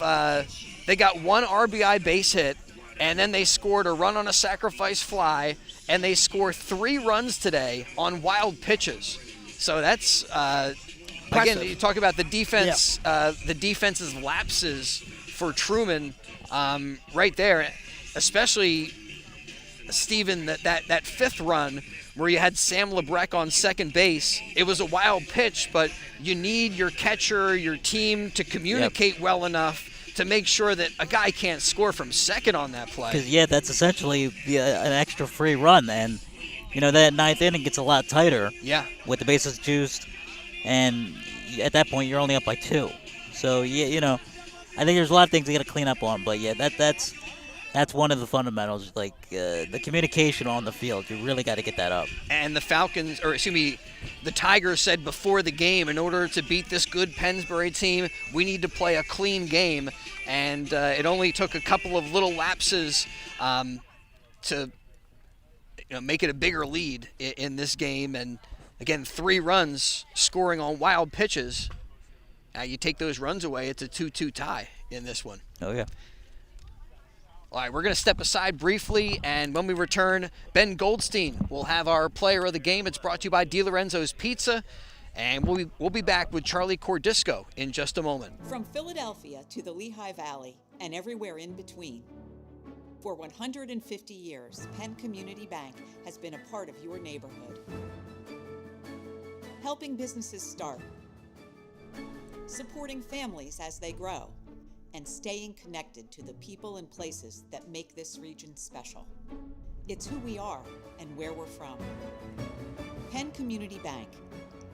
they got 1 RBI base hit, and then they scored a run on a sacrifice fly, and they score 3 runs today on wild pitches. So that's again, you talk about the defense, the defense's lapses for Truman right there, especially Steven, that 5th run where you had Sam Lebrecht on second base. It was a wild pitch, but you need your catcher, your team to communicate well enough to make sure that a guy can't score from second on that play. Because, that's essentially an extra free run, and, that 9th inning gets a lot tighter with the bases juiced, and at that point you're only up by 2. So, I think there's a lot of things you got to clean up on, but, that's one of the fundamentals, the communication on the field. You really got to get that up. And the Falcons, the Tigers said before the game, in order to beat this good Pennsbury team, we need to play a clean game. And it only took a couple of little lapses to make it a bigger lead in this game. And again, 3 runs scoring on wild pitches. You take those runs away, it's a 2-2 tie in this one. Oh, yeah. All right, we're going to step aside briefly, and when we return, Ben Goldstein will have our player of the game. It's brought to you by DiLorenzo's Pizza, and we'll be back with Charlie Cordisco in just a moment. From Philadelphia to the Lehigh Valley and everywhere in between, For 150 years, Penn Community Bank has been a part of your neighborhood. Helping businesses start, supporting families as they grow, and staying connected to the people and places that make this region special. It's who we are and where we're from. Penn Community Bank.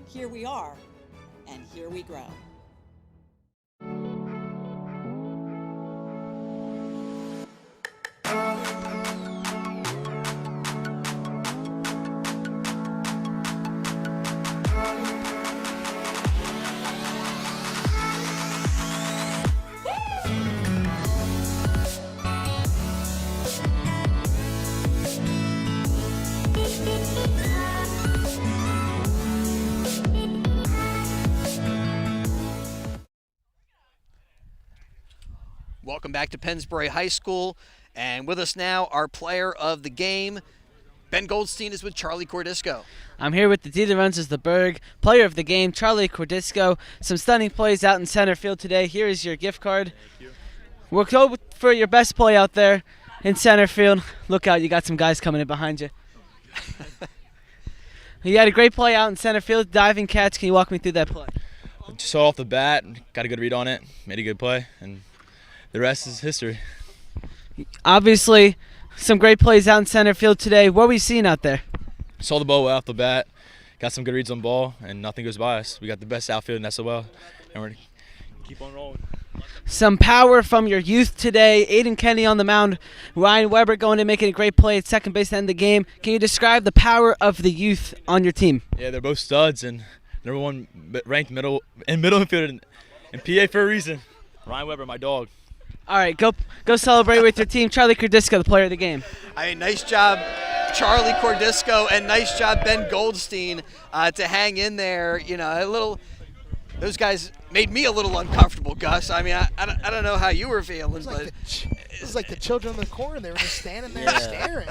Here we are, and here we grow. Welcome back to Pennsbury High School, and with us now, our player of the game, Ben Goldstein, is with Charlie Cordisco. I'm here with the D that runs as the Berg, player of the game, Charlie Cordisco. Some stunning plays out in center field today. Here is your gift card. Thank you. We'll go for your best play out there in center field. Look out, you got some guys coming in behind you. You had a great play out in center field, diving catch. Can you walk me through that play? Just off the bat, got a good read on it, made a good play, and the rest is history. Obviously, some great plays out in center field today. What were you seeing out there? Saw the ball off the bat, got some good reads on the ball, and nothing goes by us. We got the best outfield in SOL, and we're going to keep on rolling. Some power from your youth today. Aiden Kenny on the mound. Ryan Weber going in making a great play at second base to end the game. Can you describe the power of the youth on your team? Yeah, they're both studs, and number one ranked middle infield in PA for a reason. Ryan Weber, my dog. All right, go celebrate with your team. Charlie Cordisco, the player of the game. I mean, nice job, Charlie Cordisco, and nice job, Ben Goldstein, to hang in there. You know, those guys made me a little uncomfortable, Gus. I mean, I don't know how you were feeling, but It was like the children in the corner. They were just standing there staring.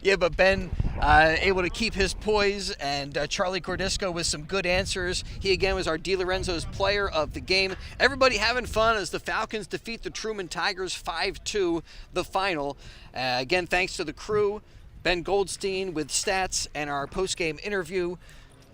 yeah, but Ben able to keep his poise, and Charlie Cordisco with some good answers. He again was our De Lorenzo's player of the game. Everybody having fun as the Falcons defeat the Truman Tigers 5-2, the final. Again, thanks to the crew, Ben Goldstein with stats and our post-game interview,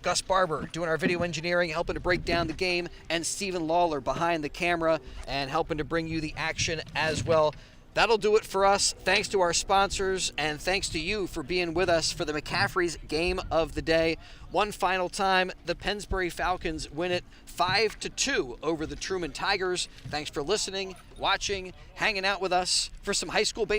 Gus Barber doing our video engineering, helping to break down the game, and Stephen Lawler behind the camera and helping to bring you the action as well. That'll do it for us. Thanks to our sponsors, and thanks to you for being with us for the McCaffrey's Game of the Day. One final time, the Pennsbury Falcons win it 5-2 over the Truman Tigers. Thanks for listening, watching, hanging out with us for some high school baseball.